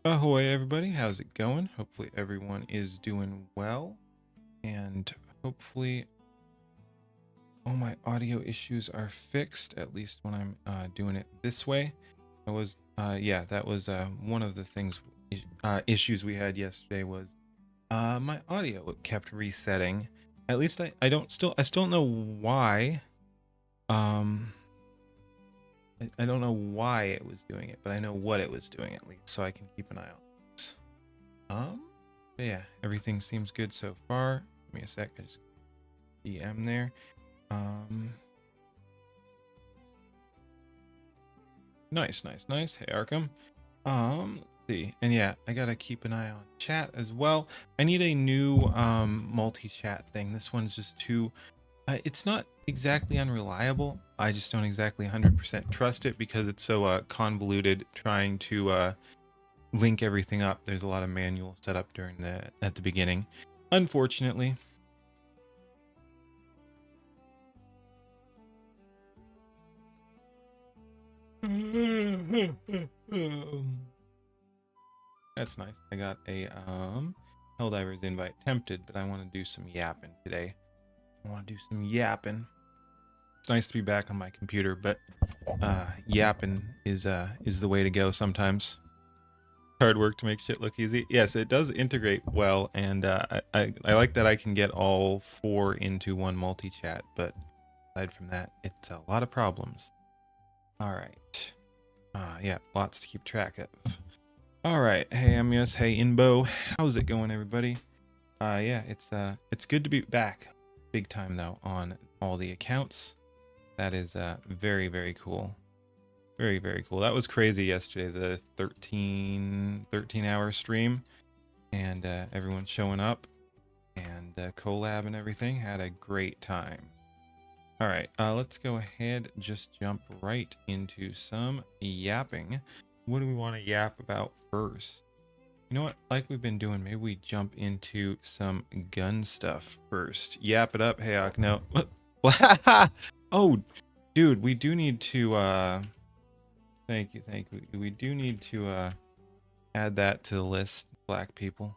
Ahoy, everybody. How's it going? Hopefully, everyone is doing well. And hopefully, all my audio issues are fixed, at least when I'm doing it this way. Yeah, that was one of the things, issues we had yesterday was my audio kept resetting. At least I still don't know why. Um, I don't know why it was doing it, but I know what it was doing at least, so I can keep an eye on this. But yeah, everything seems good so far. Give me a sec. I just DM there. Nice, nice, nice. Hey, Arkham. Let's see. And yeah, I gotta keep an eye on chat as well. I need a new multi-chat thing. This one's just too. It's not exactly unreliable. I just don't exactly 100% trust it because it's so convoluted trying to link everything up. There's a lot of manual setup at the beginning, unfortunately. That's nice. I got a Helldiver's invite. Tempted, but I want to do some yapping today. I want to do some yapping. It's nice to be back on my computer, but yapping is the way to go sometimes. Hard work to make shit look easy. Yes, it does integrate well, and I like that I can get all four into one multi-chat, but aside from that, it's a lot of problems. All right. Yeah, lots to keep track of. All right. Hey, Amius. Hey, Inbo. How's it going, everybody? Yeah, it's good to be back. Big time though on all the accounts. That is very, very cool. Very, very cool. That was crazy yesterday, the 13-hour stream, and everyone showing up and the collab and everything. Had a great time. All right, let's go ahead, just jump right into some yapping. What do we want to yap about first? You know what, like we've been doing, maybe we jump into some gun stuff first. Yap it up, hey, no. Oh, dude, we do need to, thank you. We do need to, add that to the list, black people.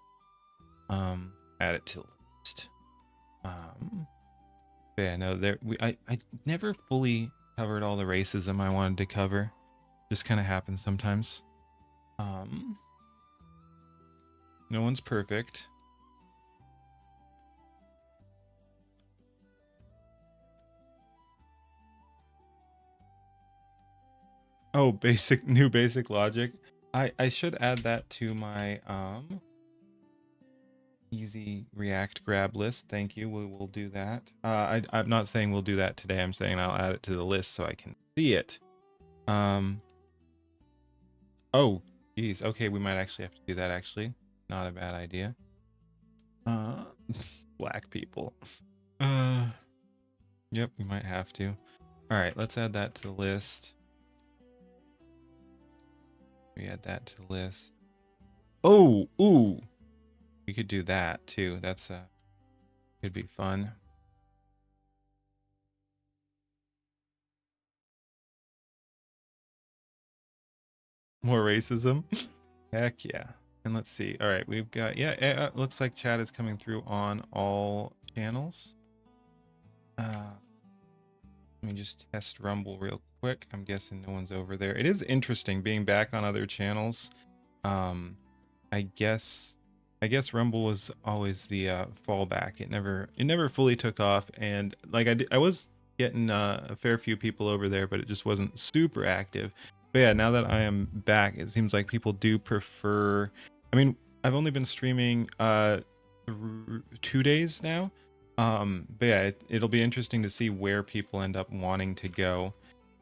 Add it to the list. Yeah, no, I never fully covered all the racism I wanted to cover. Just kind of happens sometimes. No one's perfect. Oh, new basic logic. I should add that to my easy React grab list. Thank you. We'll do that. I'm not saying we'll do that today. I'm saying I'll add it to the list so I can see it. Oh, geez. Okay, we might actually have to do that. Actually, not a bad idea. Black people. Yep, we might have to. All right, let's add that to the list. We add that to the list. Oh, ooh. We could do that too. That's could be fun. More racism. Heck yeah. And let's see. All right, we've got it looks like chat is coming through on all channels. Let me just test Rumble real quick. I'm guessing no one's over there. It is interesting being back on other channels. I guess Rumble was always the fallback. It never fully took off, and like I was getting a fair few people over there, but it just wasn't super active. But yeah, now that I am back, it seems like people do prefer. I mean, I've only been streaming 2 days now. But yeah, it'll be interesting to see where people end up wanting to go.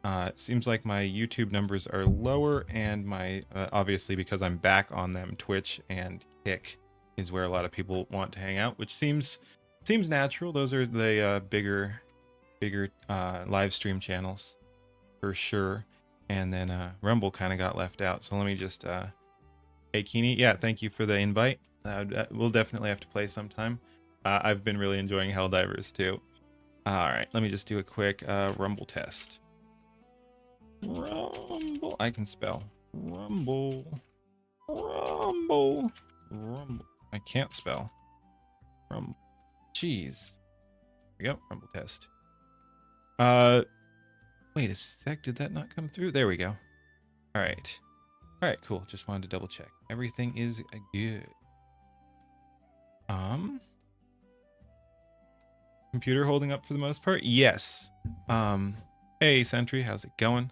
It seems like my YouTube numbers are lower, and my obviously because I'm back on them, Twitch and Kick is where a lot of people want to hang out, which seems natural. Those are the bigger live stream channels for sure. And then Rumble kind of got left out. So let me just hey Keeney, yeah, thank you for the invite. We'll definitely have to play sometime. I've been really enjoying Helldivers too. All right, let me just do a quick Rumble test. Rumble. I can spell. Rumble. Rumble. Rumble. Rumble. I can't spell. Rumble. Jeez. There we go. Rumble test. Wait a sec. Did that not come through? There we go. All right. All right, cool. Just wanted to double check. Everything is good. Computer holding up for the most part? Yes. Hey Sentry, how's it going?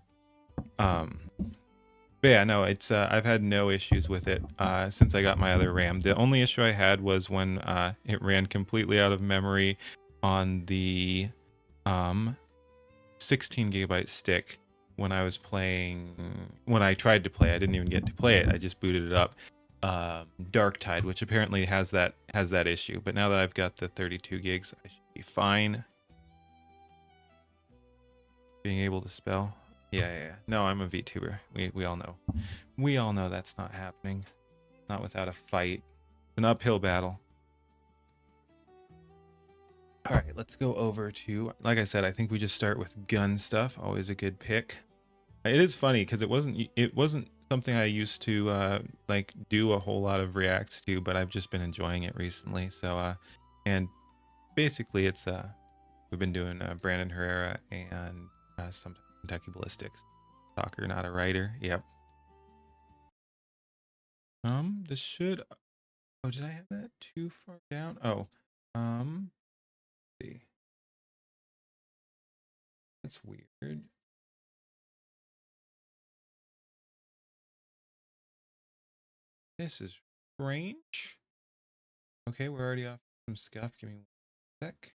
But yeah, no, it's I've had no issues with it since I got my other RAM. The only issue I had was when it ran completely out of memory on the 16 gigabyte stick when I was playing. When I tried to play, I didn't even get to play it. I just booted it up. Dark Tide, which apparently has that issue. But now that I've got the 32 gigs, I should be fine. Being able to spell. Yeah. No, I'm a VTuber. We all know. We all know that's not happening. Not without a fight. It's an uphill battle. All right, let's go over to, like I said, I think we just start with gun stuff. Always a good pick. It is funny because it wasn't something I used to like do a whole lot of reacts to, but I've just been enjoying it recently. So and basically it's we've been doing Brandon Herrera and some Kentucky Ballistics. Talker, not a writer. Yep. This should. Oh, did I have that too far down? Oh, let's see. That's weird. This is strange. Okay, we're already off some scuff. Give me 1 sec.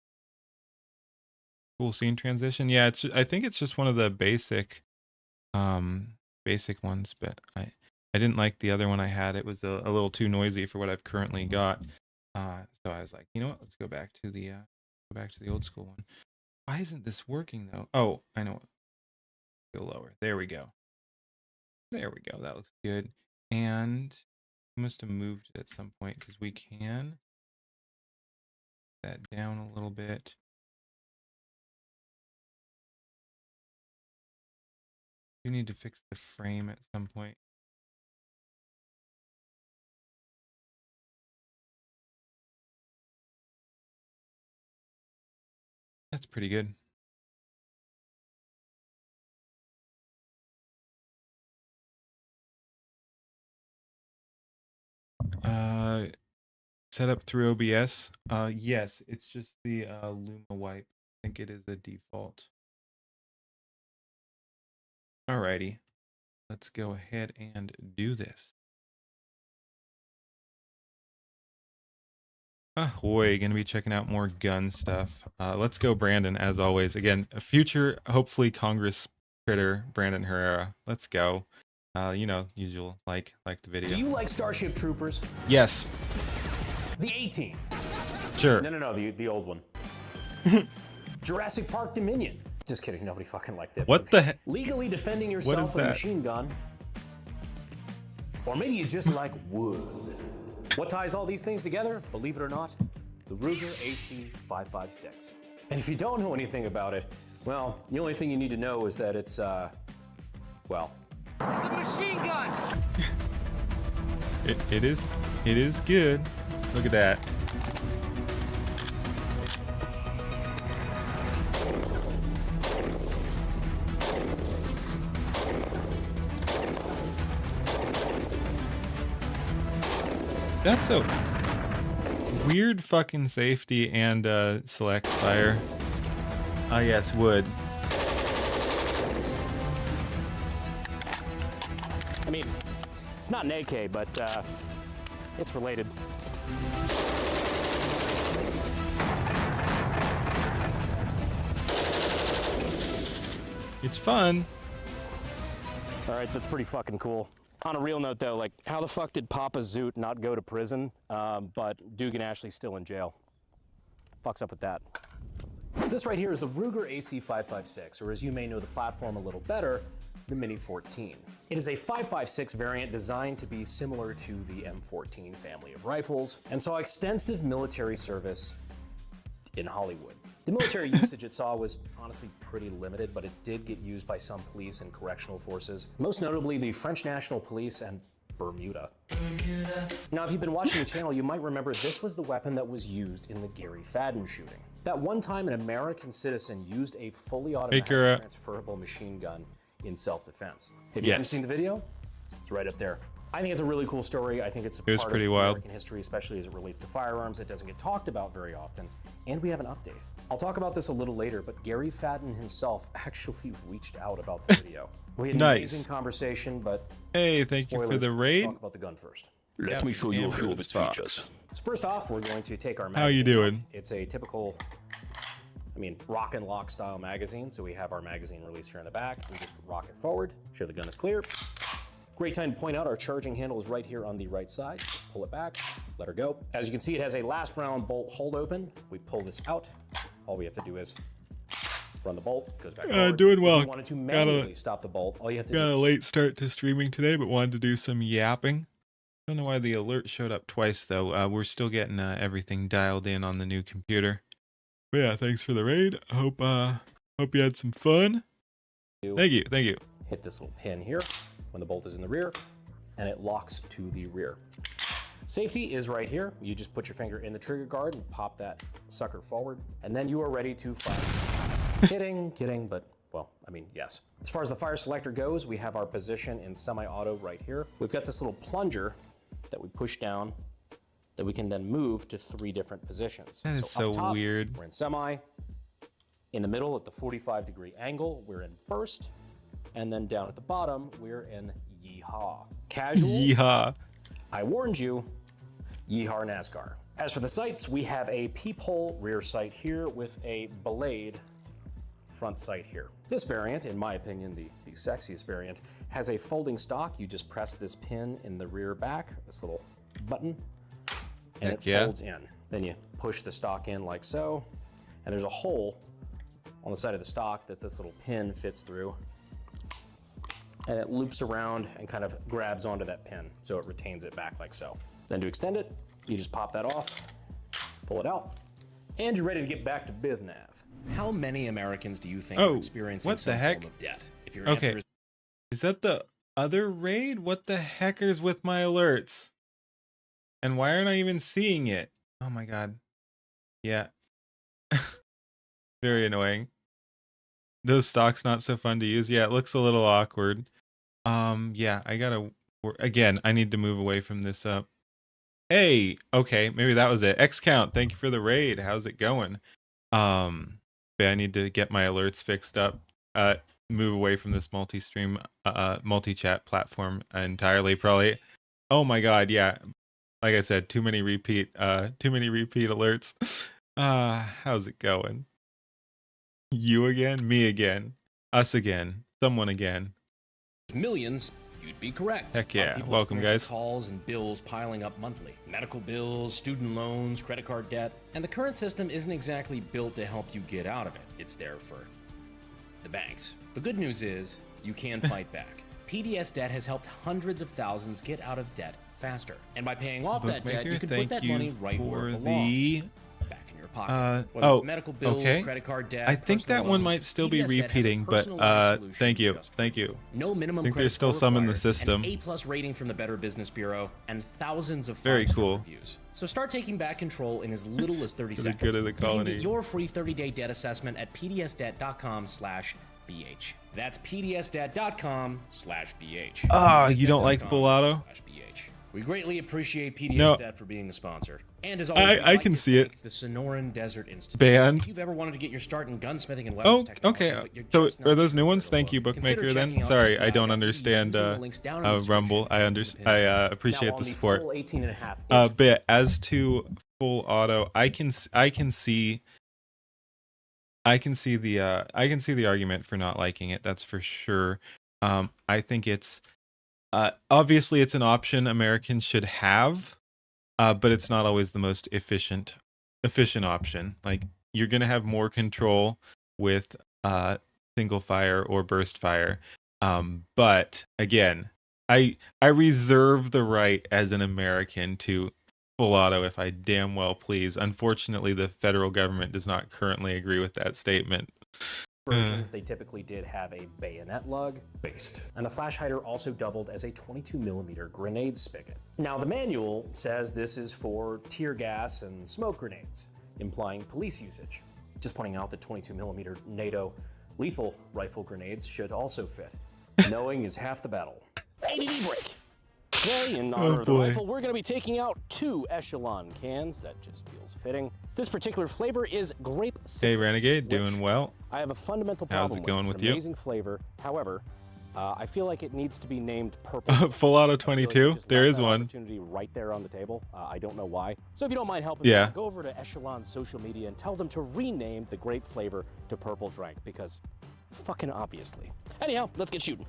Cool scene transition. Yeah, I think it's just one of the basic ones, but I didn't like the other one I had. It was a little too noisy for what I've currently got. So I was like, you know what? Let's go back to the old school one. Why isn't this working though? Oh, I know. Go lower. There we go. There we go. That looks good. And I must have moved it at some point because we can that down a little bit. You need to fix the frame at some point. That's pretty good. Set up through OBS. Yes, it's just the Luma wipe. I think it is a default. Alrighty, let's go ahead and do this. Ahoy, gonna be checking out more gun stuff. Let's go, Brandon, as always. Again, a future, hopefully, Congress critter, Brandon Herrera. Let's go. You know, usual, like the video. Do you like Starship Troopers? Yes. The A-Team. Sure. No, the old one. Jurassic Park Dominion. Just kidding, nobody fucking liked it. What the heck? Legally defending yourself with a machine gun. Or maybe you just like wood. What ties all these things together? Believe it or not, the Ruger AC-556. And if you don't know anything about it, well, the only thing you need to know is that it's, well... It's a machine gun! It is good. Look at that. That's a weird fucking safety and select fire. Ah, yes, wood. I mean, it's not an AK, but it's related. It's fun. All right, that's pretty fucking cool. On a real note, though, like, how the fuck did Papa Zoot not go to prison, but Dugan Ashley's still in jail? Fuck's up with that. So this right here is the Ruger AC-556, or as you may know the platform a little better, the Mini 14. It is a 5.56 variant designed to be similar to the M14 family of rifles, and saw extensive military service in Hollywood. The military usage it saw was honestly pretty limited, but it did get used by some police and correctional forces, most notably the French National Police and Bermuda. Now, if you've been watching the channel, you might remember this was the weapon that was used in the Gary Fadden shooting. That one time an American citizen used a fully automatic transferable machine gun in self-defense. If you haven't seen the video, it's right up there. I think it's a really cool story. I think it's a part of American history, especially as it relates to firearms. It doesn't get talked about very often. And we have an update. I'll talk about this a little later, but Gary Fadden himself actually reached out about the video. We had an amazing conversation, but hey, thank you for the raid. Let's talk about the gun first. Let me show you a few of its features. So first off, we're going to take our magazine. How you doing? Off. It's a typical, rock and lock style magazine. So we have our magazine release here in the back. We just rock it forward, sure the gun is clear. Great time to point out our charging handle is right here on the right side. Pull it back, let her go. As you can see, it has a last round bolt hold open. We pull this out. All we have to do is run the bolt, goes back forward. Doing well. If you wanted to manually stop the bolt, all you have to do. Got a late start to streaming today, but wanted to do some yapping. Don't know why the alert showed up twice though. We're still getting everything dialed in on the new computer. But yeah, thanks for the raid. Hope you had some fun. Thank you. Hit this little pin here when the bolt is in the rear, and it locks to the rear. Safety is right here. You just put your finger in the trigger guard and pop that sucker forward, and then you are ready to fire. Kidding, but well, yes. As far as the fire selector goes, we have our position in semi-auto right here. We've got this little plunger that we push down that we can then move to 3 different positions. That is so up top, weird. We're in semi. In the middle at the 45-degree angle, we're in burst. And then down at the bottom, we're in yeehaw. Casual. Yeehaw. I warned you. Yeehaw NASCAR. As for the sights, we have a peephole rear sight here with a blade front sight here. This variant, in my opinion, the sexiest variant, has a folding stock. You just press this pin in the rear back, this little button, and it folds in. Then you push the stock in like so, and there's a hole on the side of the stock that this little pin fits through, and it loops around and kind of grabs onto that pin, so it retains it back like so. Then to extend it, you just pop that off, pull it out, and you're ready to get back to BizNav. How many Americans do you think are experiencing some form of debt? If your answer is that the other raid? What the heck is with my alerts? And why aren't I even seeing it? Oh my god. Yeah. Very annoying. Those stocks not so fun to use. Yeah, it looks a little awkward. Yeah, I gotta again, I need to move away from this up. Hey, okay, maybe that was it. X count, thank you for the raid. How's it going? I need to get my alerts fixed up. Move away from this multi-stream multi-chat platform entirely probably. Oh my god, yeah. Like I said, too many repeat alerts. How's it going? You again, me again, us again, someone again. Millions, you'd be correct. Heck yeah. Welcome, guys. Calls and bills piling up monthly. Medical bills, student loans, credit card debt. And the current system isn't exactly built to help you get out of it. It's there for the banks. The good news is you can fight back. PDS Debt has helped hundreds of thousands get out of debt faster. And by paying off that debt, you can put that money right where it belongs. Back in your pocket. Whether it's medical bills, credit card debt, I think that one might still be repeating, but thank you. No minimum. I think there's still some in the system. An A+ rating from the Better Business Bureau and thousands of very cool reviews. So start taking back control in as little as 30 seconds. Good at the colony. You can get your free 30-day debt assessment at pdsdebt.com/bh. That's pdsdebt.com/bh. Ah, you don't like full auto? We greatly appreciate PDS Debt for being a sponsor. And as always, I can see it. The Sonoran Desert Institute. Banned. If you've ever wanted to get your start in gunsmithing and weapons technology, okay. So are those new ones? Thank you, Bookmaker. Then sorry, I don't understand Rumble. I appreciate the support. But as to full auto, I can see the argument for not liking it. That's for sure. I think it's obviously it's an option Americans should have, but it's not always the most efficient option. Like, you're gonna have more control with single fire or burst fire, but again, I reserve the right as an American to full auto if I damn well please. Unfortunately, the federal government does not currently agree with that statement. versions, they typically did have a bayonet lug based, and the flash hider also doubled as a 22mm grenade spigot. Now, the manual says this is for tear gas and smoke grenades, implying police usage. Just pointing out that 22mm NATO lethal rifle grenades should also fit. Knowing is half the battle. ADD break. Today, in honor of the rifle, we're going to be taking out 2 Echelon cans. That just feels fitting. This particular flavor is grape citrus. Hey, Renegade, doing well. I have a fundamental problem How's it going with. with It's an you? amazing flavor. However, I feel like it needs to be named purple. Full auto I feel like 22. you just There left is that one. opportunity right there on the table. I don't know why. So if you don't mind helping me out, go over to Echelon's social media and tell them to rename the grape flavor to purple drink, because fucking obviously. Anyhow, let's get shooting.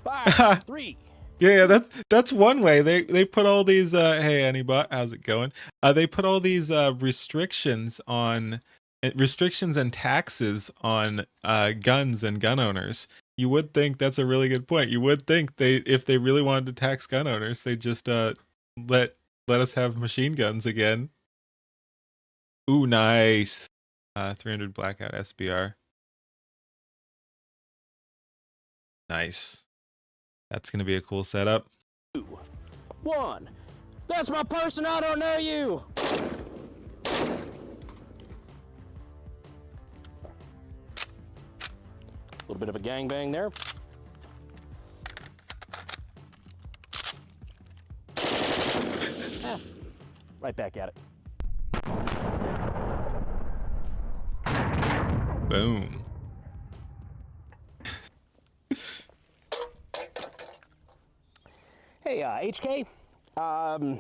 5, 3. Yeah, that's one way. They put all these hey Anybot, how's it going? They put all these restrictions and taxes on guns and gun owners. You would think that's a really good point. You would think if they really wanted to tax gun owners, they'd just let us have machine guns again. Ooh, nice. 300 blackout SBR. Nice. That's gonna be a cool setup. 2, 1. That's my person. I don't know you. A little bit of a gangbang there. Right back at it. Boom. Hey, HK. Oh.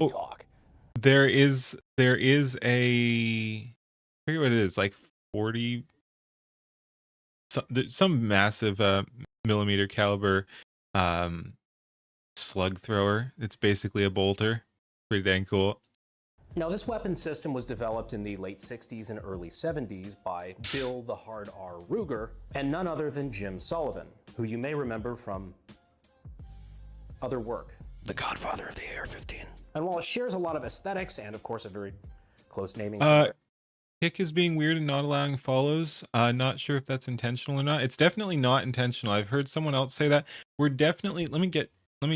Talk. There is a, I forget what it is, like 40, some massive millimeter caliber slug thrower. It's basically a bolter. Pretty dang cool. Now, this weapon system was developed in the late 60s and early 70s by Bill the Hard R. Ruger and none other than Jim Sullivan, who you may remember from other work. The godfather of the AR-15. And while it shares a lot of aesthetics and, of course, a very close naming Kick is being weird and not allowing follows. Not sure if that's intentional or not. It's definitely not intentional. I've heard someone else say that. We're definitely, let me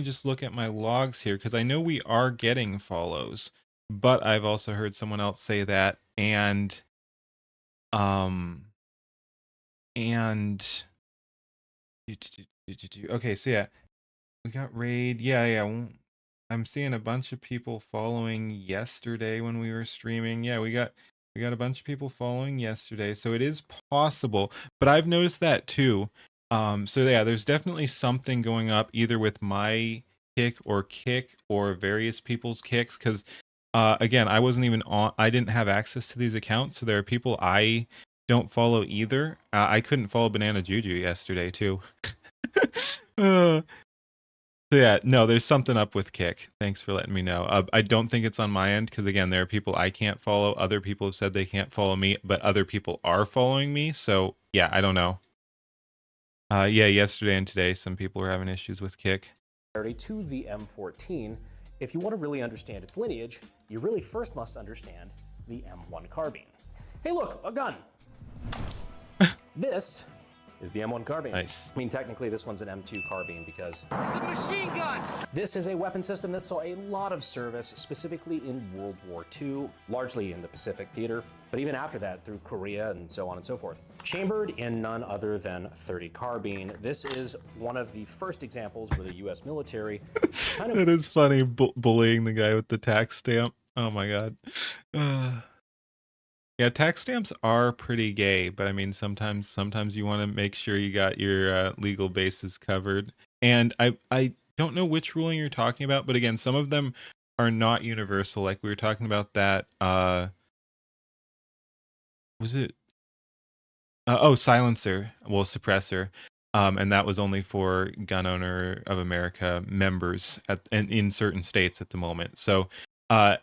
just look at my logs here, because I know we are getting follows, but I've also heard someone else say that, and okay, so yeah, we got raid. Yeah. I'm seeing a bunch of people following yesterday when we were streaming. Yeah, we got a bunch of people following yesterday, so it is possible. But I've noticed that too. So yeah, there's definitely something going up either with my kick or various people's kicks, because again, I wasn't even on. I didn't have access to these accounts, so there are people I don't follow either. I couldn't follow Banana Juju yesterday too. So yeah, no, there's something up with Kick. Thanks for letting me know. I don't think it's on my end, because again, there are people I can't follow. Other people have said they can't follow me, but other people are following me. So yeah, I don't know. Yeah, yesterday and today, some people were having issues with Kick. to the M14. If you want to really understand its lineage, you really first must understand the M1 carbine. Hey, look, a gun. This is the M1 carbine. Nice. I mean, technically, this one's an M2 carbine because It's a machine gun! this is a weapon system that saw a lot of service, specifically in World War II, largely in the Pacific Theater, but even after that through Korea and so on and so forth. Chambered in none other than .30 carbine, this is one of the first examples where the U.S. military kind of... That is funny, bullying the guy with the tax stamp. Oh my god. Yeah, tax stamps are pretty gay, but I mean, sometimes you want to make sure you got your legal bases covered. And I don't know which ruling you're talking about, but again, some of them are not universal. Like we were talking about that. Was it? Silencer. Well, suppressor. And that was only for Gun Owner of America members in certain states at the moment. So, I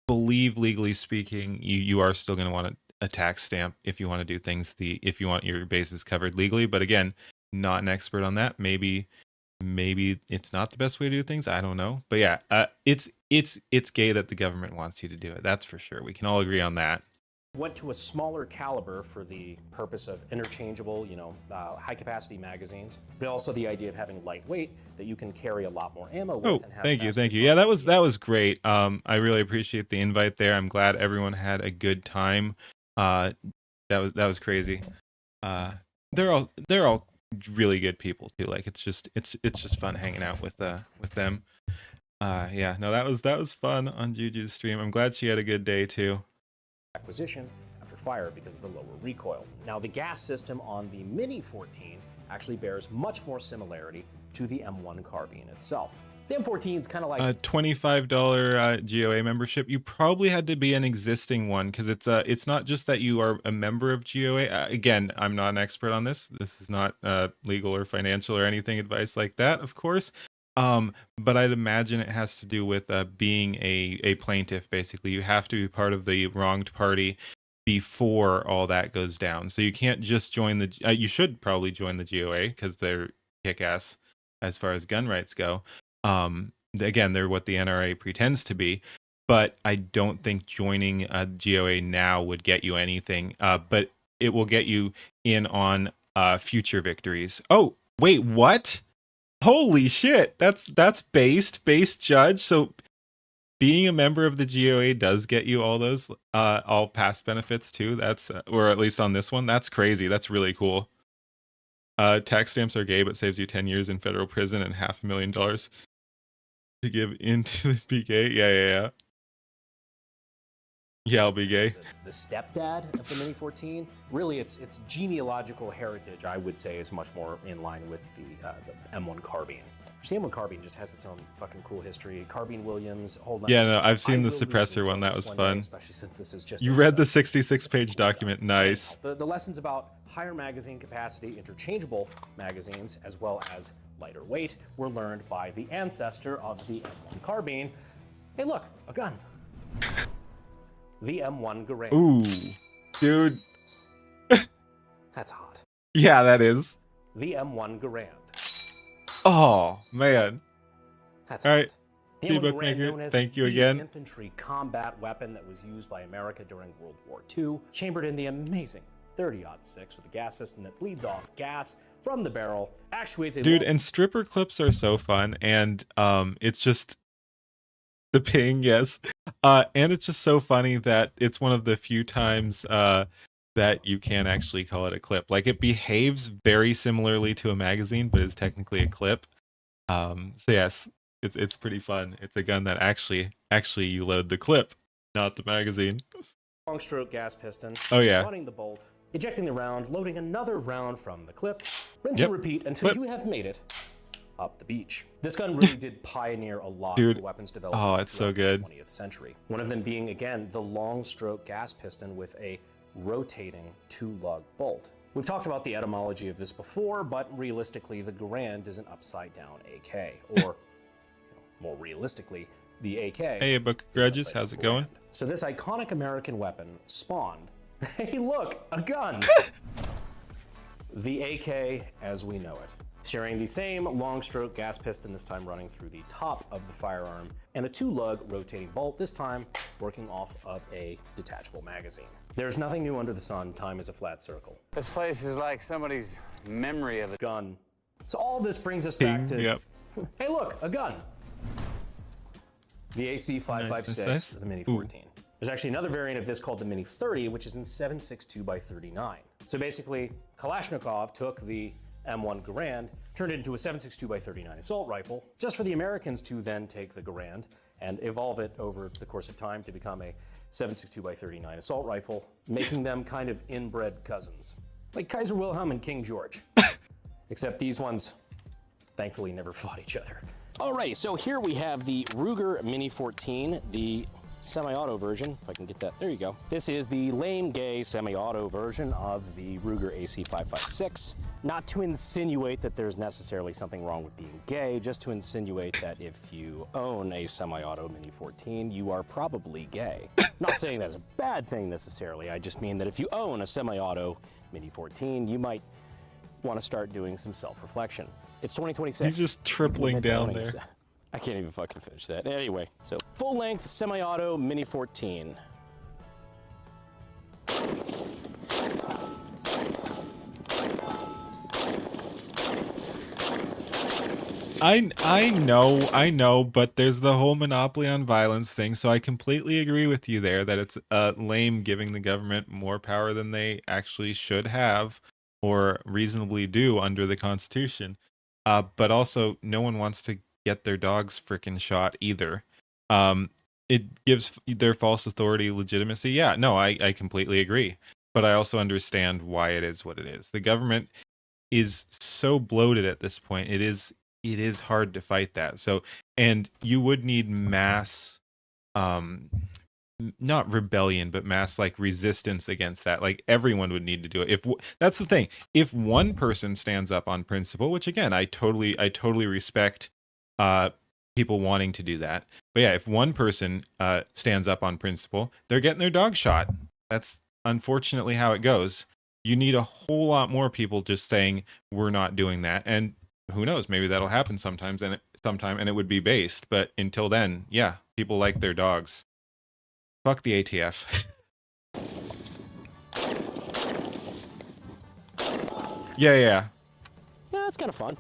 believe legally speaking, you are still going to want a tax stamp if you want to do things if you want your bases covered legally. But again, not an expert on that. Maybe it's not the best way to do things. I don't know. But yeah, it's gay that the government wants you to do it. That's for sure. We can all agree on that. Went to a smaller caliber for the purpose of interchangeable, high capacity magazines, but also the idea of having lightweight that you can carry a lot more ammo with. Oh, And have thank you, faster thank you. Yeah, target that was great. I really appreciate the invite there. I'm glad everyone had a good time. That was crazy. They're all really good people too. Like it's just fun hanging out with them. Yeah, no, that was fun on Juju's stream. I'm glad she had a good day too. acquisition after fire because of the lower recoil. Now, the gas system on the Mini 14 actually bears much more similarity to the M1 carbine itself. The M14 is kind of like a $25 GOA membership. You probably had to be an existing one because it's not just that you are a member of GOA. Again, I'm not an expert on this. This is not legal or financial or anything advice like that, of course. But I'd imagine it has to do with being a plaintiff. Basically, you have to be part of the wronged party before all that goes down. So you can't just join the. You should probably join the GOA because they're kick-ass as far as gun rights go. Again, they're what the NRA pretends to be, but I don't think joining a GOA now would get you anything. But it will get you in on future victories. Oh, wait, what? Holy shit! That's based judge. So being a member of the GOA does get you all those all past benefits too. That's or at least on this one. That's crazy. That's really cool. Tax stamps are gay, but saves you 10 years in federal prison and $500,000 to give into the be gay. Yeah. Yeah, I'll be gay. the stepdad of the Mini 14. Really, its genealogical heritage, I would say, is much more in line with the M1 carbine. The M1 carbine just has its own fucking cool history. Carbine Williams, hold on. Yeah, no, I've seen the suppressor one. That was fun. Especially since this is just. You read the 66-page document. Nice. The lessons about higher magazine capacity, interchangeable magazines, as well as lighter weight, were learned by the ancestor of the M1 carbine. Hey, look, a gun. The M1 Garand. Ooh, dude. That's hot. Yeah, that is. The M1 Garand. Oh, man. That's all hot. right. The Hey, M1 Garand, Bookmaker, known as thank you the again. infantry combat weapon that was used by America during World War II, chambered in the amazing 30-06 with a gas system that bleeds off gas from the barrel, actuates a Dude, and stripper clips are so fun, and it's just the ping, yes. And it's just so funny that it's one of the few times that you can actually call it a clip. Like, it behaves very similarly to a magazine, but is technically a clip. So yes, it's pretty fun. It's a gun that actually you load the clip, not the magazine. long stroke gas piston. Oh yeah. Running the bolt, ejecting the round, loading another round from the clip, rinse Yep. and repeat until Clip. you have made it up the beach. This gun really did pioneer a lot Dude. for weapons development Oh, it's so throughout good. the 20th century. One of them being, again, the long stroke gas piston with a rotating two-lug bolt. We've talked about the etymology of this before, but realistically, the Garand is an upside-down AK, or more realistically, the AK. Hey, Book of is an Grudges, upside-down how's it going? Garand. So this iconic American weapon spawned, hey look, a gun! The AK as we know it. Sharing the same long stroke gas piston, this time running through the top of the firearm, and a two-lug rotating bolt, this time working off of a detachable magazine. There's nothing new under the sun. Time is a flat circle. This place is like somebody's memory of a Gun. So all this brings us back to, Yep. hey look, a gun. The AC-556, Nice. the Mini Ooh. 14. There's actually another variant of this called the Mini 30, which is in 7.62x39. So basically, Kalashnikov took the M1 Garand, turned it into a 7.62x39 assault rifle, just for the Americans to then take the Garand and evolve it over the course of time to become a 7.62x39 assault rifle, making them kind of inbred cousins. Like Kaiser Wilhelm and King George. Except these ones, thankfully, never fought each other. Alrighty, so here we have the Ruger Mini 14, the semi-auto version, if I can get that, there you go. This is the lame gay semi-auto version of the Ruger AC-556. Not to insinuate that there's necessarily something wrong with being gay, just to insinuate that if you own a semi-auto Mini 14, you are probably gay. Not saying that's a bad thing necessarily, I just mean that if you own a semi-auto Mini 14, you might want to start doing some self-reflection. It's 2026. He's just tripling down Owning a there. I can't even fucking finish that. Anyway, so full-length semi-auto Mini 14. I know, but there's the whole monopoly on violence thing, so I completely agree with you there that it's lame giving the government more power than they actually should have or reasonably do under the Constitution. But also, no one wants to get their dogs frickin' shot either. Um, it gives their false authority legitimacy. Yeah, no, I completely agree. But I also understand why it is what it is. The government is so bloated at this point. It is hard to fight that. So, and you would need mass um not rebellion, but mass like resistance against that. Like everyone would need to do it. That's the thing. If one person stands up on principle, which again, I totally respect uh people wanting to do that. But yeah, if one person stands up on principle, they're getting their dog shot. That's unfortunately how it goes. You need a whole lot more people just saying we're not doing that. And who knows, maybe that'll happen sometime and it would be based. But until then, yeah, people like their dogs. Fuck the ATF. Yeah. Yeah, that's kind of fun.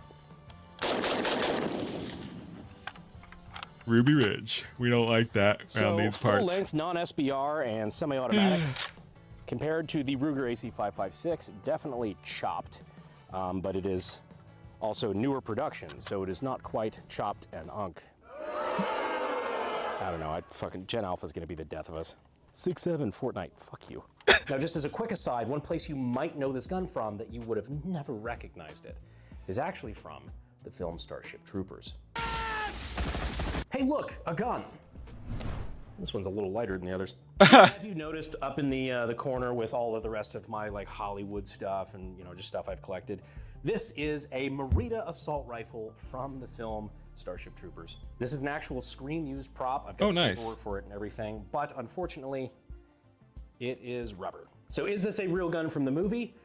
Ruby Ridge. We don't like that around So these parts. full-length, non-SBR, and semi-automatic. Compared to the Ruger AC556, definitely chopped, but it is also newer production, so it is not quite chopped and unk. I don't know, Gen Alpha is gonna be the death of us. 6'7" Fortnite, fuck you. Now, just as a quick aside, one place you might know this gun from that you would have never recognized it is actually from the film Starship Troopers. Hey, look, a gun. This one's a little lighter than the others. Have you noticed up in the corner with all of the rest of my like Hollywood stuff and just stuff I've collected? This is a Merida assault rifle from the film Starship Troopers. This is an actual screen-used prop. I've got nice. paperwork for it and everything, but unfortunately, it is rubber. So is this a real gun from the movie?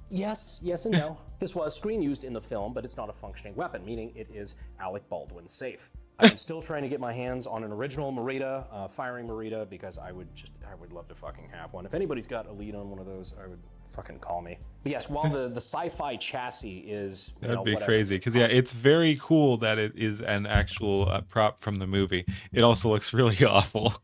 Yes and no. This was screen-used in the film, but it's not a functioning weapon, meaning it is Alec Baldwin safe. I'm still trying to get my hands on an original Merida, firing Merida, because I would love to fucking have one. If anybody's got a lead on one of those, I would fucking call me. But yes, while the sci-fi chassis is That'd be crazy, because yeah, it's very cool that it is an actual prop from the movie. It also looks really awful.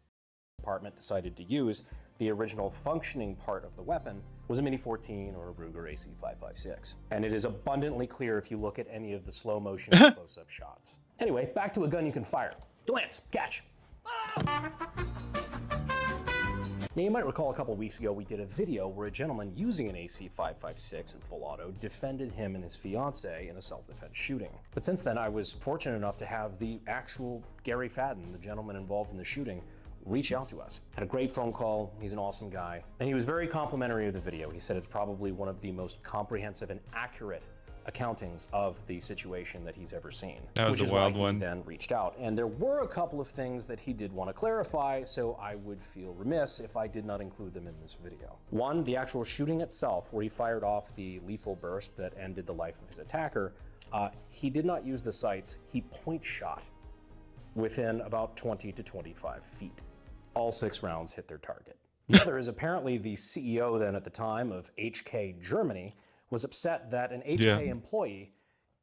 Department decided to use the original functioning part of the weapon was a Mini 14 or a Ruger AC556. And it is abundantly clear if you look at any of the slow motion close-up shots. Anyway, back to a gun you can fire. Lance, catch. Now, you might recall a couple weeks ago we did a video where a gentleman using an AC556 in full auto defended him and his fiancée in a self-defense shooting. But since then, I was fortunate enough to have the actual Gary Fadden, the gentleman involved in the shooting, reach out to us. Had a great phone call. He's an awesome guy. And he was very complimentary of the video. He said it's probably one of the most comprehensive and accurate accountings of the situation that he's ever seen. That was which is a wild why he one. then reached out. And there were a couple of things that he did want to clarify, so I would feel remiss if I did not include them in this video. One, the actual shooting itself, where he fired off the lethal burst that ended the life of his attacker, he did not use the sights. He point shot within about 20 to 25 feet. All 6 rounds hit their target. The other is apparently the CEO then at the time of HK Germany was upset that an HK employee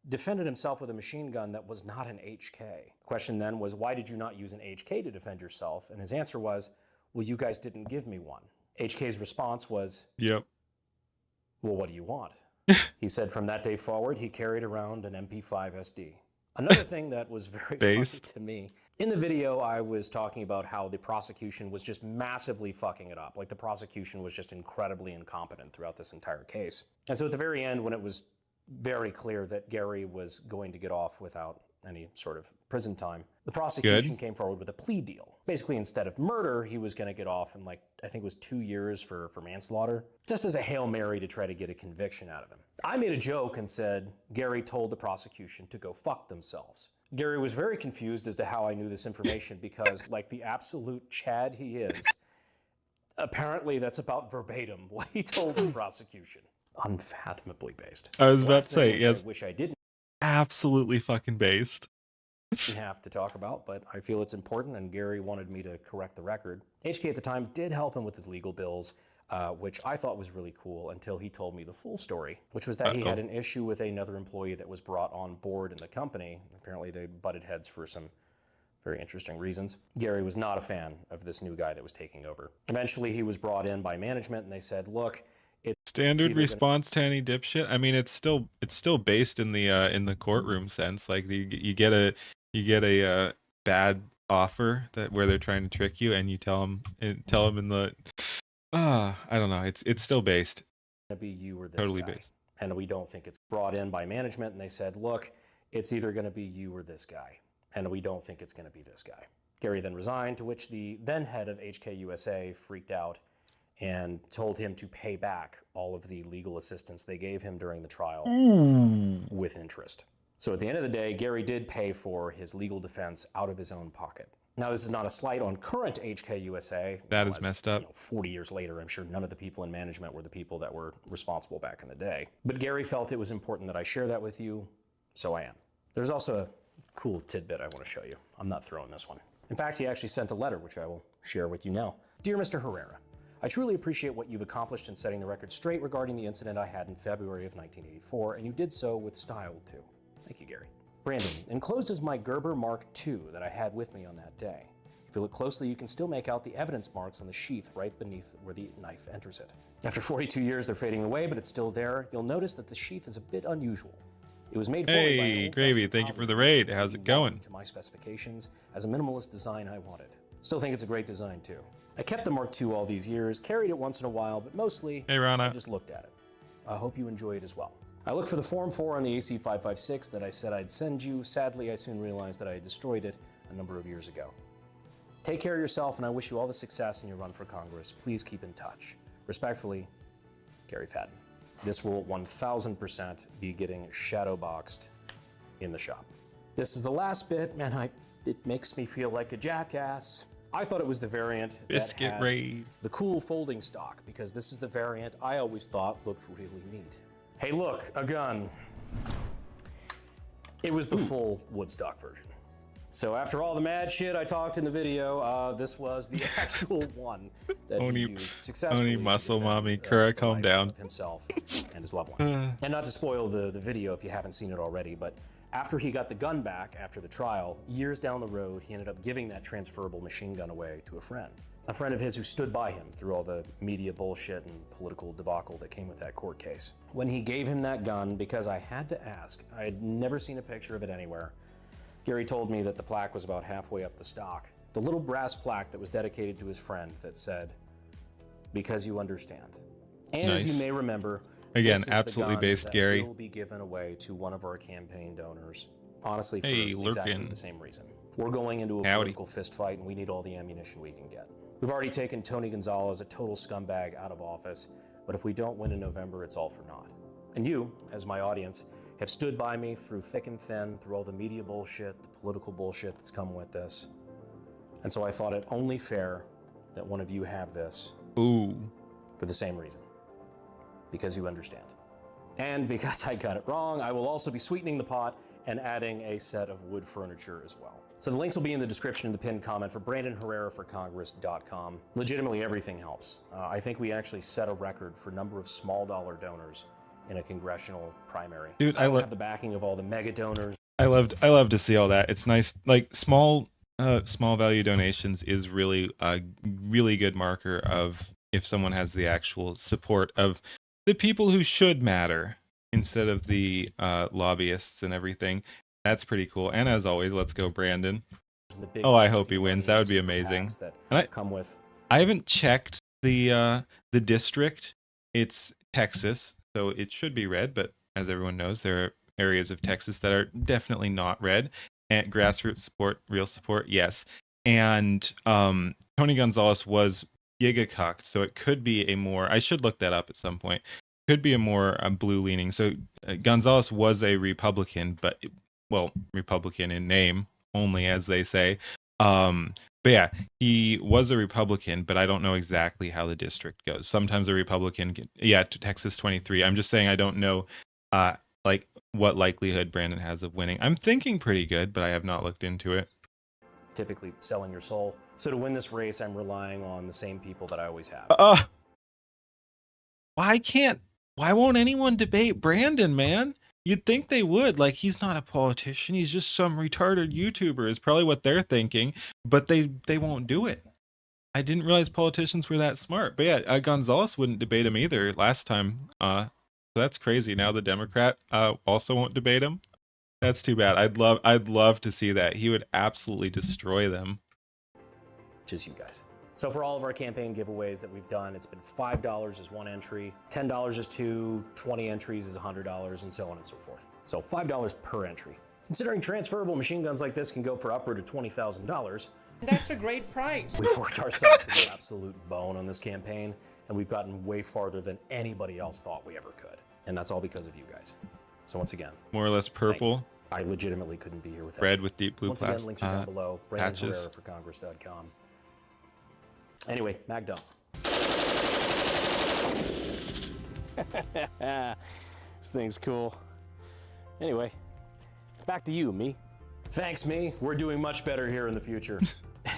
defended himself with a machine gun that was not an HK. The question then was, why did you not use an HK to defend yourself? And his answer was, well, you guys didn't give me one. HK's response was, Yep. well, what do you want? He said from that day forward, he carried around an MP5 SD. Another thing that was very funny to me, in the video I was talking about how the prosecution was just massively fucking it up. Like the prosecution was just incredibly incompetent throughout this entire case. And so at the very end, when it was very clear that Gary was going to get off without any sort of prison time, the prosecution came forward with a plea deal. Basically, instead of murder, he was going to get off in I think it was 2 years for manslaughter, just as a Hail Mary to try to get a conviction out of him. I made a joke and said, Gary told the prosecution to go fuck themselves. Gary was very confused as to how I knew this information because, like the absolute Chad he is, apparently that's about verbatim what he told the prosecution. Unfathomably based. I was about to say, yes. I wish I didn't Absolutely fucking based. have to talk about, but I feel it's important, and Gary wanted me to correct the record. HK at the time did help him with his legal bills. which I thought was really cool until he told me the full story, which was that he had an issue with another employee that was brought on board in the company. Apparently they butted heads for some very interesting reasons. Gary was not a fan of this new guy that was taking over. Eventually he was brought in by management and they said, look, it's Standard response to any dipshit. I mean, it's still based in the courtroom sense. Like you get a bad offer that where they're trying to trick you, and you tell them in the I don't know. It's still based. Gonna be you or this Totally guy. based. And we don't think it's brought in by management and they said, look, it's either going to be you or this guy. And we don't think it's going to be this guy. Gary then resigned, to which the then head of HKUSA freaked out and told him to pay back all of the legal assistance they gave him during the trial with interest. So at the end of the day, Gary did pay for his legal defense out of his own pocket. Now, this is not a slight on current HKUSA. That is messed up. 40 years later, I'm sure none of the people in management were the people that were responsible back in the day. But Gary felt it was important that I share that with you, so I am. There's also a cool tidbit I want to show you. I'm not throwing this one. In fact, he actually sent a letter, which I will share with you now. Dear Mr. Herrera, I truly appreciate what you've accomplished in setting the record straight regarding the incident I had in February of 1984, and you did so with style, too. Thank you, Gary. Brandon, enclosed is my Gerber Mark II that I had with me on that day. If you look closely, you can still make out the evidence marks on the sheath right beneath where the knife enters it. After 42 years, they're fading away, but it's still there. You'll notice that the sheath is a bit unusual. It was made forward by an Hey, Gravy, thank you for the raid. How's it going? To my specifications as a minimalist design I wanted. Still think it's a great design too. I kept the Mark II all these years, carried it once in a while, but mostly Hey, Rana. I just looked at it. I hope you enjoy it as well. I look for the Form 4 on the AC556 that I said I'd send you. Sadly, I soon realized that I had destroyed it a number of years ago. Take care of yourself, and I wish you all the success in your run for Congress. Please keep in touch. Respectfully, Gary Fadden. This will 1000% be getting shadow boxed in the shop. This is the last bit, man. It makes me feel like a jackass. I thought it was the variant Biscuit that had raid. the cool folding stock, because this is the variant I always thought looked really neat. Hey, look, a gun. It was the full Woodstock version. So after all the mad shit I talked in the video, this was the actual one that he used successfully. Only muscle to mommy, defend, Kura, the calm life down. of himself and his loved one. And not to spoil the video if you haven't seen it already, but after he got the gun back after the trial, years down the road, he ended up giving that transferable machine gun away to a friend of his who stood by him through all the media bullshit and political debacle that came with that court case. When he gave him that gun, because I had to ask, I had never seen a picture of it anywhere, Gary told me that the plaque was about halfway up the stock. The little brass plaque that was dedicated to his friend that said, "Because you understand." And as you may remember, again, this is absolutely the gun based, that Gary. will be given away to one of our campaign donors. Honestly, for Hey, exactly lurkin'. the same reason. We're going into a Howdy. political fist fight, and we need all the ammunition we can get. We've already taken Tony Gonzalez, a total scumbag, out of office, but if we don't win in November, it's all for naught. And you, as my audience, have stood by me through thick and thin, through all the media bullshit, the political bullshit that's come with this. And so I thought it only fair that one of you have this. Ooh. For the same reason. Because you understand. And because I got it wrong, I will also be sweetening the pot and adding a set of wood furniture as well. So the links will be in the description in the pinned comment for BrandonHerreraForCongress.com. Legitimately, everything helps. I think we actually set a record for number of small dollar donors in a congressional primary. Dude, I have the backing of all the mega donors. I love to see all that. It's nice. Like small value donations is really a really good marker of if someone has the actual support of the people who should matter instead of the lobbyists and everything. That's pretty cool. And as always, let's go, Brandon. Oh, I hope he wins. That would be amazing. And I haven't checked the district. It's Texas, so it should be red. But as everyone knows, there are areas of Texas that are definitely not red. And grassroots support, real support, yes. And Tony Gonzalez was giga-cucked, so it could be a more. I should look that up at some point. Could be a more blue leaning. So Gonzalez was a Republican, but well, Republican in name only, as they say. But yeah, he was a Republican, but I don't know exactly how the district goes. Sometimes a Republican, to Texas 23. I'm just saying I don't know, like what likelihood Brandon has of winning. I'm thinking pretty good, but I have not looked into it. Typically selling your soul. So to win this race, I'm relying on the same people that I always have. why won't anyone debate Brandon, man? You'd think they would. Like, he's not a politician. He's just some retarded YouTuber is probably what they're thinking, but they won't do it. I didn't realize politicians were that smart. But yeah, Gonzalez wouldn't debate him either last time. So that's crazy. Now the Democrat also won't debate him. That's too bad. I'd love to see that. He would absolutely destroy them. Which is you guys. So for all of our campaign giveaways that we've done, it's been $5 is one entry, $10 is two, 20 entries is $100, and so on and so forth. So $5 per entry. Considering transferable machine guns like this can go for upward of $20,000, that's a great price. we've worked ourselves to the absolute bone on this campaign, and we've gotten way farther than anybody else thought we ever could. And that's all because of you guys. So once again, More or less purple, I legitimately couldn't be here without red you. with deep blue Once class again, links are down below. Brandon patches. Herrera for Congress.com. Anyway, Mag dump. This thing's cool. Anyway, back to you, me. Thanks, me. We're doing much better here in the future.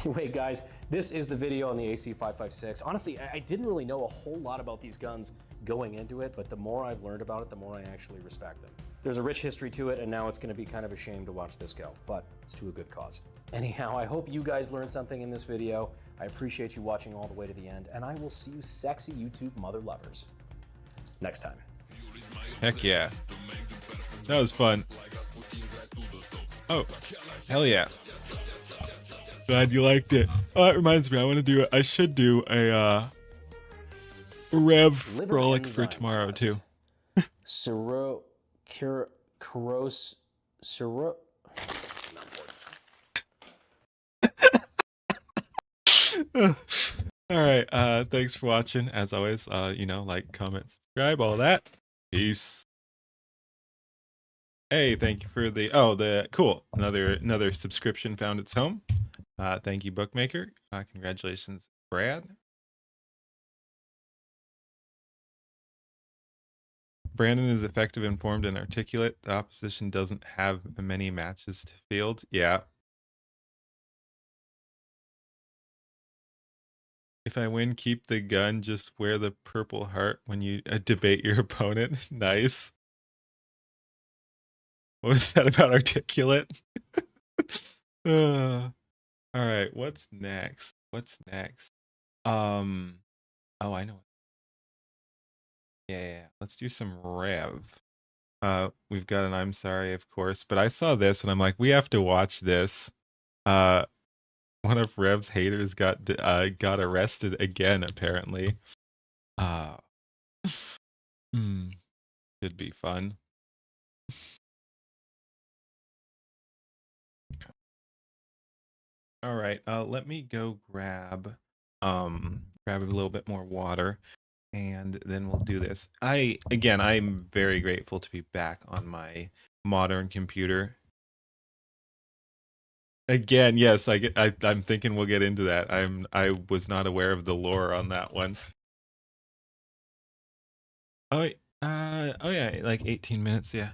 Anyway, guys, this is the video on the AC556. Honestly, I didn't really know a whole lot about these guns going into it, but the more I've learned about it, the more I actually respect them. There's a rich history to it, and now it's going to be kind of a shame to watch this go, but it's to a good cause. Anyhow, I hope you guys learned something in this video. I appreciate you watching all the way to the end, and I will see you sexy YouTube mother lovers next time. Heck yeah. That was fun. Oh, hell yeah. Glad you liked it. Oh, that reminds me, I should do a Rev Liver frolic for enzyme tomorrow test. too. All right, thanks for watching. As always, like, comment, subscribe, all that. Peace. Hey, thank you for the cool. Another subscription found its home. Thank you, Bookmaker. Congratulations, Brad. Brandon is effective, informed, and articulate. The opposition doesn't have many matches to field. Yeah. If I win, keep the gun. Just wear the purple heart when you debate your opponent. Nice. What was that about articulate? All right, what's next? Oh, I know. Yeah. Let's do some Rev. We've got an I'm sorry, of course, but I saw this and I'm like, we have to watch this. One of Rev's haters got arrested again, apparently. Should be fun. All right, let me go grab a little bit more water, and then we'll do this. I'm very grateful to be back on my modern computer. Again, yes, I'm thinking we'll get into that. I was not aware of the lore on that one. Oh yeah, like 18 minutes, yeah.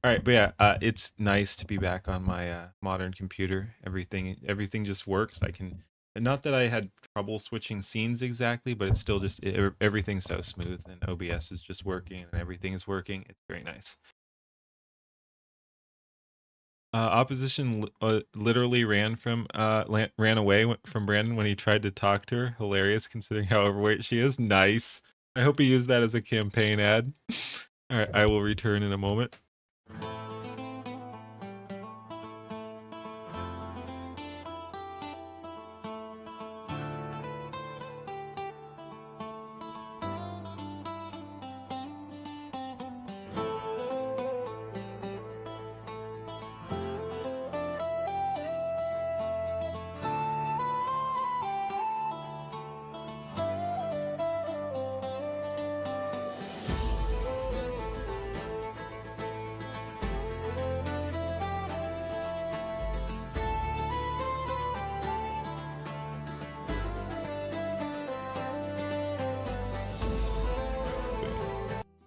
All right, but yeah, it's nice to be back on my modern computer. Everything just works. Not that I had trouble switching scenes exactly, but it's still just everything's so smooth, and OBS is just working, and everything is working. It's very nice. Opposition literally ran away from Brandon when he tried to talk to her. Hilarious, considering how overweight she is. Nice. I hope he used that as a campaign ad. All right, I will return in a moment.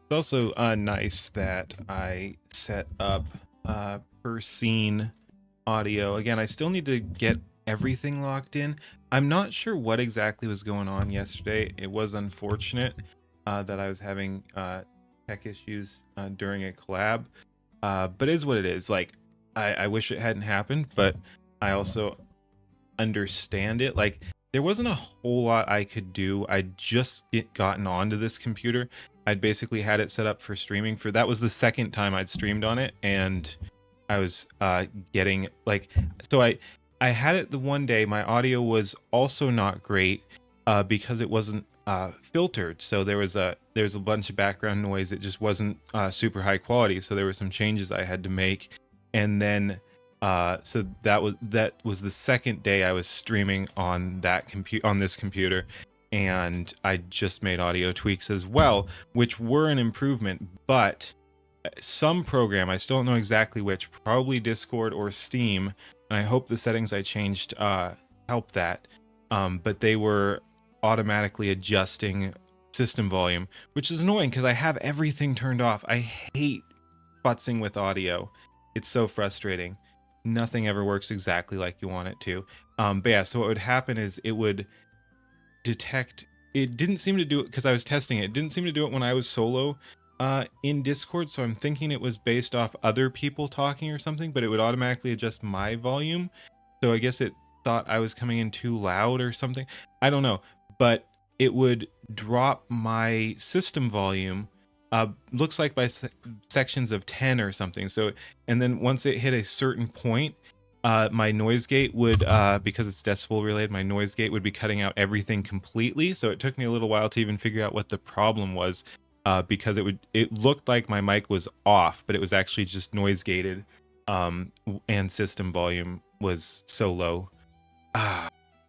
It's also nice that I set up per scene audio. Again, I still need to get everything locked in. I'm not sure what exactly was going on yesterday. It was unfortunate. that I was having tech issues during a collab. But it is what it is. Like, I wish it hadn't happened, but I also understand it. Like, there wasn't a whole lot I could do. I'd just gotten onto this computer. I'd basically had it set up for streaming. For that was the second time I'd streamed on it, and I was getting like, so I had it the one day. My audio was also not great because it wasn't filtered. So there's a bunch of background noise. It just wasn't super high quality. So there were some changes I had to make, and then so that was the second day I was streaming on that on this computer, and I just made audio tweaks as well, which were an improvement. But some program, I still don't know exactly which, probably Discord or Steam, and I hope the settings I changed help that. But they were automatically adjusting system volume, which is annoying because I have everything turned off. I hate futzing with audio. It's so frustrating. Nothing ever works exactly like you want it to. But yeah, so what would happen is it would detect, it didn't seem to do it because I was testing it. It didn't seem to do it when I was solo in Discord, so I'm thinking it was based off other people talking or something, but it would automatically adjust my volume. So I guess it thought I was coming in too loud or something. I don't know, but it would drop my system volume, looks like by sections of 10 or something. So, and then once it hit a certain point, my noise gate would, because it's decibel related, my noise gate would be cutting out everything completely. So it took me a little while to even figure out what the problem was, because it looked like my mic was off, but it was actually just noise gated, and system volume was so low.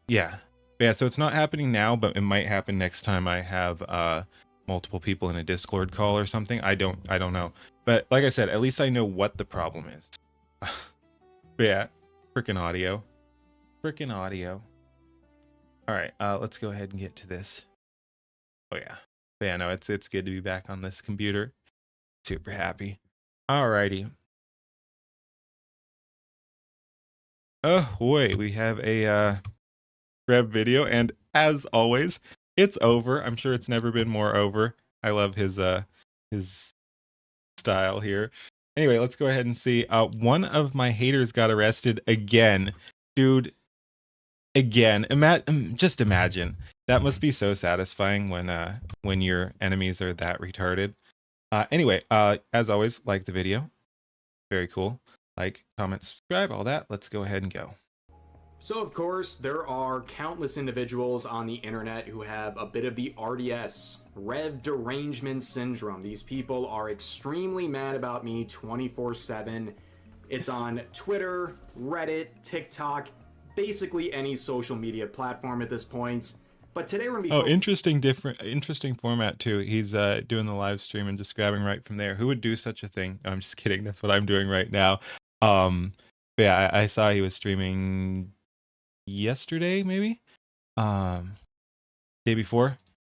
Yeah. So it's not happening now, but it might happen next time I have multiple people in a Discord call or something. I don't know. But like I said, at least I know what the problem is. But yeah, freaking audio. All right, let's go ahead and get to this. Oh yeah. But yeah, no, it's good to be back on this computer. Super happy. Alrighty. Oh wait, we have a Rev video, and as always, it's over. I'm sure it's never been more over. I love his style here. Anyway, let's go ahead and see. One of my haters got arrested again. Dude, again. Just imagine. That must be so satisfying when your enemies are that retarded. Anyway, as always, like the video. Very cool. Like, comment, subscribe, all that. Let's go ahead and go. So of course, there are countless individuals on the internet who have a bit of the RDS, Rev Derangement Syndrome. These people are extremely mad about me 24/7. It's on Twitter, Reddit, TikTok, basically any social media platform at this point. But today we're gonna be interesting format too. He's doing the live stream and just grabbing right from there. Who would do such a thing? I'm just kidding. That's what I'm doing right now. But yeah, I saw he was streaming yesterday, maybe day before.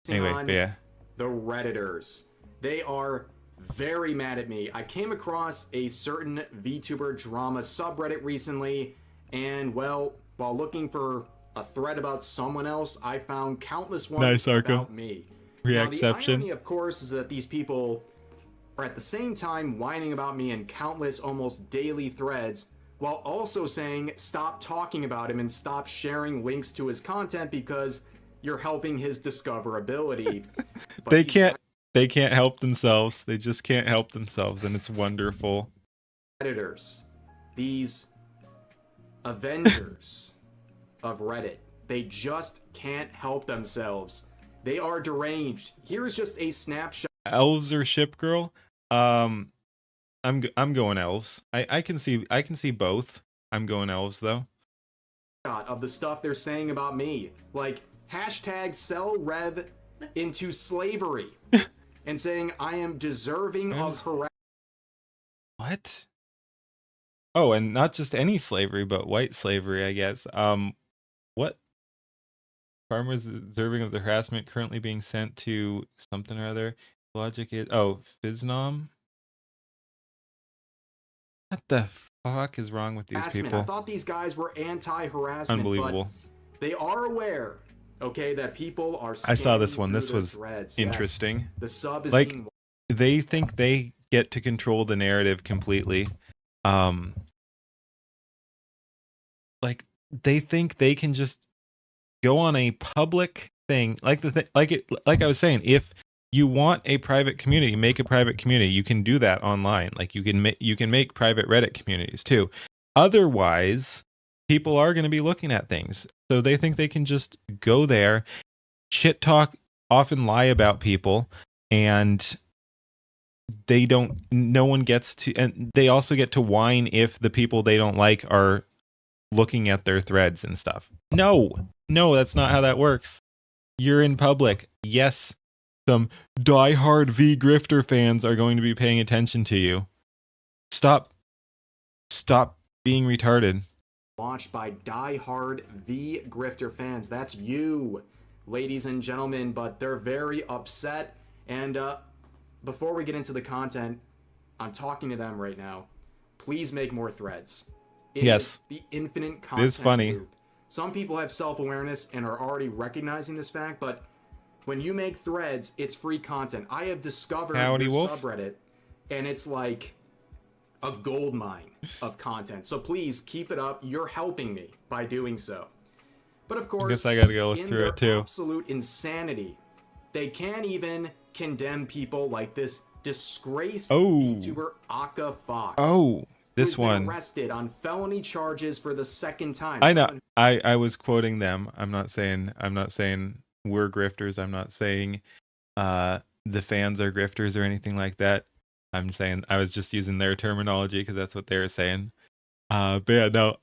Anyway, but yeah, the Redditors, they are very mad at me. I came across a certain VTuber drama subreddit recently, and well, while looking for a thread about someone else, I found countless ones about me. Now, the irony, of course, is that these people are at the same time whining about me in countless, almost daily threads, while also saying stop talking about him and stop sharing links to his content because you're helping his discoverability. They can't help themselves. They just can't help themselves, and it's wonderful. Editors, these Avengers of Reddit, they just can't help themselves. They are deranged. Here's just a snapshot. Elves or ship girl? I'm going elves. I can see both. I'm going elves though. Of the stuff they're saying about me, like hashtag sell Rev into slavery, and saying I am deserving of harassment. What? Oh, and not just any slavery, but white slavery, I guess. What? Farmers deserving of the harassment currently being sent to something or other. Logic is Fiznom. What the fuck is wrong with these people? I thought these guys were anti-harassment. Unbelievable. But they are aware Okay, that people are I saw this scanning one. through This their was threads. interesting. Yes, the sub is Like, being they think they get to control the narrative completely. Um, like they think they can just go on a public thing, like like I was saying, if you want a private community, make a private community. You can do that online. Like you can make private Reddit communities too. Otherwise, people are going to be looking at things, so they think they can just go there, shit talk, often lie about people, and they don't. No one gets to, and they also get to whine if the people they don't like are looking at their threads and stuff. No, that's not how that works. You're in public. Yes, some diehard V Grifter fans are going to be paying attention to you. Stop being retarded. launched by die-hard V Grifter fans. That's you, ladies and gentlemen, but they're very upset. And before we get into the content, I'm talking to them right now. Please make more threads. It Yes. is the infinite content is funny. loop. Some people have self-awareness and are already recognizing this fact, but when you make threads, it's free content. I have discovered Howdy, your Wolf. subreddit, and it's like a gold mine of content. So please keep it up. You're helping me by doing so. But of course, guess I gotta go look in through their it, too. absolute insanity, they can't even condemn people like this disgraced Oh. VTuber Aka Fox. Oh, who's this been one. arrested on felony charges for the second time. I know. Someone I was quoting them. I'm not saying we're grifters. I'm not saying the fans are grifters or anything like that. I'm saying I was just using their terminology because that's what they were saying. But yeah, no.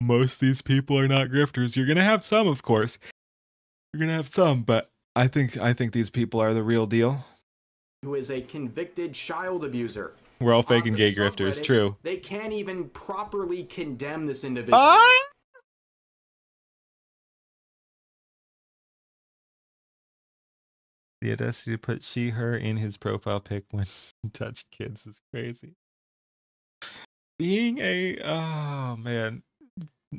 Most of these people are not grifters. You're gonna have some, of course. You're gonna have some, but I think these people are the real deal. who is a convicted child abuser. We're all On fake and the gay grifters. subreddit, True. They can't even properly condemn this individual. The audacity to put she/her in his profile pic when he touched kids is crazy. Being a oh man,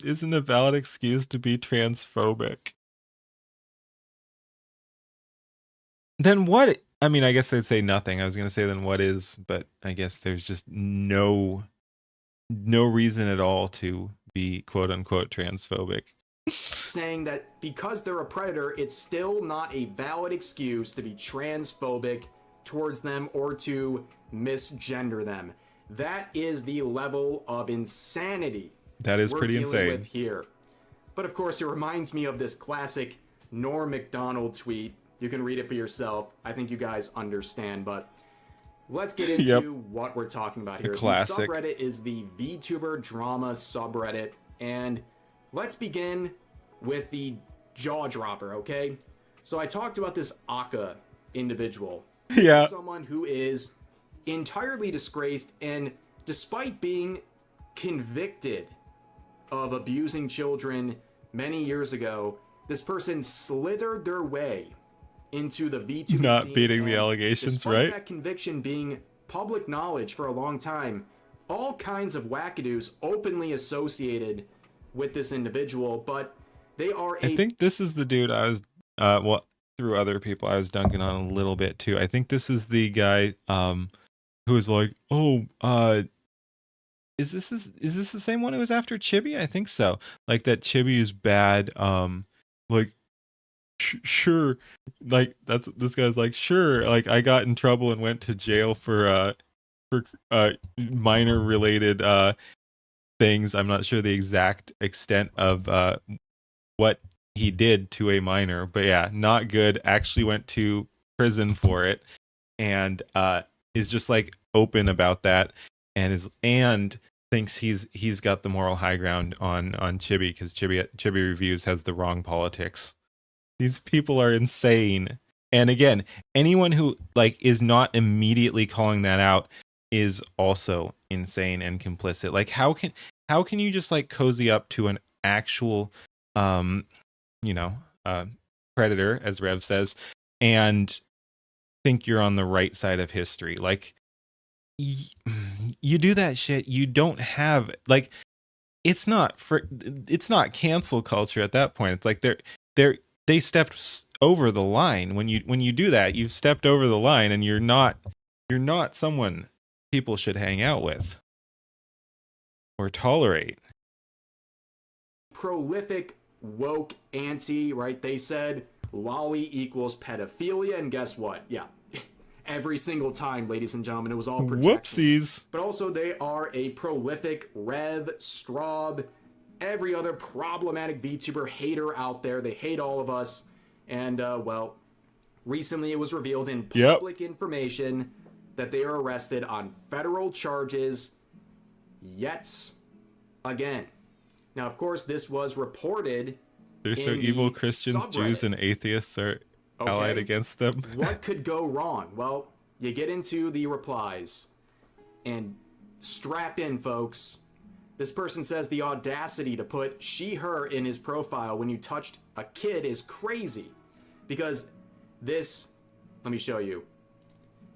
isn't a valid excuse to be transphobic. Then what? I mean, I guess they'd say nothing. I was gonna say then what is, but I guess there's just no reason at all to be quote unquote transphobic. Saying that because they're a predator, it's still not a valid excuse to be transphobic towards them or to misgender them. That is the level of insanity That is we're pretty dealing insane. with here. But of course, it reminds me of this classic Norm Macdonald tweet. You can read it for yourself. I think you guys understand, but let's get into Yep. what we're talking about here. classic. The subreddit is the VTuber drama subreddit, and let's begin with the jaw dropper, okay? So I talked about this Aka individual. This Yeah. is someone who is entirely disgraced, and despite being convicted of abusing children many years ago, this person slithered their way into the VTuber Not scene, beating the and allegations, despite right? that conviction being public knowledge for a long time, all kinds of wackadoos openly associated with this individual, but they are I think this is the dude I was well, through other people I was dunking on a little bit too. I think this is the guy who was like, "Oh, is this the same one who was after Chibi?" I think so. Like that Chibi is bad, like sure. Like that's this guy's like, "Sure, like I got in trouble and went to jail for minor related things. I'm not sure the exact extent of what he did to a minor, but yeah, not good. Actually went to prison for it, and is just like open about that, and thinks he's got the moral high ground on Chibi because Chibi Reviews has the wrong politics. These people are insane. And again, anyone who like is not immediately calling that out is also insane and complicit. Like how can you just like cozy up to an actual predator, as Rev says, and think you're on the right side of history? Like you do that shit, you don't have like it's not cancel culture at that point. It's like they stepped over the line. When you do that, you've stepped over the line, and you're not someone people should hang out with or tolerate. Prolific woke anti, right? They said lolly equals pedophilia, and guess what? Yeah. Every single time, ladies and gentlemen, it was all projection. Whoopsies. But also, they are a prolific Rev, Straub, every other problematic VTuber hater out there. They hate all of us. And, well, recently it was revealed in public information that they are arrested on federal charges yet again. Now, of course, this was reported. They're so evil. Christians, Jews, and atheists are allied against them. What could go wrong? Well, you get into the replies. And strap in, folks. This person says the audacity to put she, her in his profile when you touched a kid is crazy. Because this, let me show you.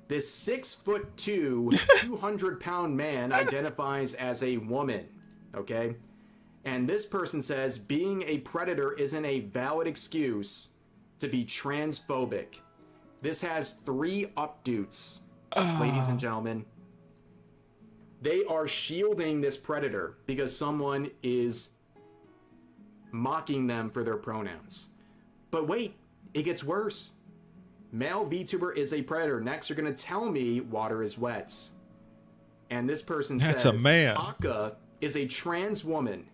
This 6'2", 200-pound man identifies as a woman. Okay? And this person says being a predator isn't a valid excuse to be transphobic. This has 3 updates, ladies and gentlemen. They are shielding this predator because someone is mocking them for their pronouns. But wait, it gets worse. Male VTuber is a predator. Next, you're going to tell me water is wet. And this person says a man. Aka is a trans woman.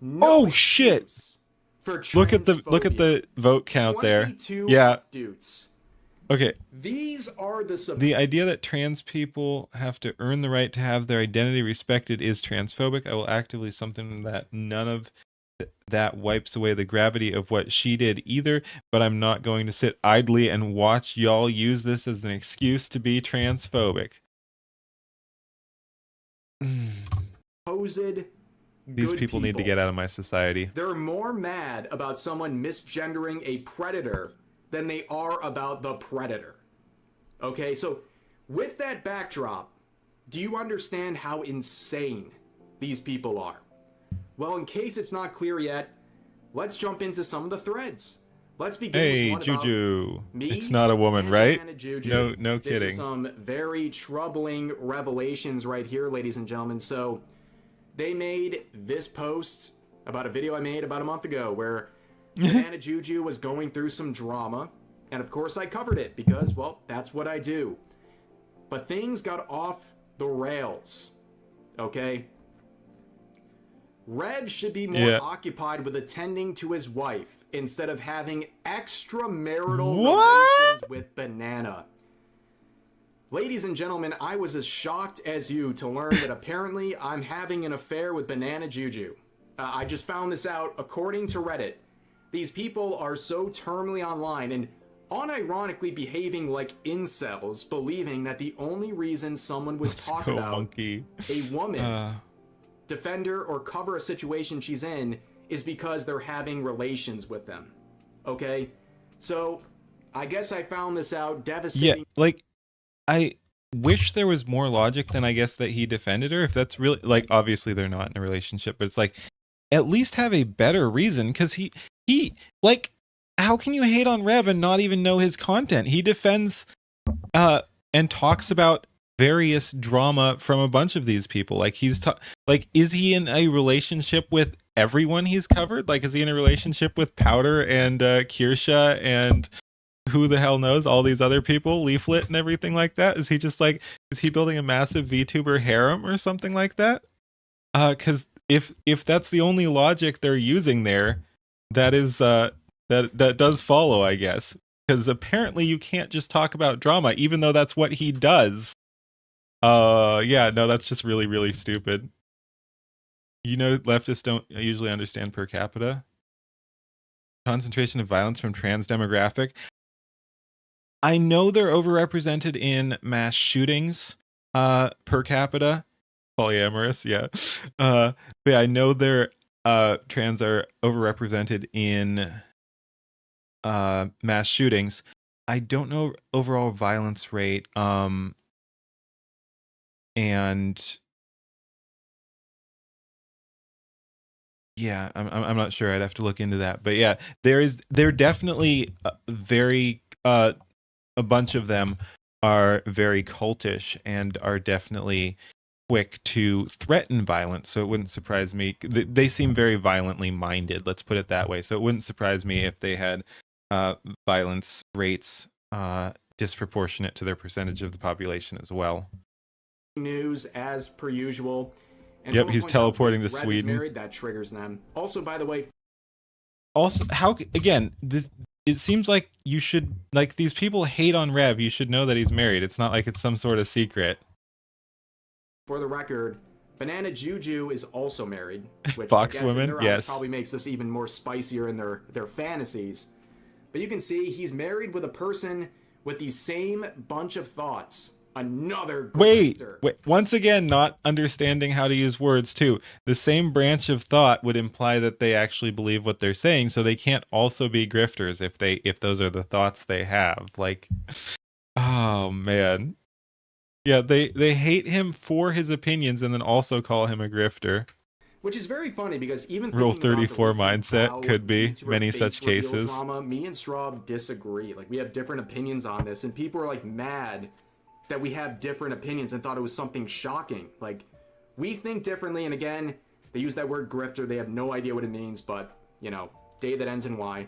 No shit. For look at the vote count there. Yeah. Dudes. Okay. These are the idea that trans people have to earn the right to have their identity respected is transphobic. I will actively something that none of that wipes away the gravity of what she did either, but I'm not going to sit idly and watch y'all use this as an excuse to be transphobic. These people need to get out of my society. They're more mad about someone misgendering a predator than they are about the predator. Okay, so with that backdrop, do you understand how insane these people are? Well, in case it's not clear yet, let's jump into some of the threads. Let's begin with one Juju. About me. It's not a woman, right? No kidding. This is some very troubling revelations right here, ladies and gentlemen. So they made this post about a video I made about a month ago where Banana Juju was going through some drama. And of course I covered it because, well, that's what I do. But things got off the rails. Okay? Rev should be more occupied with attending to his wife instead of having extramarital relations with Banana. Ladies and gentlemen, I was as shocked as you to learn that apparently I'm having an affair with Banana Juju. I just found this out according to Reddit. These people are so terminally online and unironically behaving like incels, believing that the only reason someone would talk about a woman, defend her, or cover a situation she's in is because they're having relations with them. Okay? So, I guess I found this out devastating. Yeah, like, I wish there was more logic than I guess that he defended her. If that's really, like, obviously they're not in a relationship, but it's like, at least have a better reason, because he, like, how can you hate on Rev and not even know his content? He defends, and talks about various drama from a bunch of these people. Like, like, is he in a relationship with everyone he's covered? Like, is he in a relationship with Powder and Kirsha and who the hell knows, all these other people, Leaflet and everything like that? Is he just like, is he building a massive VTuber harem or something like that? Because if that's the only logic they're using there, that is that does follow, I guess. Because apparently you can't just talk about drama, even though that's what he does. Yeah, no, that's just really, really stupid. You know, leftists don't usually understand per capita. Concentration of violence from trans demographic. I know they're overrepresented in mass shootings, per capita. Polyamorous, yeah. But I know they're trans are overrepresented in mass shootings. I don't know overall violence rate. And Yeah, I'm not sure. I'd have to look into that. But yeah, they're definitely very a bunch of them are very cultish and are definitely quick to threaten violence. So it wouldn't surprise me. They seem very violently minded. Let's put it that way. So it wouldn't surprise me if they had violence rates disproportionate to their percentage of the population as well. News as per usual. And Yep, someone he's points out, teleporting wait, to Rev is Sweden. married, that triggers them. Also, by the way, Also, how again? It seems like you should like these people hate on Rev. You should know that he's married. It's not like it's some sort of secret. for the record, Banana Juju is also married, which I Fox guess in women, their eyes yes. probably makes this even more spicier in their fantasies. But you can see he's married with a person with the same bunch of thoughts. Another grifter. Wait. Once again, not understanding how to use words too. The same branch of thought would imply that they actually believe what they're saying, so they can't also be grifters if those are the thoughts they have. Like, oh man, yeah, they hate him for his opinions and then also call him a grifter. Which is very funny because even Rule thinking about the 34 recent mindset Wow could be VTuber many face such reveal cases. Drama, me and Straub disagree. Like we have different opinions on this, and people are like mad that we have different opinions and thought it was something shocking. Like we think differently, and again, they use that word grifter. They have no idea what it means, but you know, day that ends in Y.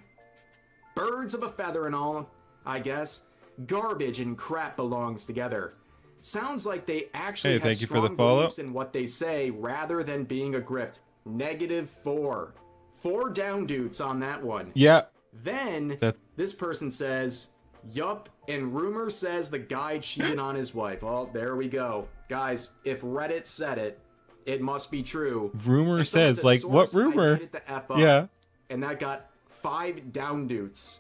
Birds of a feather and all, I guess. Garbage and crap belongs together. Sounds like they actually have thank you for the strong follow. beliefs in what they say rather than being a grift. -4. 4 down dudes on that one. Yeah. Then this person says, yup, and rumor says the guy cheated on his wife. Oh, there we go. Guys, if Reddit said it, it must be true. Rumor And someone says, like, what "Source, I rumor? hit it the F up." Yeah. And that got 5 down dudes.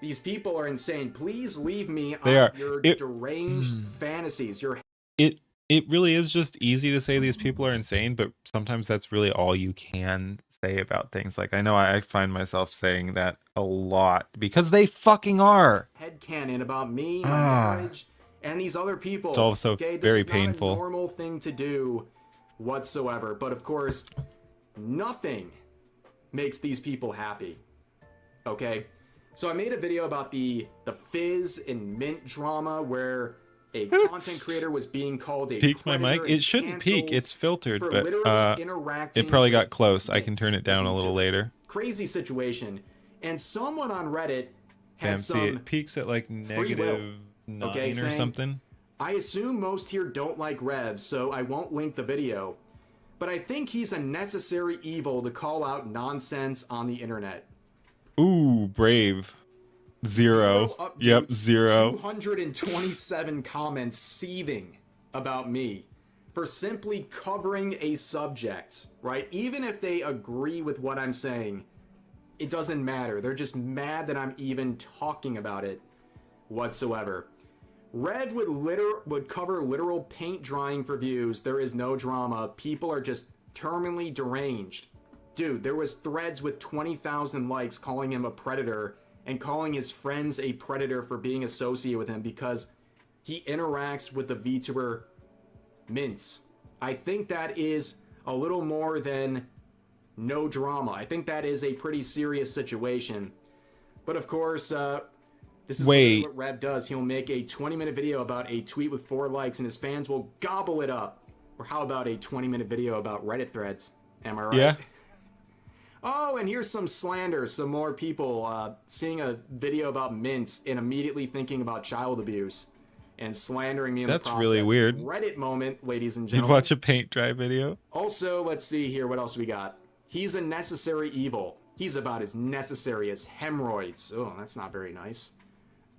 These people are insane. Please leave me They on are. your deranged fantasies. Your It really is just easy to say these people are insane, but sometimes that's really all you can say about things. Like I know I find myself saying that a lot because they fucking are. headcanon about me, my marriage, and these other people. It's also okay, this very is painful. not a normal thing to do whatsoever. But of course, nothing makes these people happy. Okay, so I made a video about the Fizz and Mint drama where a content creator was being called a Peak my predator mic. and It shouldn't peak. canceled It's filtered, for but literally interacting it probably got with close. I Mint, can turn it down the a little VTuber. later. Crazy situation. And someone on Reddit had Damn, see, some it peaks at like free will, -9 okay, or saying, something. I assume most here don't like Rev, so I won't link the video. But I think he's a necessary evil to call out nonsense on the internet. Ooh, brave. Zero. updates, Yep, 0. 227 comments seething about me for simply covering a subject, right? Even if they agree with what I'm saying, it doesn't matter. They're just mad that I'm even talking about it whatsoever. Rev would cover literal paint drying for views. There is no drama. People are just terminally deranged. Dude, there was threads with 20,000 likes calling him a predator and calling his friends a predator for being associated with him because he interacts with the VTuber Mints. I think that is a little more than no drama. I think that is a pretty serious situation. But of course, this is what Rev does. He'll make a 20-minute video about a tweet with 4 likes and his fans will gobble it up. Or how about a 20-minute video about Reddit threads? Am I right? Yeah. Oh, and here's some slander. Some more people seeing a video about mints and immediately thinking about child abuse and slandering me in the process. That's really weird. Reddit moment, ladies and You'd gentlemen. watch a paint dry video? Also, let's see here. What else we got? He's a necessary evil. He's about as necessary as hemorrhoids. Oh, that's not very nice.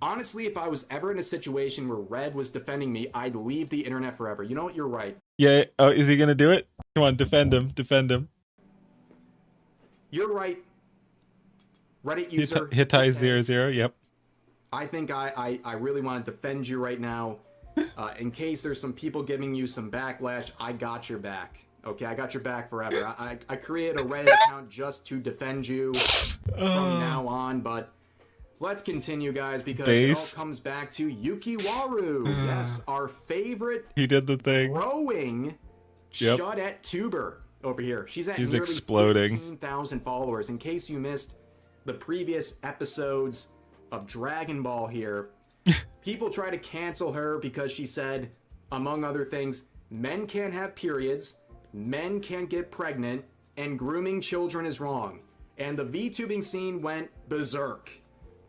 Honestly, if I was ever in a situation where Red was defending me, I'd leave the internet forever. You know what? You're right. Yeah. Oh, is he gonna do it? Come on, defend him. Defend him. You're right. Reddit user. Hitai00. Yep. I think I really want to defend you right now. In case there's some people giving you some backlash, I got your back. Okay, I got your back forever. I created a Reddit account just to defend you from now on, but let's continue, guys, because it all comes back to Yukiwaru. Yes, our favorite he did the thing. growing shut-at tuber. over here. She's at She's nearly exploding. 15,000 followers. In case you missed the previous episodes of Dragon Ball here, people try to cancel her because she said, among other things, men can't have periods, men can't get pregnant, and grooming children is wrong. And the VTubing scene went berserk,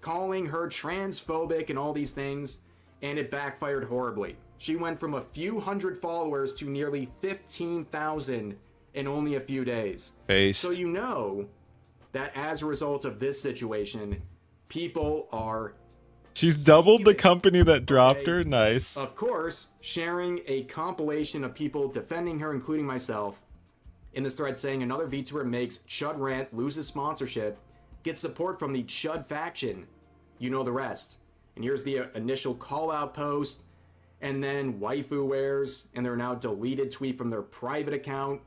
calling her transphobic and all these things, and it backfired horribly. She went from a few hundred followers to nearly 15,000 in only a few days. Based. So you know that as a result of this situation, people are She's doubled the seething. company that dropped Okay. her. Nice. Of course, sharing a compilation of people defending her, including myself, in this thread saying another VTuber makes Chud rant, loses sponsorship, gets support from the Chud faction. You know the rest. And here's the initial call out post, and then waifu wears, and their now deleted tweet from their private account,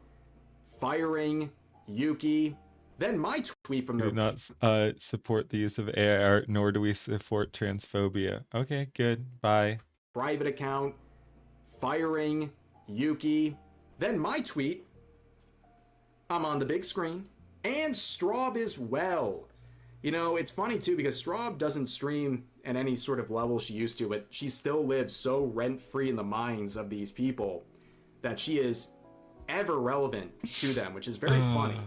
firing Yuki. Then my tweet from We their do not support the use of AI art, nor do we support transphobia. Okay, good. Bye. private account, firing Yuki. Then my tweet, I'm on the big screen, and Straub as well. You know, it's funny too because Straub doesn't stream at any sort of level she used to, but she still lives so rent-free in the minds of these people that she is ever relevant to them, which is very funny.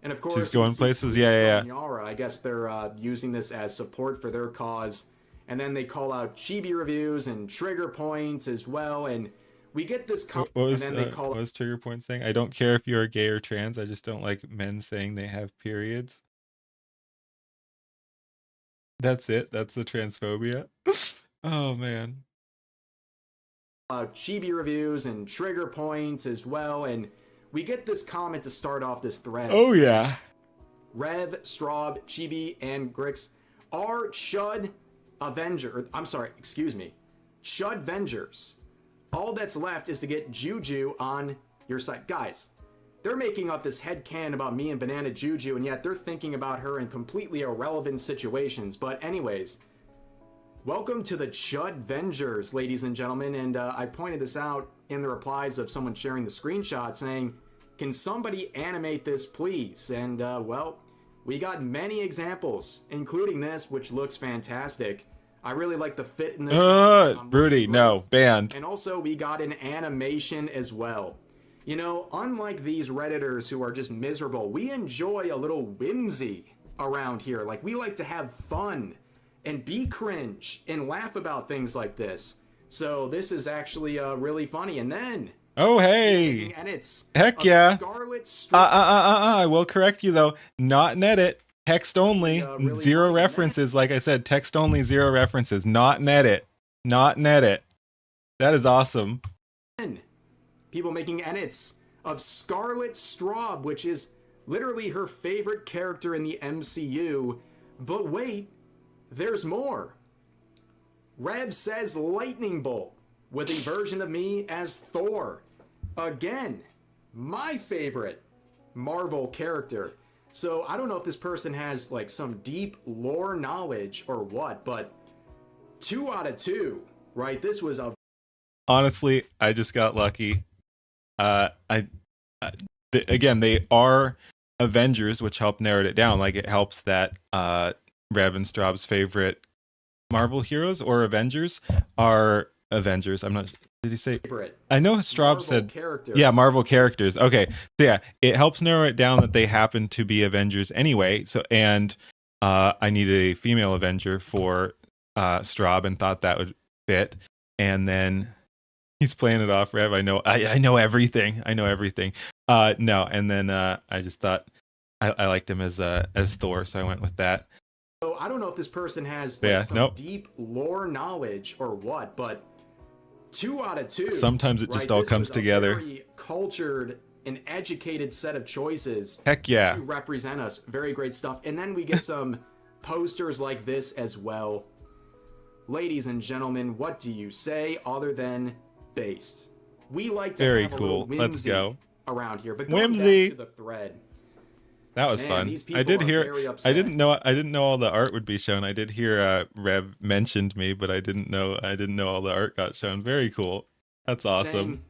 And of course, She's going you see places. tweets Yeah. from Yara. I guess they're using this as support for their cause. And then they call out chibi reviews and trigger points as well. And we get this What was, and then they call what was Trigger Point saying? I don't care if you're gay or trans. I just don't like men saying they have periods. That's it. That's the transphobia. Oh man. chibi reviews and trigger points as well. And we get this comment to start off this thread. Oh yeah. Rev, Straub, Chibi, and Grix are Chud Avenger. I'm sorry, excuse me. Chud Vengers. All that's left is to get Juju on your side. Guys, they're making up this headcanon about me and Banana Juju, and yet they're thinking about her in completely irrelevant situations. But anyways, welcome to the Chud Vengers, ladies and gentlemen. And I pointed this out in the replies of someone sharing the screenshot saying, can somebody animate this, please? And, well, we got many examples, including this, which looks fantastic. I really like the fit in this. Rudy, no, banned. And also, we got an animation as well. You know, unlike these Redditors who are just miserable, we enjoy a little whimsy around here. Like, we like to have fun and be cringe and laugh about things like this. So this is actually really funny. And then... Oh hey. edits Heck of yeah. Scarlet I will correct you though. Not an edit. Text only. really Zero funny. references. Like I said, text only, zero references. Not an edit. Not an edit. That is awesome. People making edits of Scarlet Straub, which is literally her favorite character in the MCU. But wait, there's more. Rev says Lightning Bolt with a version of me as Thor. Again, my favorite Marvel character. So I don't know if this person has like some deep lore knowledge or what, but 2 out of 2, right? This was a... Honestly, I just got lucky. Again, they are Avengers, which helped narrow it down. Like it helps that Rev and Straub's favorite Marvel heroes or Avengers are Avengers. I'm not. Did he say? favorite I know Straub Marvel said. character. Yeah, Marvel characters. Okay, so yeah, it helps narrow it down that they happen to be Avengers anyway. So and I needed a female Avenger for Straub and thought that would fit. And then he's playing it off, Rev. I know everything. I know everything. No, and then I just thought I liked him as Thor, so I went with that. So I don't know if this person has like, some nope. deep lore knowledge or what, but 2 out of 2. Sometimes it just right? all This comes was a together. Very cultured and educated set of choices. Heck yeah. To represent us. Very great stuff. And then we get some posters like this as well. Ladies and gentlemen, what do you say other than based? We like to Very have a cool. little Let's whimsy go. around here. But going Whimsy. back to the thread. That was Man, fun. these I people did are hear. very I upset. didn't know all the art would be shown. I did hear Rev mentioned me, but I didn't know all the art got shown. Very cool. That's awesome. Saying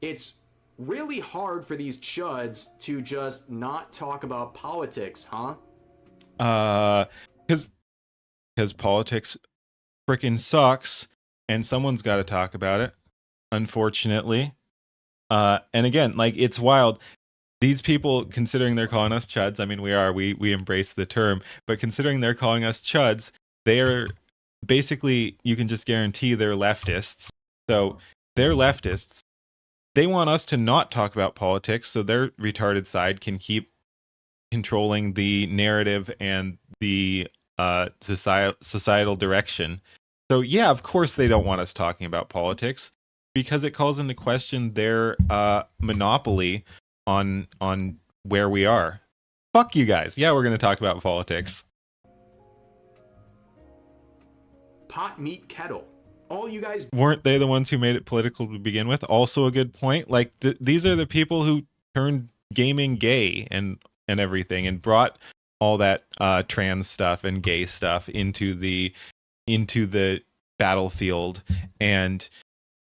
it's really hard for these chuds to just not talk about politics, huh? Because politics freaking sucks, and someone's got to talk about it, unfortunately. And again, like, it's wild. These people, considering they're calling us chuds, I mean, we embrace the term, but considering they're calling us chuds, they are basically, you can just guarantee they're leftists. So they're leftists. They want us to not talk about politics so their retarded side can keep controlling the narrative and the societal direction. So yeah, of course they don't want us talking about politics because it calls into question their monopoly on where we are. Fuck you guys. Yeah, we're going to talk about politics. Pot, meat, kettle. All you guys Weren't they the ones who made it political to begin with? Also a good point. Like, these are the people who turned gaming gay and everything, and brought all that trans stuff and gay stuff into the battlefield. And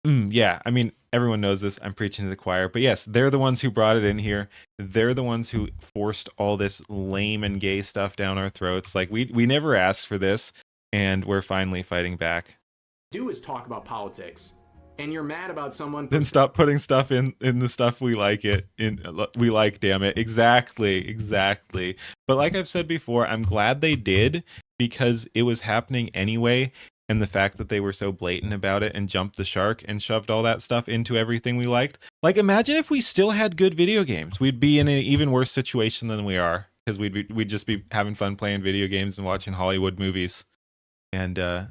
yeah, I mean, everyone knows this. I'm preaching to the choir, but yes, they're the ones who brought it in here. They're the ones who forced all this lame and gay stuff down our throats. Like, we never asked for this, and we're finally fighting back. do is talk about politics, and you're mad about someone. Then stop putting stuff in the stuff we like damn it. Exactly. But like I've said before, I'm glad they did, because it was happening anyway, and the fact that they were so blatant about it and jumped the shark and shoved all that stuff into everything we liked. Like, imagine if we still had good video games. We'd be in an even worse situation than we are, because we'd just be having fun playing video games and watching Hollywood movies and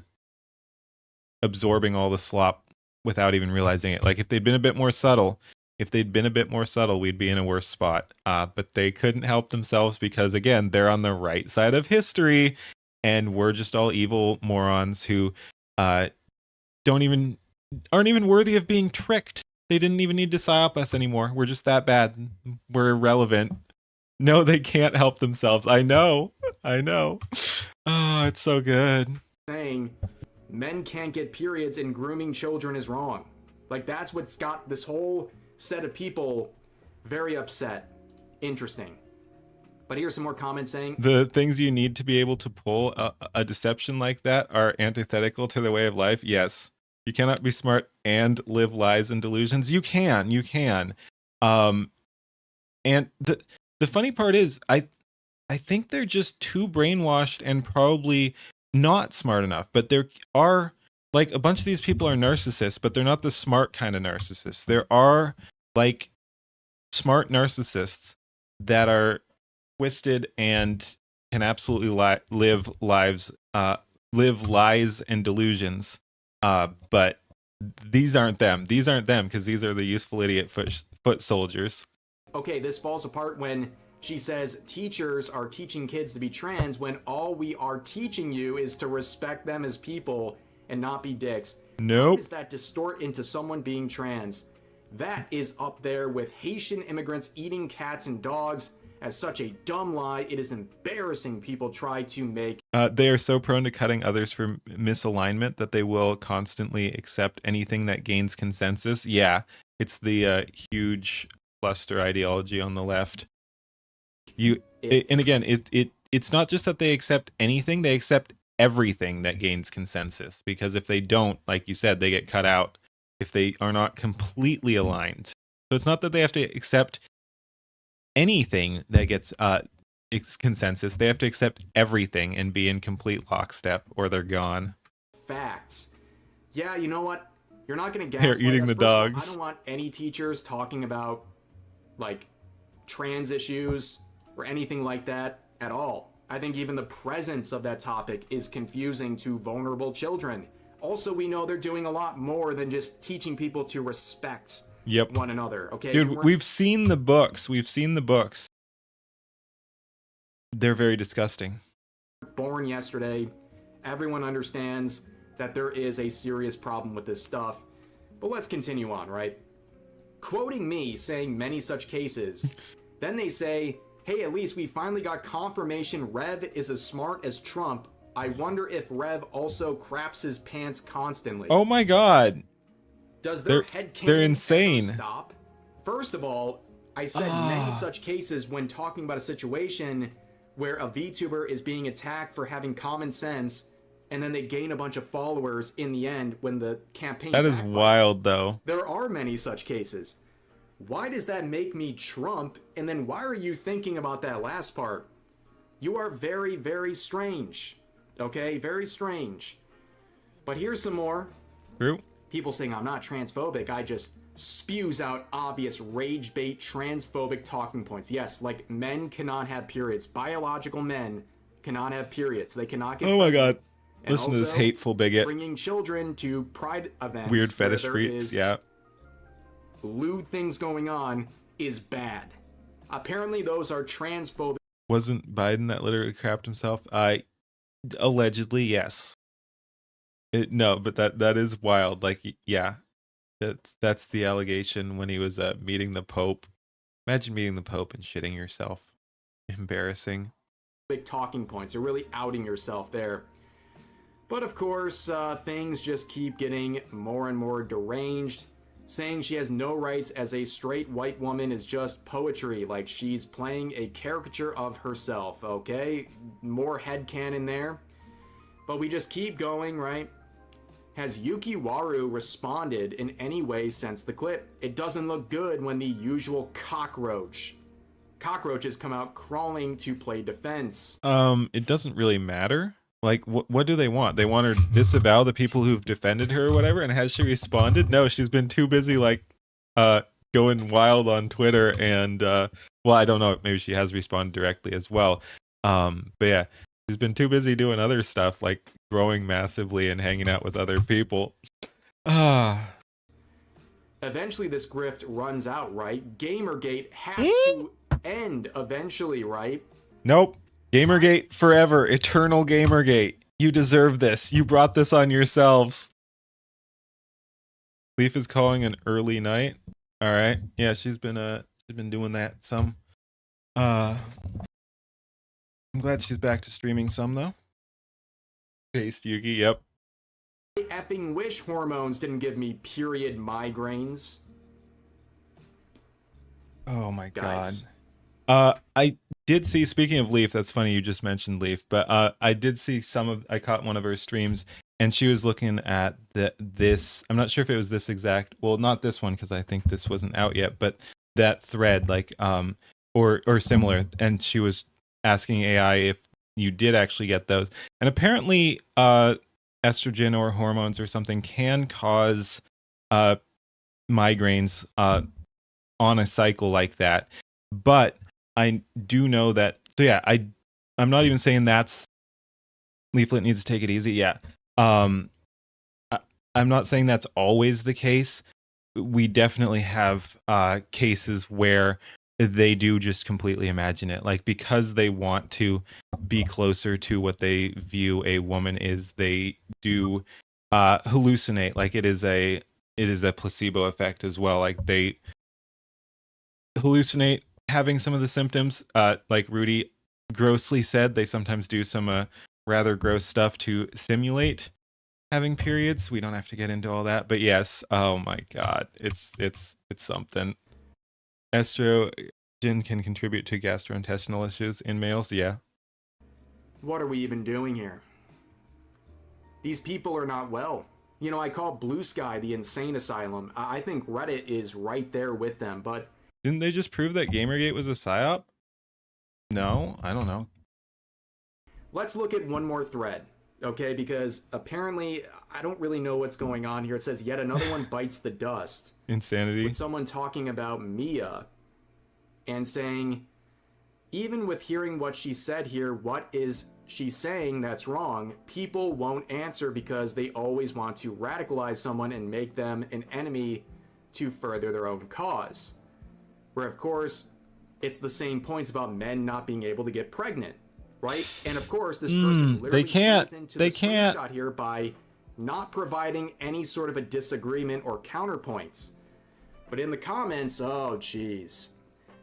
absorbing all the slop without even realizing it. Like, if they'd been a bit more subtle, we'd be in a worse spot. But they couldn't help themselves because, again, they're on the right side of history, and we're just all evil morons who aren't even worthy of being tricked. They didn't even need to psyop us anymore. We're just that bad. We're irrelevant. No, they can't help themselves. I know. Oh, it's so good. Saying men can't get periods and grooming children is wrong. Like, that's what's got this whole set of people very upset. Interesting. But here's some more comments saying the things you need to be able to pull a deception like that are antithetical to the way of life. Yes, you cannot be smart and live lies and delusions. You can. And the funny part is, I think they're just too brainwashed and probably not smart enough. But there are, like, a bunch of these people are narcissists, but they're not the smart kind of narcissists. There are, like, smart narcissists that are twisted and can absolutely live lies and delusions. But these aren't them. Because these are the useful idiot foot soldiers. okay, this falls apart when she says teachers are teaching kids to be trans when all we are teaching you is to respect them as people and not be dicks. Nope. How does that distort into someone being trans? That is up there with Haitian immigrants eating cats and dogs as such a dumb lie. It is embarrassing people try to make. They are so prone to cutting others for misalignment that they will constantly accept anything that gains consensus. Yeah, it's the huge cluster ideology on the left. And again, it's not just that they accept anything, they accept everything that gains consensus, because if they don't, like you said, they get cut out if they are not completely aligned. So it's not that they have to accept anything that gets consensus, they have to accept everything and be in complete lockstep, or they're gone. Facts. Yeah, you know what? You're not going to They're gaslight eating us. the First of all, dogs. I don't want any teachers talking about, like, trans issues or anything like that at all. I think even the presence of that topic is confusing to vulnerable children. Also, we know they're doing a lot more than just teaching people to respect one another. Okay, dude, we've seen the books. They're very disgusting. Born yesterday. Everyone understands that there is a serious problem with this stuff. But let's continue on, right? Quoting me saying many such cases. Then they say, hey, at least we finally got confirmation Rev is as smart as Trump. I wonder if Rev also craps his pants constantly. Oh my god. Does their headcanon they're insane. ever stop? First of all, I said many such cases when talking about a situation where a VTuber is being attacked for having common sense, and then they gain a bunch of followers in the end when the campaign That is backfires. wild, though. There are many such cases. Why does that make me Trump? And then why are you thinking about that last part? You are very, very strange. Okay? Very strange. But here's some more. True. People saying I'm not transphobic. I just spews out obvious rage bait transphobic talking points. Yes, like men cannot have periods. Biological men cannot have periods. They cannot get Oh my pregnant. god. And Listen to this also, hateful bigot. bringing children to pride events. Weird where fetish there freaks. is Yeah. lewd things going on is bad. Apparently those are transphobic. Wasn't Biden that literally crapped himself? Allegedly, yes. No, but that is wild. Like, yeah. That's the allegation when he was meeting the Pope. Imagine meeting the Pope and shitting yourself. Embarrassing. Big talking points. You're really outing yourself there. But of course, things just keep getting more and more deranged. Saying she has no rights as a straight white woman is just poetry, like she's playing a caricature of herself, okay? More headcanon there. But we just keep going, right? Has Yuki Waru responded in any way since the clip? It doesn't look good when the usual cockroaches come out crawling to play defense. It doesn't really matter. Like, what do they want? They want her to disavow the people who've defended her or whatever, and has she responded? No, she's been too busy, like, going wild on Twitter, and, well, I don't know, maybe she has responded directly as well. But yeah, she's been too busy doing other stuff, like growing massively and hanging out with other people. Eventually this grift runs out, right? Gamergate has to end eventually, right? Nope. Gamergate forever. Eternal Gamergate. You deserve this. You brought this on yourselves. Leaf is calling an early night. All right. Yeah, she's been doing that some. I'm glad she's back to streaming some though. Paste Yuki. Yep. Effing wish hormones didn't give me period migraines. Oh my Guys. god. I did see, speaking of Leaf, that's funny you just mentioned Leaf, but I did see I caught one of her streams and she was looking at this, I'm not sure if it was this exact, well, not this one because I think this wasn't out yet, but that thread, like or similar, and she was asking AI if you did actually get those. And apparently estrogen or hormones or something can cause migraines on a cycle like that. But I do know that, so yeah, I'm not even saying that's Leaflet needs to take it easy. Yeah. I'm not saying that's always the case. We definitely have cases where they do just completely imagine it, like because they want to be closer to what they view a woman is, they do hallucinate. Like it is a placebo effect as well. Like they hallucinate having some of the symptoms, like Rudy grossly said, they sometimes do some rather gross stuff to simulate having periods. We don't have to get into all that, but yes, oh my god, it's something. Estrogen can contribute to gastrointestinal issues in males. Yeah. What are we even doing here? These people are not well. You know, I call Blue Sky the insane asylum. I think Reddit is right there with them, but didn't they just prove that Gamergate was a psyop? No, I don't know. let's look at one more thread, okay? Because apparently, I don't really know what's going on here. It says, yet another one bites the dust. Insanity. With someone talking about Mia and saying, even with hearing what she said here, what is she saying that's wrong? People won't answer because they always want to radicalize someone and make them an enemy to further their own cause. Where, of course, it's the same points about men not being able to get pregnant, right? And of course, this person literally plays into the screenshot here by not providing any sort of a disagreement or counterpoints. But in the comments, oh geez.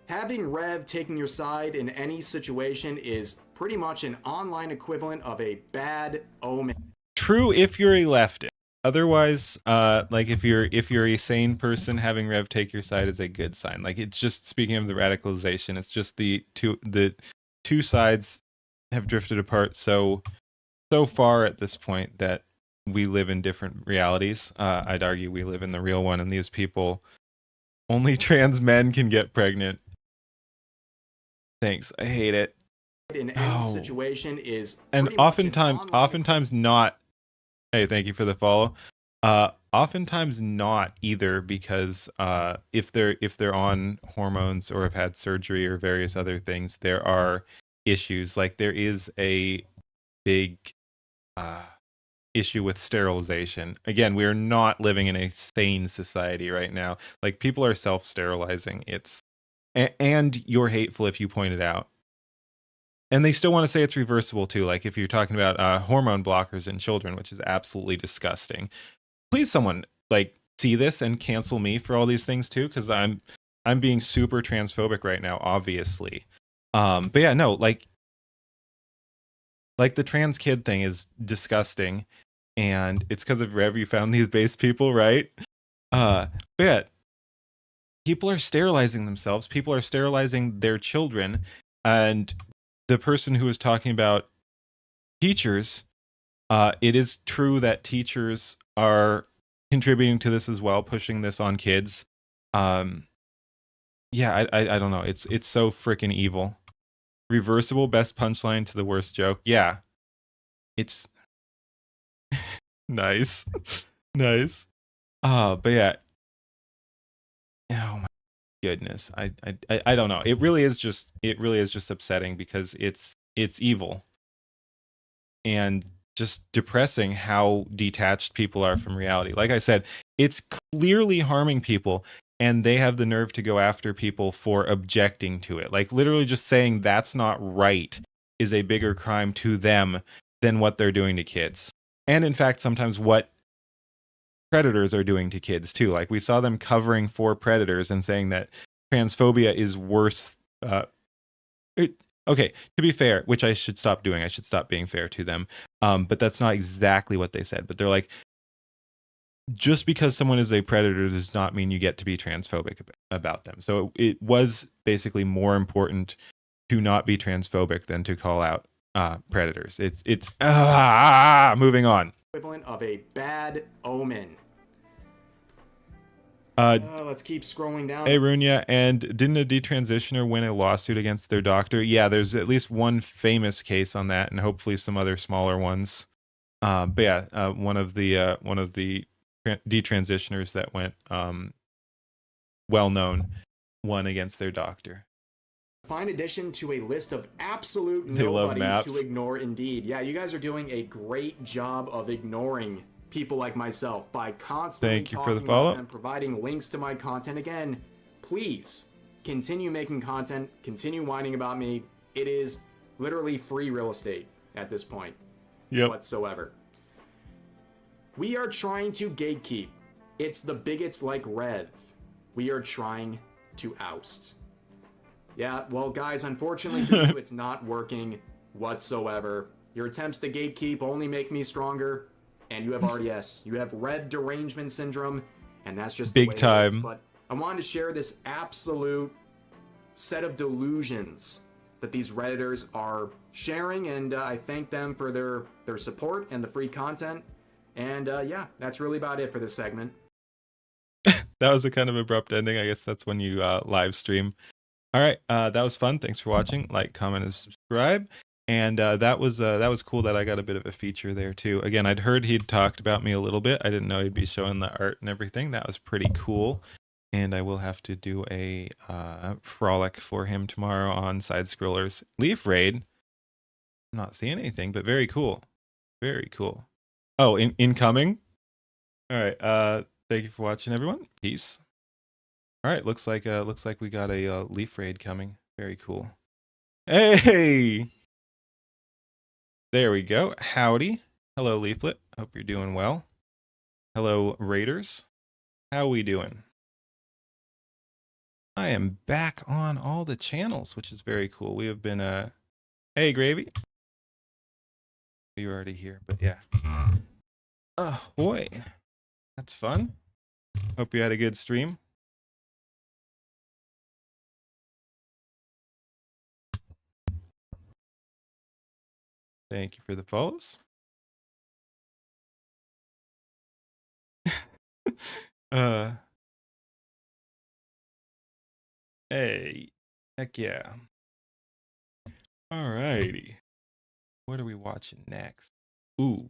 Having Rev taking your side in any situation is pretty much an online equivalent of a bad omen. True if you're a leftist. otherwise, like if you're a sane person, having Rev take your side is a good sign. Like it's just, speaking of the radicalization, it's just the two sides have drifted apart so far at this point that we live in different realities. I'd argue we live in the real one, and these people, only trans men can get pregnant. Thanks, I hate it. In any situation is And pretty much an online oftentimes not. Hey, thank you for the follow. Oftentimes not either, because if they're on hormones or have had surgery or various other things, there are issues. Like there is a big issue with sterilization. Again, we are not living in a sane society right now. Like people are self-sterilizing. It's and you're hateful if you point it out. And they still want to say it's reversible too. Like if you're talking about hormone blockers in children, which is absolutely disgusting. Please, someone like see this and cancel me for all these things too, because I'm being super transphobic right now, obviously. But yeah, no, like the trans kid thing is disgusting, and it's because of Rev you found these base people, right? But yeah, people are sterilizing themselves. People are sterilizing their children, and the person who was talking about teachers, it is true that teachers are contributing to this as well, pushing this on kids. Yeah, I don't know. It's so freaking evil. Reversible, best punchline to the worst joke. Yeah, it's nice, nice. But yeah. Oh my goodness, I don't know. It really is just upsetting because it's evil and just depressing how detached people are from reality. Like I said, it's clearly harming people, and they have the nerve to go after people for objecting to it. Like literally just saying that's not right is a bigger crime to them than what they're doing to kids. And in fact, sometimes what predators are doing to kids too. Like we saw them covering for predators and saying that transphobia is worse. Okay, to be fair, which I should stop doing. I should stop being fair to them. But that's not exactly what they said. But they're like, just because someone is a predator does not mean you get to be transphobic about them. So it was basically more important to not be transphobic than to call out predators. It's moving on. equivalent of a bad omen. Let's keep scrolling down. Hey, Runya, and didn't a detransitioner win a lawsuit against their doctor? Yeah, there's at least one famous case on that, and hopefully some other smaller ones. But yeah, one of the detransitioners that went well known won against their doctor. Fine addition to a list of absolute They love nobodies maps. to ignore. Indeed, yeah, you guys are doing a great job of ignoring people like myself by constantly Thank you for talking the follow. about them, providing links to my content. Again, please continue making content, continue whining about me. It is literally free real estate at this point. Yep. Whatsoever. We are trying to gatekeep. It's the bigots like Rev. We are trying to oust. Yeah, well, guys, unfortunately for you, it's not working whatsoever. Your attempts to gatekeep only make me stronger, and you have RDS. You have Red Derangement Syndrome, and that's just the Big way it is. time. But I wanted to share this absolute set of delusions that these Redditors are sharing, and I thank them for their support and the free content. And yeah, that's really about it for this segment. That was a kind of abrupt ending. I guess that's when you live stream. All right, that was fun. Thanks for watching. Like, comment, and subscribe. And that was cool that I got a bit of a feature there too. Again, I'd heard he'd talked about me a little bit. I didn't know he'd be showing the art and everything. That was pretty cool. And I will have to do a frolic for him tomorrow on Side Scrollers Leaf Raid. I'm not seeing anything, but very cool. Very cool. Oh, incoming. All right. Thank you for watching, everyone. Peace. All right. Looks like we got a Leaf Raid coming. Very cool. Hey. There we go. Howdy. Hello, Leaflet. Hope you're doing well. Hello, Raiders. How we doing? I am back on all the channels, which is very cool. We have been hey, Gravy. You're already here, but yeah. Ahoy. That's fun. Hope you had a good stream. Thank you for the follows. Hey, heck yeah. Alrighty. What are we watching next? Ooh.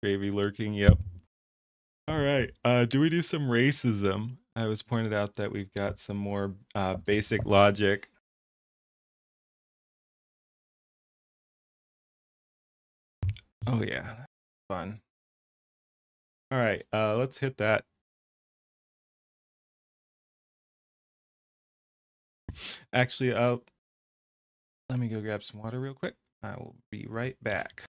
Gravy lurking, yep. All right. Do we do some racism? I was pointed out that we've got some more basic logic. Oh yeah, fun. All right, let's hit that. Actually, let me go grab some water real quick. I will be right back.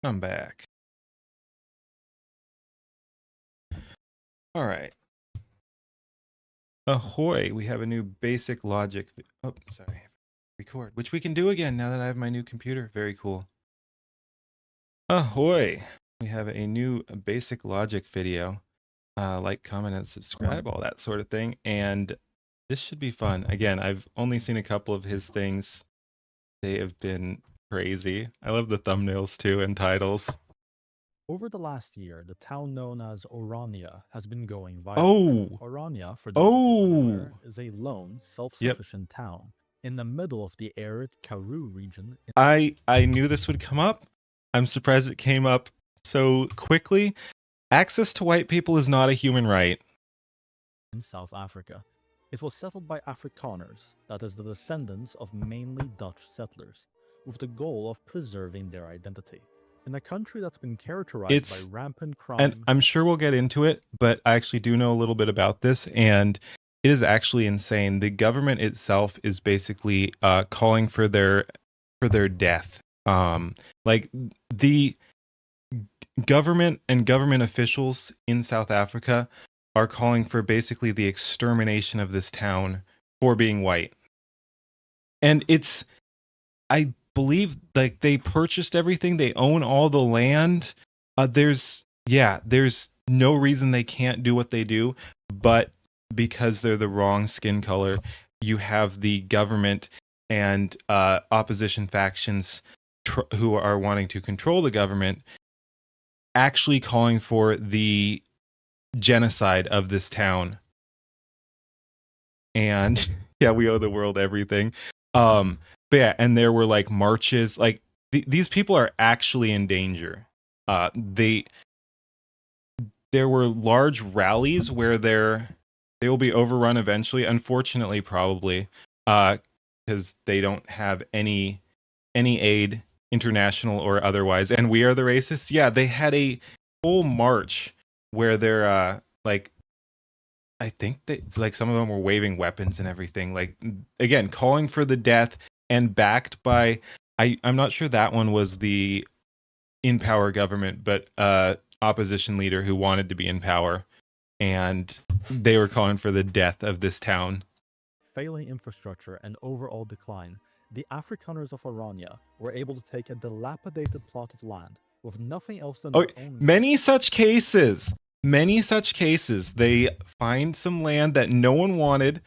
I'm back. All right. Ahoy, we have a new basic logic. Oh, sorry. Record, which we can do again now that I have my new computer. Very cool. Ahoy, we have a new basic logic video. Like, comment, and subscribe, all that sort of thing. And this should be fun. Again, I've only seen a couple of his things. They have been crazy. I love the thumbnails too and titles. Over the last year, the town known as Orania has been going viral. Oh, Orania, for those who are oh, unaware, is a lone, self-sufficient town in the middle of the arid Karoo region I knew this would come up. I'm surprised it came up so quickly. Access to white people is not a human right. in South Africa. It was settled by Afrikaners, that is the descendants of mainly Dutch settlers, with the goal of preserving their identity. In a country that's been characterized by rampant crime, And I'm sure we'll get into it, but I actually do know a little bit about this, and it is actually insane. The government itself is basically calling for their death. Like the government and government officials in South Africa are calling for basically the extermination of this town for being white. And it's, I believe, like, they purchased everything, they own all the land. There's no reason they can't do what they do, but because they're the wrong skin color, you have the government and opposition factions who are wanting to control the government actually calling for the genocide of this town. And yeah, we owe the world everything. But yeah, and there were like marches, like these people are actually in danger. There were large rallies where they will be overrun eventually, unfortunately, probably, because they don't have any aid, international or otherwise. And we are the racists. Yeah, they had a full march where they're like, I think that like some of them were waving weapons and everything. Like, again, calling for the death and backed by I'm not sure that one was the in power government, but opposition leader who wanted to be in power, and they were calling for the death of this town. Failing infrastructure and overall decline, the Afrikaners of Orania were able to take a dilapidated plot of land with nothing else than their own. Many such cases. They find some land that no one wanted,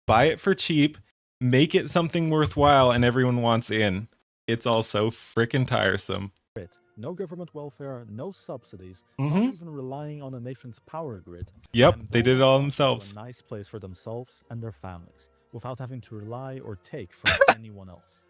buy it for cheap, make it something worthwhile, and everyone wants in. It's all so frickin' tiresome. No government welfare, no subsidies, not even relying on a nation's power grid. Yep, they did it all themselves. A nice place for themselves and their families, without having to rely or take from anyone else.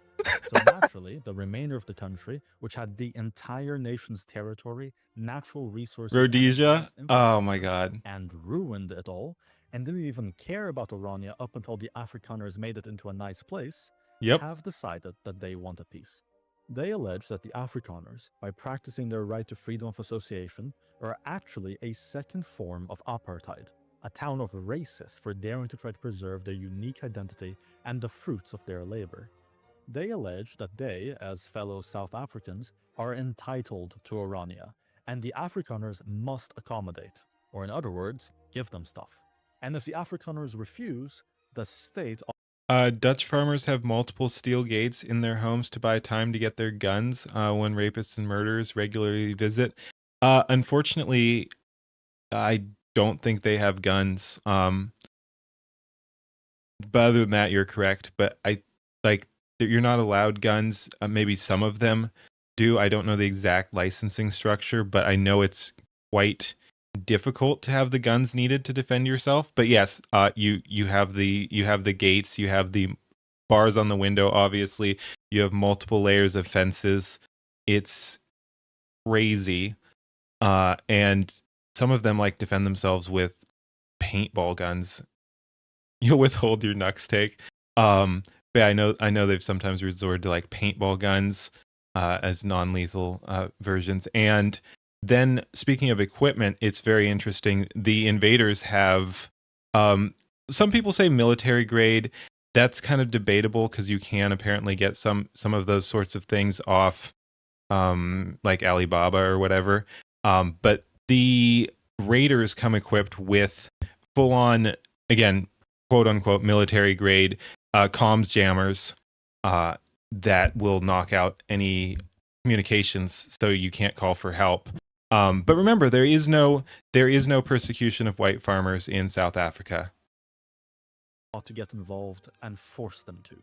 So naturally, the remainder of the country, which had the entire nation's territory, natural resources, Rhodesia, oh my god, and ruined it all, and didn't even care about Orania up until the Afrikaners made it into a nice place, have decided that they want a peace. They allege that the Afrikaners, by practicing their right to freedom of association, are actually a second form of apartheid, a town of racists for daring to try to preserve their unique identity and the fruits of their labor. They allege that they, as fellow South Africans, are entitled to Orania, and the Afrikaners must accommodate, or in other words, give them stuff. And if the Afrikaners refuse, the state... Dutch farmers have multiple steel gates in their homes to buy time to get their guns when rapists and murderers regularly visit. Unfortunately, I don't think they have guns. But other than that, you're correct. But you're not allowed guns. Maybe some of them do. I don't know the exact licensing structure, but I know it's quite difficult to have the guns needed to defend yourself. But yes, you have the gates, you have the bars on the window, obviously. You have multiple layers of fences. It's crazy. And some of them like defend themselves with paintball guns. You'll withhold your Nux take. But I know they've sometimes resorted to like paintball guns as non-lethal versions. And then, speaking of equipment, it's very interesting. The invaders have, some people say military grade. That's kind of debatable because you can apparently get some of those sorts of things off, like Alibaba or whatever. But the raiders come equipped with full-on, again, quote-unquote military grade comms jammers that will knock out any communications, so you can't call for help. But remember, there is no persecution of white farmers in South Africa. To get involved and force them to.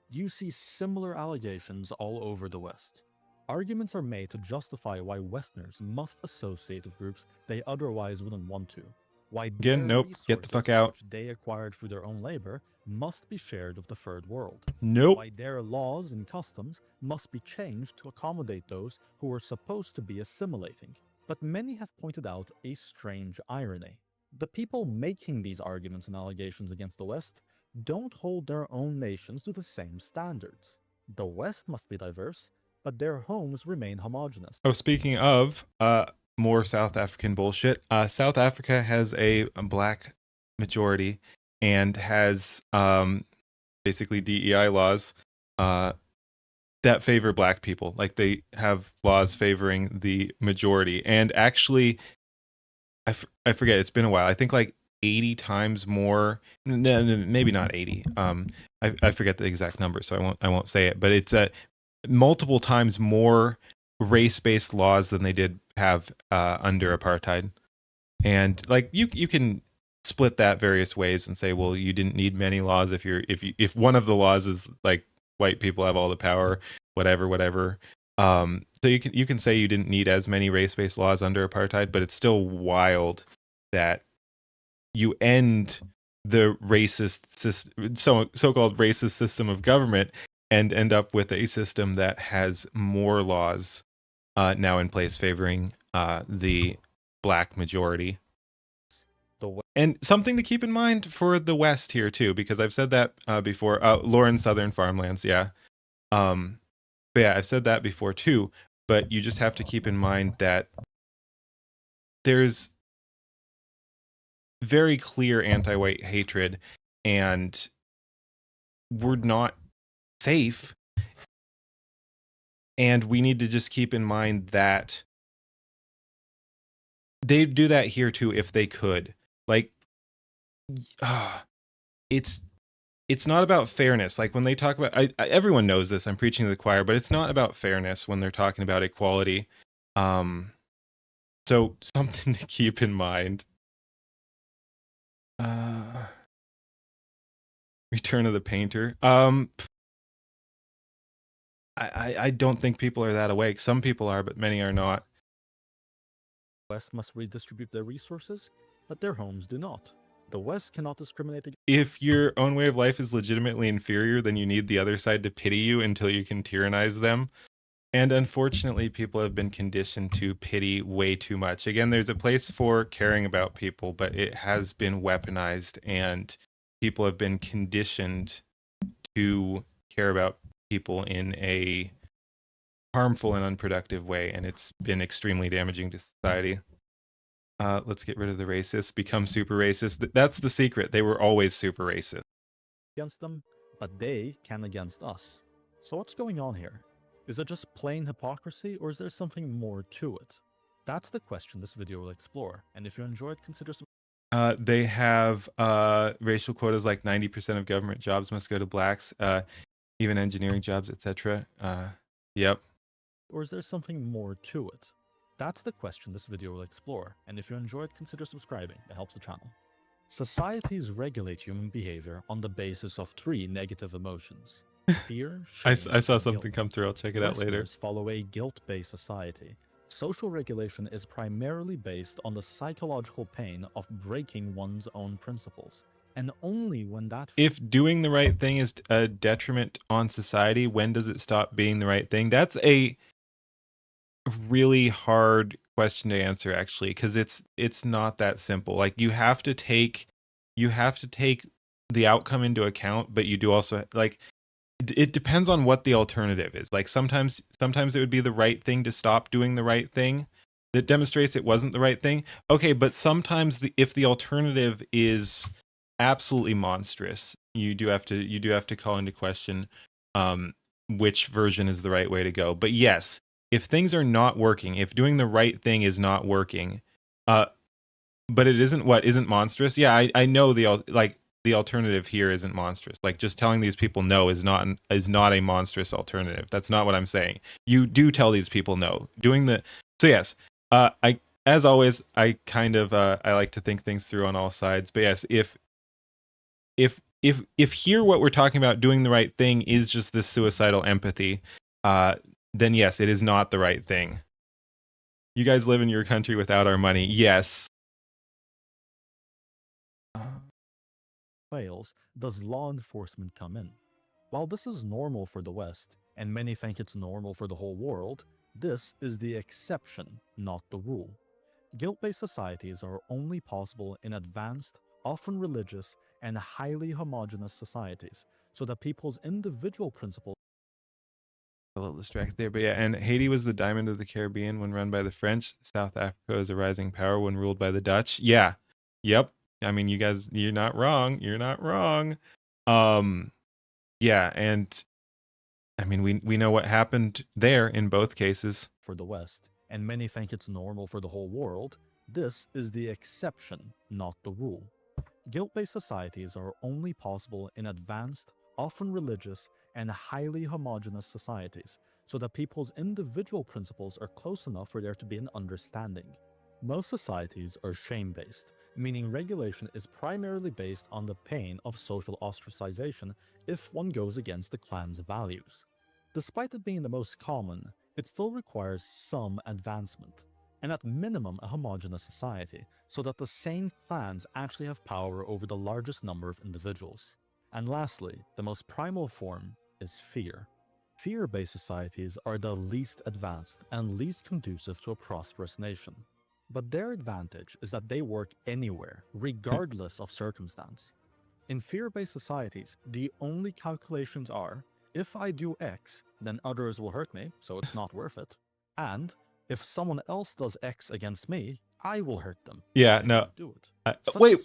You see similar allegations all over the West. Arguments are made to justify why Westerners must associate with groups they otherwise wouldn't want to. Why again, nope, get the fuck out. Which they acquired through their own labor must be shared with the third world. Nope. Why their laws and customs must be changed to accommodate those who are supposed to be assimilating. But many have pointed out a strange irony. The people making these arguments and allegations against the West don't hold their own nations to the same standards. The West must be diverse, but their homes remain homogenous. Oh, speaking of more South African bullshit, South Africa has a black majority and has basically DEI laws that favor black people. Like, they have laws favoring the majority. And actually, I forget, it's been a while. I think like 80 times more, no, maybe not 80. I forget the exact number, so I won't say it. But it's multiple times more race-based laws than they did have under apartheid. And like you can split that various ways and say, well, you didn't need many laws if one of the laws is like white people have all the power, whatever. So you can say you didn't need as many race-based laws under apartheid, but it's still wild that you end the so-called racist system of government and end up with a system that has more laws now in place favoring the black majority. And something to keep in mind for the West here too, because I've said that before. Lauren, Southern Farmlands, yeah. But yeah, I've said that before too. But you just have to keep in mind that there's very clear anti-white hatred, and we're not safe. And we need to just keep in mind that they'd do that here too if they could. Like, it's not about fairness. Like when they talk about, everyone knows this. I'm preaching to the choir, but it's not about fairness when they're talking about equality. So something to keep in mind. Return of the Painter. I don't think people are that awake. Some people are, but many are not. The West must redistribute their resources, but their homes do not. The West cannot discriminate against. If your own way of life is legitimately inferior, then you need the other side to pity you until you can tyrannize them. And unfortunately, people have been conditioned to pity way too much. Again, there's a place for caring about people, but it has been weaponized, and people have been conditioned to care about people in a harmful and unproductive way, and it's been extremely damaging to society. Let's get rid of the racist, become super racist. That's the secret. They were always super racist. Against them, but they can against us. So what's going on here? Is it just plain hypocrisy, or is there something more to it? That's the question this video will explore, and if you enjoyed, consider they have racial quotas like 90% of government jobs must go to blacks, even engineering jobs, etc. Yep. Or is there something more to it? That's the question this video will explore, and if you enjoyed, consider subscribing, it helps the channel. Societies regulate human behavior on the basis of 3 negative emotions: fear, shame, I saw and something guilt. come through. I'll check it out later. Westerners follow a guilt-based society. Social regulation is primarily based on the psychological pain of breaking one's own principles. And only when that... If doing the right thing is a detriment on society, when does it stop being the right thing? That's a really hard question to answer, actually, because it's not that simple. Like you have to take the outcome into account, but you do also, like, it depends on what the alternative is. Like sometimes it would be the right thing to stop doing the right thing that demonstrates it wasn't the right thing. Okay, but sometimes if the alternative is absolutely monstrous, you do have to call into question which version is the right way to go. But yes, if things are not working, if doing the right thing is not working, but it isn't monstrous. Yeah, I know the alternative here isn't monstrous. Like just telling these people no is not a monstrous alternative. That's not what I'm saying. You do tell these people no. So yes, I, as always, I kind of I like to think things through on all sides. But yes, if here what we're talking about, doing the right thing, is just this suicidal empathy, then yes, it is not the right thing. You guys live in your country without our money. Yes. fails, does law enforcement come in? While this is normal for the West, and many think it's normal for the whole world, this is the exception, not the rule. Guilt-based societies are only possible in advanced, often religious, and highly homogeneous societies, so that people's individual principles... A little distracted there, but yeah, and Haiti was the diamond of the Caribbean when run by the French. South Africa is a rising power when ruled by the Dutch. Yeah. Yep. I mean, you guys, you're not wrong. You're not wrong. Yeah, and I mean, we know what happened there in both cases. For the West, and many think it's normal for the whole world, this is the exception, not the rule. Guilt-based societies are only possible in advanced, often religious, and highly homogeneous societies, so that people's individual principles are close enough for there to be an understanding. Most societies are shame-based. meaning regulation is primarily based on the pain of social ostracization if one goes against the clan's values. Despite it being the most common, it still requires some advancement, and at minimum a homogeneous society, so that the same clans actually have power over the largest number of individuals. And lastly, the most primal form is fear. Fear-based societies are the least advanced and least conducive to a prosperous nation. But their advantage is that they work anywhere, regardless of circumstance. In fear-based societies, the only calculations are, if I do X, then others will hurt me, so it's not worth it. And if someone else does X against me, I will hurt them. Yeah, so I no. won't do it. Wait,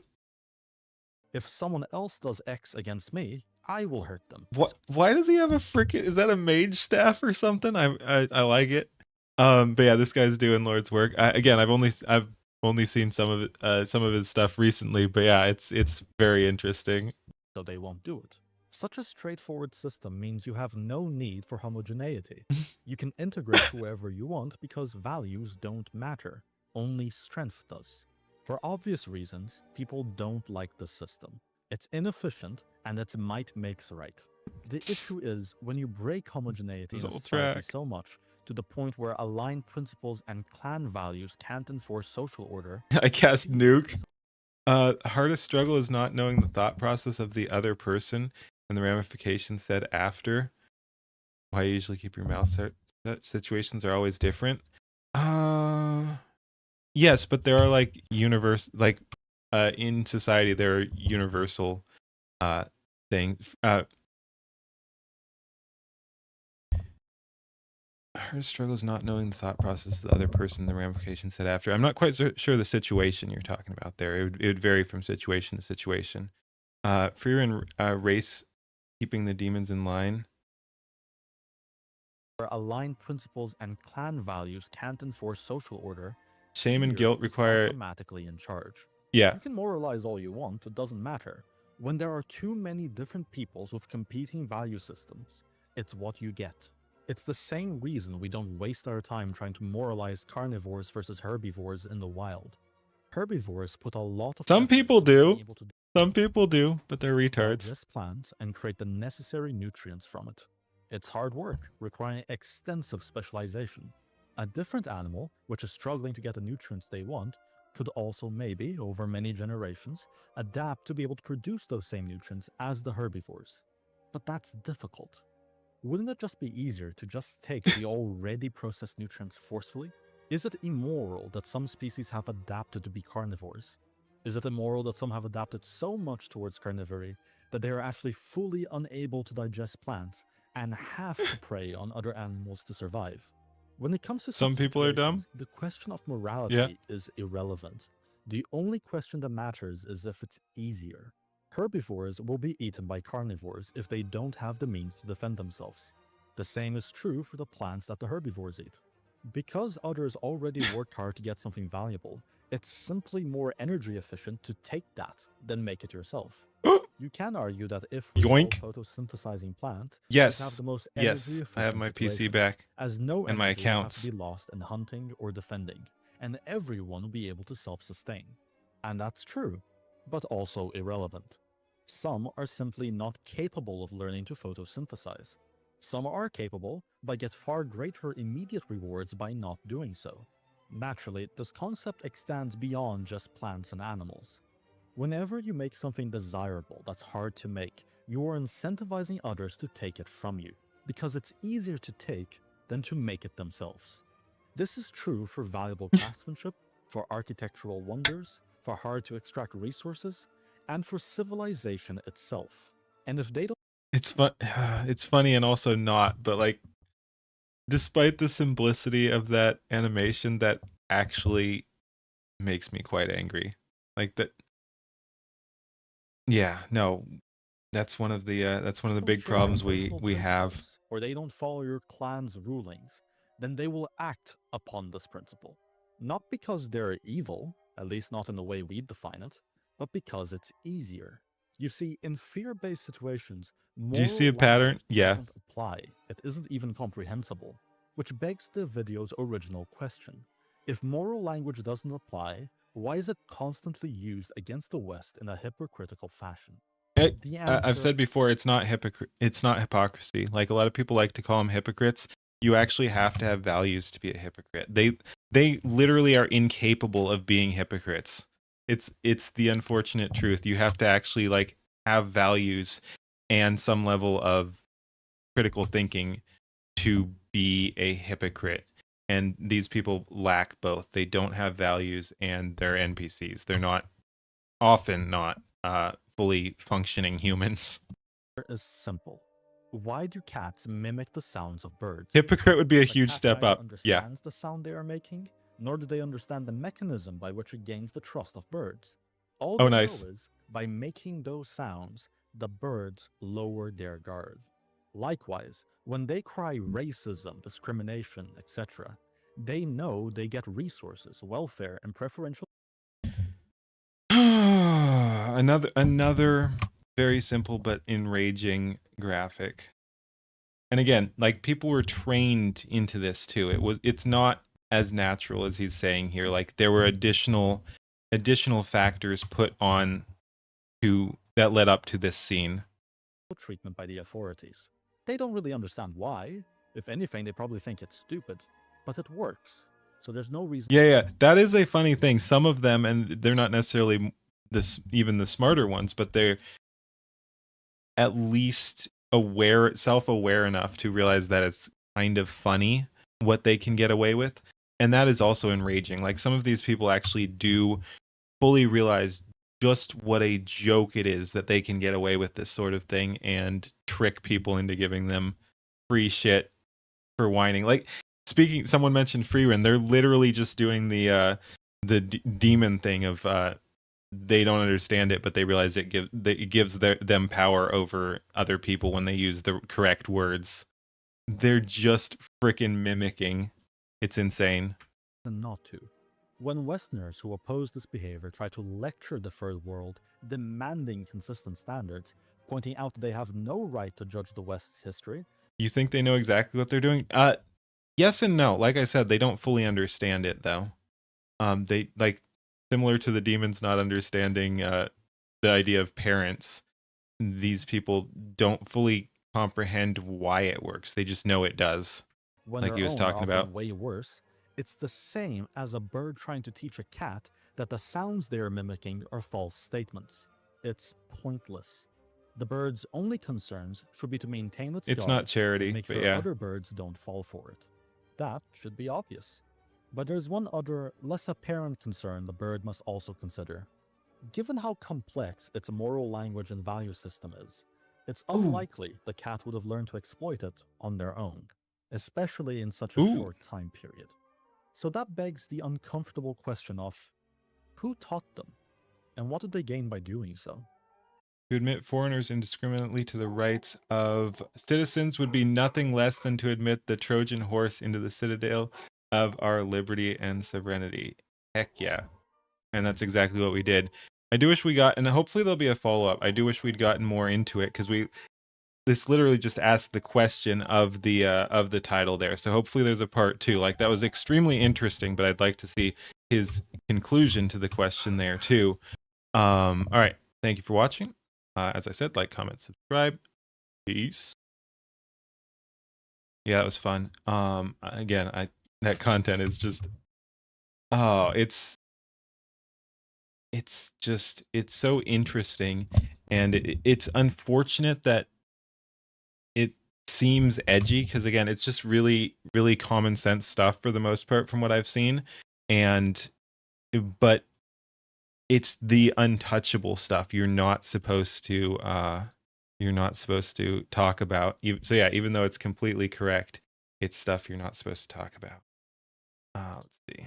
If someone else does X against me, I will hurt them. what? Why does he have a freaking? Is that a mage staff or something? I like it. But yeah, this guy's doing Lord's work. I've only seen some of it, some of his stuff recently. But yeah, it's very interesting. So they won't do it. Such a straightforward system means you have no need for homogeneity. You can integrate whoever you want because values don't matter. Only strength does. For obvious reasons, people don't like the system. It's inefficient, and its might makes right. The issue is, when you break homogeneity in a Soul society track. so much, to the point where aligned principles and clan values can't enforce social order, I cast nuke. Hardest struggle is not knowing the thought process of the other person and the ramifications said after. Why you usually keep your mouth shut. Situations are always different. Yes, but there are like in society there are universal things. Her struggle is not knowing the thought process of the other person, the ramifications said after. I'm not quite sure the situation you're talking about there. It would vary from situation to situation. Fear and race, keeping the demons in line. where aligned principles and clan values can't enforce social order, Shame and fear guilt is require. automatically in charge. Yeah, You can moralize all you want, it doesn't matter. When there are too many different peoples with competing value systems, it's what you get. It's the same reason we don't waste our time trying to moralize carnivores versus herbivores in the wild. Herbivores put a lot of Some effort people into being do. able to Some people do, but they're retards. digest plants and create the necessary nutrients from it. It's hard work, requiring extensive specialization. A different animal, which is struggling to get the nutrients they want, could also maybe, over many generations, adapt to be able to produce those same nutrients as the herbivores. But that's difficult. Wouldn't it just be easier to just take the already processed nutrients forcefully? Is it immoral that some species have adapted to be carnivores? Is it immoral that some have adapted so much towards carnivory that they are actually fully unable to digest plants and have to prey on other animals to survive? When it comes to Some such people are dumb. situations, the question of morality is irrelevant. The only question that matters is if it's easier. Herbivores will be eaten by carnivores if they don't have the means to defend themselves. The same is true for the plants that the herbivores eat. Because others already worked hard to get something valuable, it's simply more energy efficient to take that than make it yourself. You can argue that if we Yoink. all photosynthesizing plant, Yes. we have the most Yes, energy efficient I have my PC situation, back. as no and my energy will have accounts. to be lost in hunting or defending, and everyone will be able to self-sustain. And that's true, but also irrelevant. Some are simply not capable of learning to photosynthesize. Some are capable, but get far greater immediate rewards by not doing so. Naturally, this concept extends beyond just plants and animals. Whenever you make something desirable that's hard to make, you are incentivizing others to take it from you, because it's easier to take than to make it themselves. This is true for valuable craftsmanship, for architectural wonders, for hard to extract resources, and for civilization itself. And if they don't It's fun. It's funny and also not, but like, despite the simplicity of that animation, that actually makes me quite angry. Like that. Yeah, no, that's one of the big share their problems personal we have. principles, or they don't follow your clan's rulings, then they will act upon this principle. Not because they're evil, at least not in the way we define it, but because it's easier. You see, in fear-based situations, Do you see a moral pattern? language Yeah. doesn't apply. It isn't even comprehensible, which begs the video's original question. If moral language doesn't apply, Why is it constantly used against the West in a hypocritical fashion? It, The I've answer said before, it's not it's not hypocrisy. Like a lot of people like to call them hypocrites. You actually have to have values to be a hypocrite. They literally are incapable of being hypocrites. It's the unfortunate truth. You have to actually like have values and some level of critical thinking to be a hypocrite. And these people lack both. They don't have values and they're NPCs. They're not often not fully functioning humans. is simple. Why do cats mimic the sounds of birds? Hypocrite would be a The huge cat step neither up. Yeah. understands the sound they are making, nor do they understand the mechanism by which it gains the trust of birds. All Oh, they nice. know is, by making those sounds, the birds lower their guard. Likewise, when they cry racism, discrimination, etc., they know they get resources, welfare, and preferential another very simple but enraging graphic. And again, like people were trained into this too. It's not as natural as he's saying here. Like there were additional factors put on to that led up to this scene. treatment by the authorities. They don't really understand why. If anything, they probably think it's stupid, but it works. So there's no reason. Yeah, that is a funny thing. Some of them, and they're not necessarily even the smarter ones, but they're at least self-aware enough to realize that it's kind of funny what they can get away with. And that is also enraging. Like some of these people actually do fully realize just what a joke it is that they can get away with this sort of thing and trick people into giving them free shit for whining. Like speaking, someone mentioned free run. They're literally just doing the demon thing of they don't understand it, but they realize it gives them power over other people when they use the correct words. They're just freaking mimicking. It's insane. Not to. When Westerners who oppose this behavior try to lecture the third world, demanding consistent standards, pointing out that they have no right to judge the West's history. You think they know exactly what they're doing? Yes and no. Like I said, they don't fully understand it though. They like similar to the demons not understanding the idea of parents. These people don't fully comprehend why it works. They just know it does. When Like their he was own talking are often about. way worse, it's the same as a bird trying to teach a cat that the sounds they are mimicking are false statements. It's pointless. The bird's only concerns should be to maintain its It's guard not and charity, make but sure yeah. other birds don't fall for it. That should be obvious. But there's one other, less apparent concern the bird must also consider. Given how complex its moral language and value system is, it's unlikely the cat would have learned to exploit it on their own, especially in such a Ooh. short time period. So that begs the uncomfortable question of who taught them, and what did they gain by doing so? To admit foreigners indiscriminately to the rights of citizens would be nothing less than to admit the Trojan horse into the citadel of our liberty and sovereignty. Heck yeah. And that's exactly what we did. I do wish we got, and hopefully there'll be a follow-up. I do wish we'd gotten more into it because this literally just asked the question of the title there. So hopefully there's a part 2. Like that was extremely interesting, but I'd like to see his conclusion to the question there too. All right. Thank you for watching. As I said, like, comment, subscribe. Peace. Yeah, it was fun. Again, that content is just it's so interesting, and it's unfortunate that it seems edgy because again, it's just really really common sense stuff for the most part from what I've seen, and but it's the untouchable stuff you're not supposed to talk about. So yeah, even though it's completely correct, it's stuff you're not supposed to talk about. Let's see.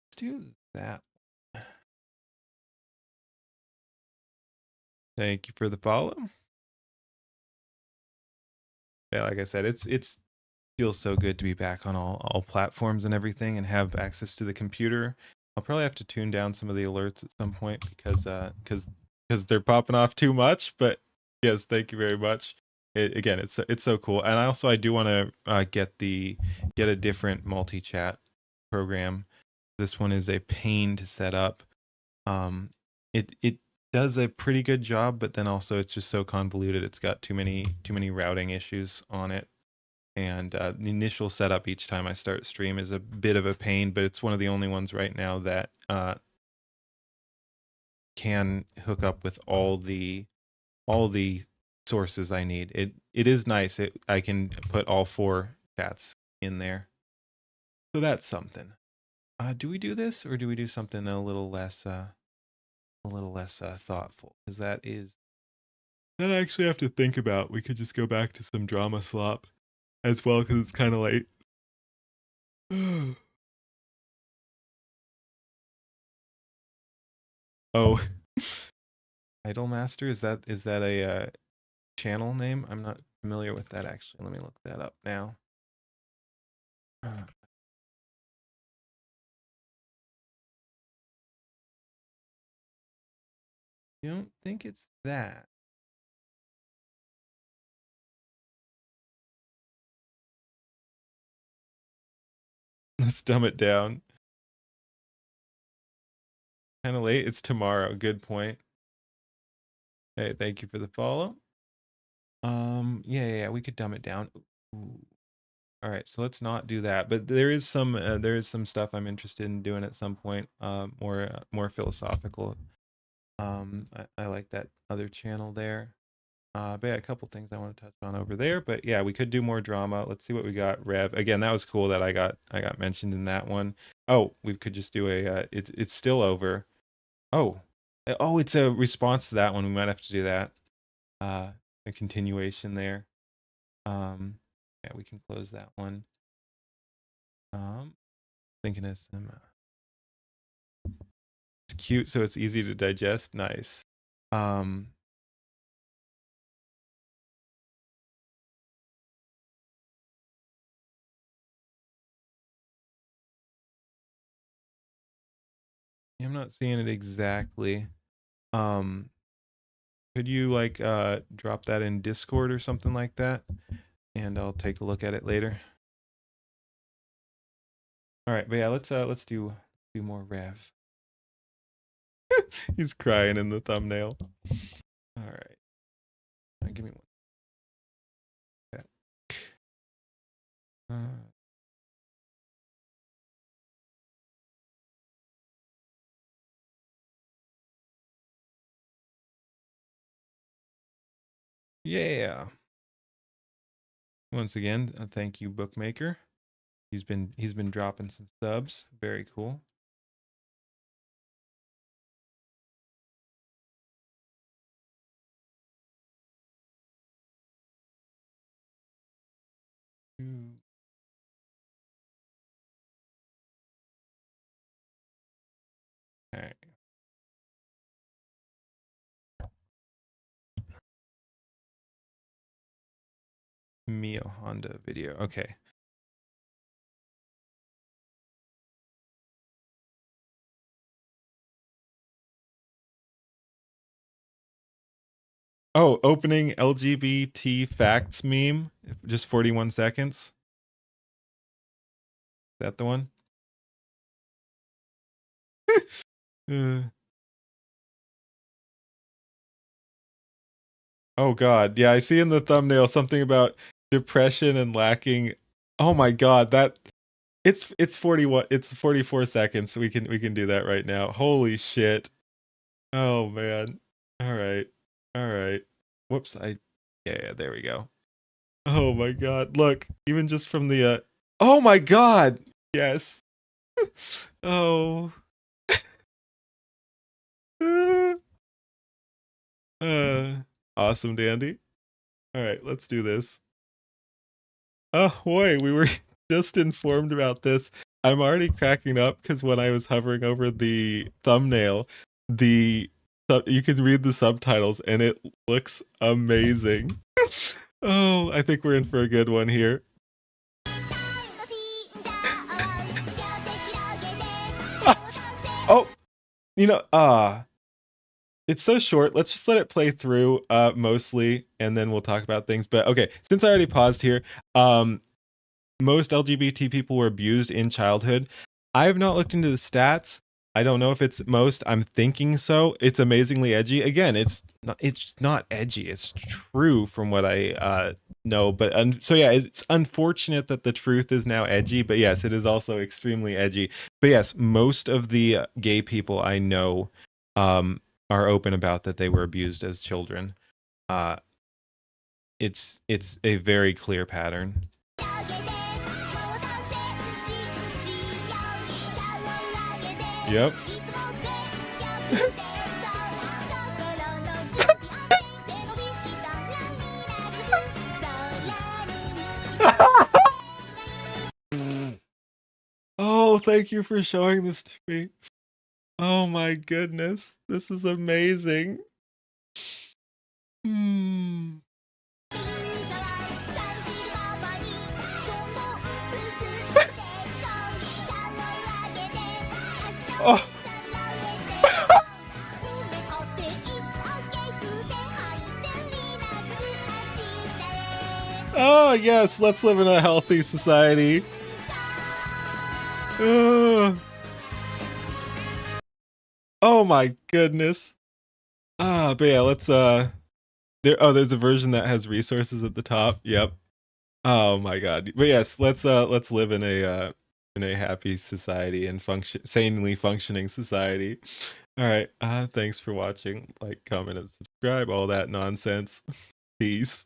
Let's do that. Thank you for the follow. Yeah, like I said, it's feels so good to be back on all platforms and everything and have access to the computer. I'll probably have to tune down some of the alerts at some point because they're popping off too much, but yes, thank you very much. Again, it's so cool. And I do want to get a different multi-chat program. This one is a pain to set up. It does a pretty good job, but then also it's just so convoluted. It's got too many routing issues on it. And the initial setup each time I start stream is a bit of a pain, but it's one of the only ones right now that can hook up with all the sources I need. It is nice. I can put all 4 chats in there. So that's something. Do we do this, or do we do something a little less thoughtful? Because that I actually have to think about. We could just go back to some drama slop as well, because it's kind of late. Oh, Idolmaster, is that a channel name? I'm not familiar with that actually. Let me look that up now. You don't think it's that? Let's dumb it down. Kind of late. It's tomorrow. Good point. Hey, thank you for the follow. Yeah, we could dumb it down. Ooh. All right, so let's not do that. But there is some stuff I'm interested in doing at some point. More philosophical. I like that other channel there. But yeah, a couple things I want to touch on over there. But yeah, we could do more drama. Let's see what we got. Rev. Again, that was cool that I got mentioned in that one. Oh, we could just do a it's still over. Oh. Oh, it's a response to that one. We might have to do that. A continuation there. Yeah, we can close that one. Thinking of some it's cute, so it's easy to digest. Nice. I'm not seeing it exactly. Could you like drop that in Discord or something like that? And I'll take a look at it later. All right, but yeah, let's do more Rev. He's crying in the thumbnail. All right, give me one. Yeah. Once again, thank you, Bookmaker. He's been dropping some subs. Very cool. All right. Mio Honda video. Okay. Oh, opening LGBT facts meme. Just 41 seconds. Is that the one? Oh God. Yeah, I see in the thumbnail something about depression and lacking. Oh my God, that it's 41, it's 44 seconds. We can do that right now. Holy shit. Oh man. All right. All right. Whoops, yeah, there we go. Oh my God. Look, even just from the oh my God. Yes. Oh. Awesome, Dandy. All right, let's do this. Oh, boy, we were just informed about this. I'm already cracking up because when I was hovering over the thumbnail, you can read the subtitles and it looks amazing. Oh, I think we're in for a good one here. Oh, it's so short. Let's just let it play through mostly, and then we'll talk about things. But okay, since I already paused here, most LGBT people were abused in childhood. I have not looked into the stats. I don't know if it's most. I'm thinking so. It's amazingly edgy. Again, it's not edgy. It's true from what I know. But so yeah, it's unfortunate that the truth is now edgy. But yes, it is also extremely edgy. But yes, most of the gay people I know are open about that they were abused as children. It's a very clear pattern. Yep. Oh, thank you for showing this to me. Oh my goodness. This is amazing. Hmm. Oh. Oh, yes, let's live in a healthy society. Oh my goodness. But yeah, let's there's a version that has resources at the top. Yep. Oh my god. But yes, let's live in a happy society and sanely functioning society. All right. Thanks for watching. Like, comment, and subscribe, all that nonsense. Peace.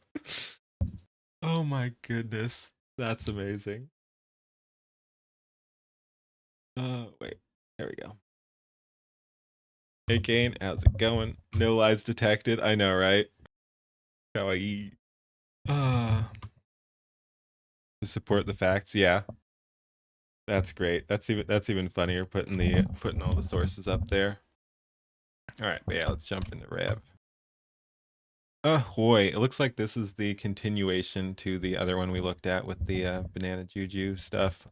Oh my goodness. That's amazing. Wait. There we go. Hey Kane, how's it going? No lies detected. I know, right? Kawaii. To support the facts, yeah. That's great. That's even funnier, putting all the sources up there. All right, but yeah, let's jump into Rev. Ahoy! It looks like this is the continuation to the other one we looked at with the banana juju stuff.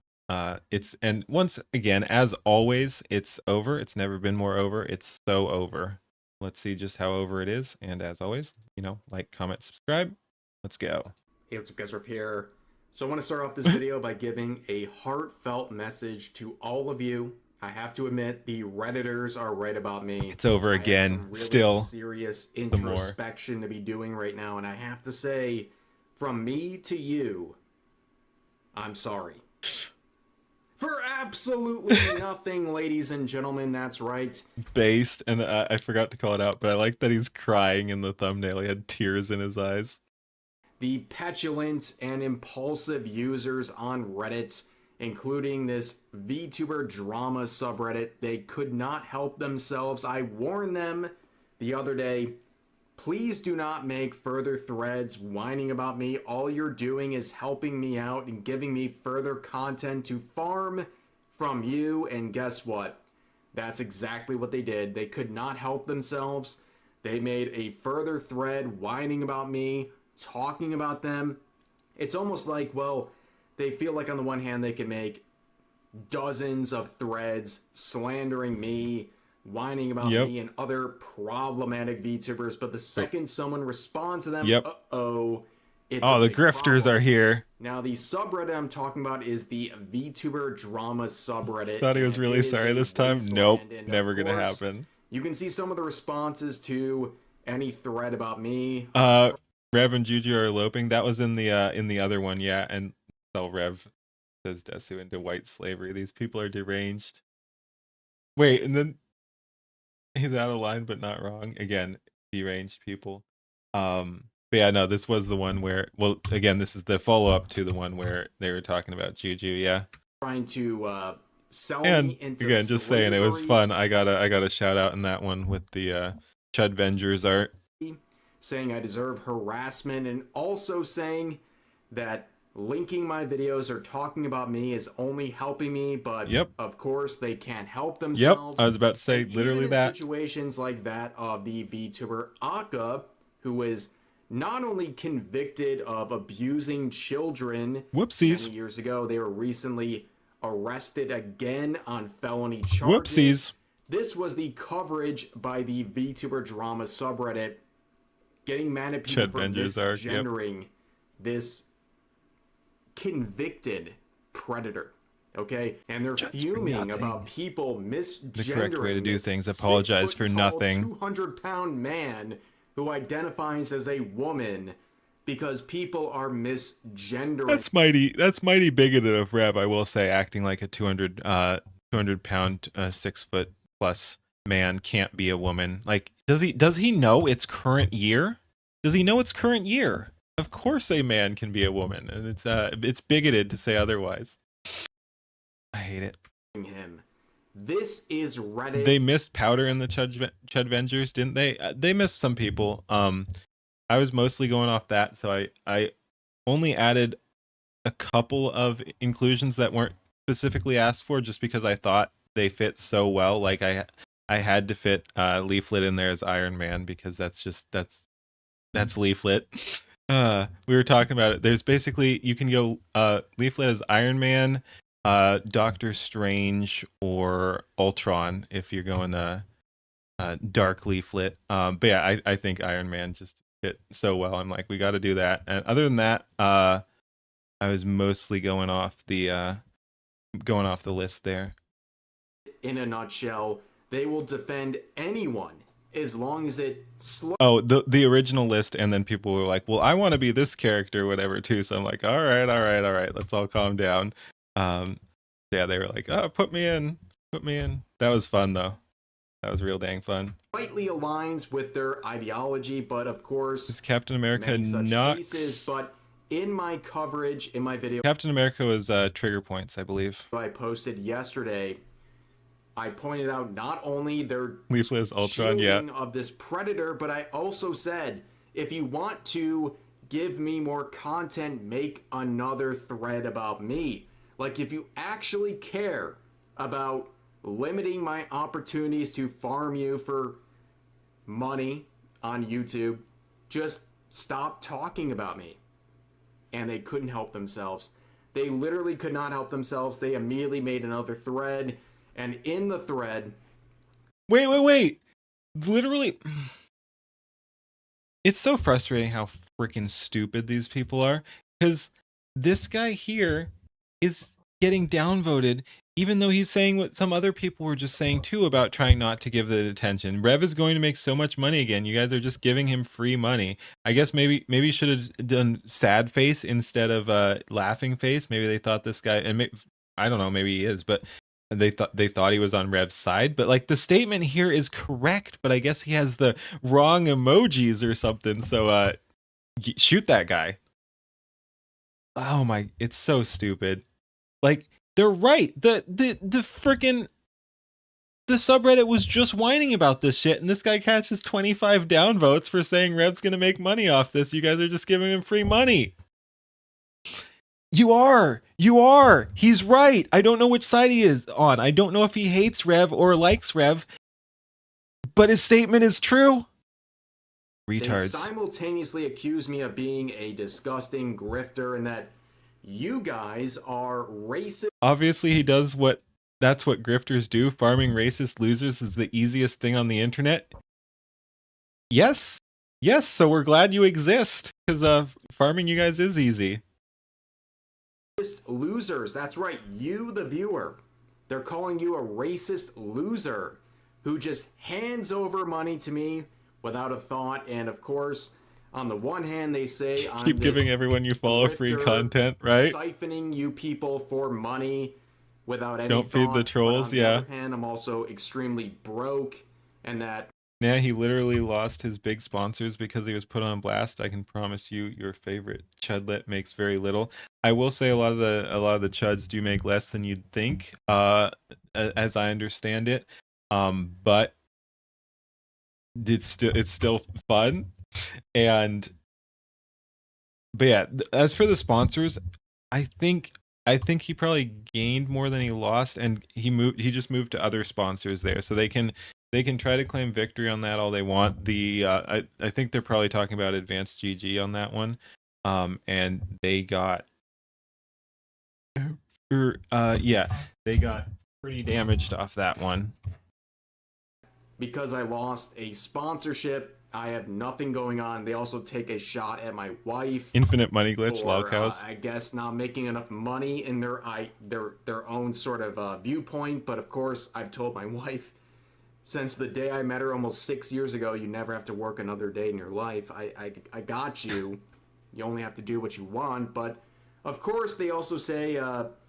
And once again, as always, it's over. It's never been more over. It's so over. Let's see just how over it is. And as always, like, comment, subscribe. Let's go. Hey, what's up guys, Riff here. So I want to start off this video by giving a heartfelt message to all of you. I have to admit, the Redditors are right about me. It's over again. I have some really Still. serious introspection to be doing right now, and I have to say, from me to you, I'm sorry. For absolutely nothing, ladies and gentlemen, that's right. Based, and I forgot to call it out, but I like that he's crying in the thumbnail. He had tears in his eyes. The petulant and impulsive users on Reddit, including this VTuber drama subreddit, they could not help themselves. I warned them the other day, please do not make further threads whining about me. All you're doing is helping me out and giving me further content to farm from you. And guess what? That's exactly what they did. They could not help themselves. They made a further thread whining about me, talking about them. It's almost like, well, they feel like on the one hand they can make dozens of threads slandering me, whining about me and other problematic VTubers, but the second someone responds to them, uh-oh, it's the grifters are here. Now, the subreddit I'm talking about is the VTuber drama subreddit. Thought he was really sorry this time. Nope, never gonna happen. You can see some of the responses to any thread about me. Rev and Juju are eloping. That was in the other one, yeah. And Rev says Desu into white slavery. These people are deranged. Wait, and then he's out of line but not wrong. Again, deranged people. But yeah, no, this was the one where, well, again, this is the follow-up to the one where they were talking about Juju, yeah. Trying to sell and me into again, just saying, it was fun. I got a shout out in that one with the Chud Vengers art. Saying I deserve harassment, and also saying that linking my videos or talking about me is only helping me, but of course they can't help themselves. I was about to say literally even that. In situations like that of the VTuber Aka, who is not only convicted of abusing children many years ago, they were recently arrested again on felony charges. This was the coverage by the VTuber drama subreddit, getting mad at people for misgendering this convicted predator. Okay, and they're fuming about people misgendering The correct way to do this things. Apologize for 6-foot-tall, nothing. 200-pound man who identifies as a woman because people are misgendering. That's mighty bigoted of Rev, I will say, acting like a 200 pound 6 foot plus man can't be a woman. Like, does he know it's current year? Does he know it's current year? Of course a man can be a woman, and it's bigoted to say otherwise. I hate it. Him. This is Reddit. They missed Powder in the Chudvengers, didn't they? They missed some people. I was mostly going off that, so I only added a couple of inclusions that weren't specifically asked for, just because I thought they fit so well. Like I had to fit Leaflet in there as Iron Man, because that's Leaflet. We were talking about it. There's basically, you can go Leaflet as Iron Man, Doctor Strange, or Ultron if you're going Dark Leaflet. But yeah, I think Iron Man just fit so well. I'm like, we got to do that. And other than that, I was mostly going off the list there. In a nutshell, they will defend anyone as long as it Oh, the original list, and then people were like, well, I want to be this character, whatever, too. So I'm like, all right, let's all calm down. Yeah, they were like, oh, put me in. That was fun, though. That was real dang fun. slightly aligns with their ideology, but of course, Is Captain America many such not cases. But in my coverage, in my video Captain America was trigger points, I believe. I posted yesterday, I pointed out not only their Leaflet Ultron, yeah. shielding of this predator, but I also said, if you want to give me more content, make another thread about me. Like, if you actually care about limiting my opportunities to farm you for money on YouTube, just stop talking about me. And they couldn't help themselves. They literally could not help themselves. They immediately made another thread, and in the thread... Wait. Literally... It's so frustrating how freaking stupid these people are, because this guy here is getting downvoted, even though he's saying what some other people were just saying too about trying not to give the attention. Rev is going to make so much money again. You guys are just giving him free money. I guess maybe you should have done sad face instead of laughing face. Maybe they thought this guy, and I don't know, maybe he is, but they thought he was on Rev's side. But like, the statement here is correct, but I guess he has the wrong emojis or something. So shoot that guy. Oh my, it's so stupid. Like, they're right. The freaking the subreddit was just whining about this shit, and this guy catches 25 downvotes for saying Rev's gonna make money off this. You guys are just giving him free money. You are. He's right. I don't know which side he is on. I don't know if he hates Rev or likes Rev, but his statement is true. Retards. They simultaneously accuse me of being a disgusting grifter and that you guys are racist. Obviously, he does that's what grifters do. Farming racist losers is the easiest thing on the internet. Yes, so we're glad you exist, because farming you guys is easy. Losers, that's right, you the viewer. They're calling you a racist loser who just hands over money to me without a thought. And of course, on the one hand, they say I'm keep giving everyone you follow free content, right? Siphoning you people for money without any Don't thought. feed the trolls, but on the other hand, I'm also extremely broke, and that yeah, he literally lost his big sponsors because he was put on blast. I can promise you, your favorite Chudlet makes very little. I will say a lot of the Chuds do make less than you'd think, as I understand it. But it's still fun. But yeah, as for the sponsors, I think he probably gained more than he lost, and he just moved to other sponsors there, so they can try to claim victory on that all they want. I think they're probably talking about Advanced GG on that one. And they got they got pretty damaged off that one. because I lost a sponsorship. I have nothing going on. They also take a shot at my wife. Infinite money glitch, for, lolcows. I guess not making enough money in their own sort of viewpoint. But of course, I've told my wife since the day I met her almost 6 years ago, you never have to work another day in your life. I got you. You only have to do what you want. But of course, they also say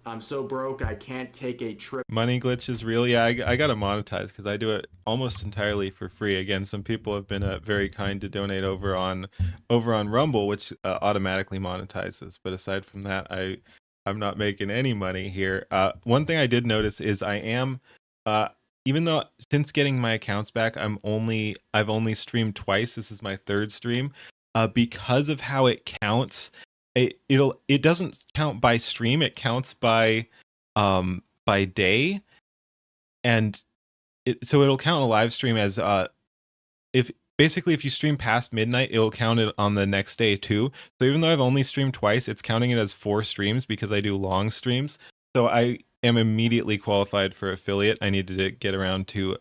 I'm so broke I can't take a trip. Money glitch is real. Yeah, I gotta monetize because I do it almost entirely for free. Again, some people have been very kind to donate over on Rumble, which automatically monetizes. But aside from that, I'm not making any money here. One thing I did notice is I am, even though since getting my accounts back, I've only streamed twice. This is my third stream. Because of how it counts, it doesn't count by stream. It counts by day, and so it'll count a live stream as if you stream past midnight, it'll count it on the next day too. So even though I've only streamed twice, it's counting it as 4 streams because I do long streams. So I am immediately qualified for affiliate. I needed to get around to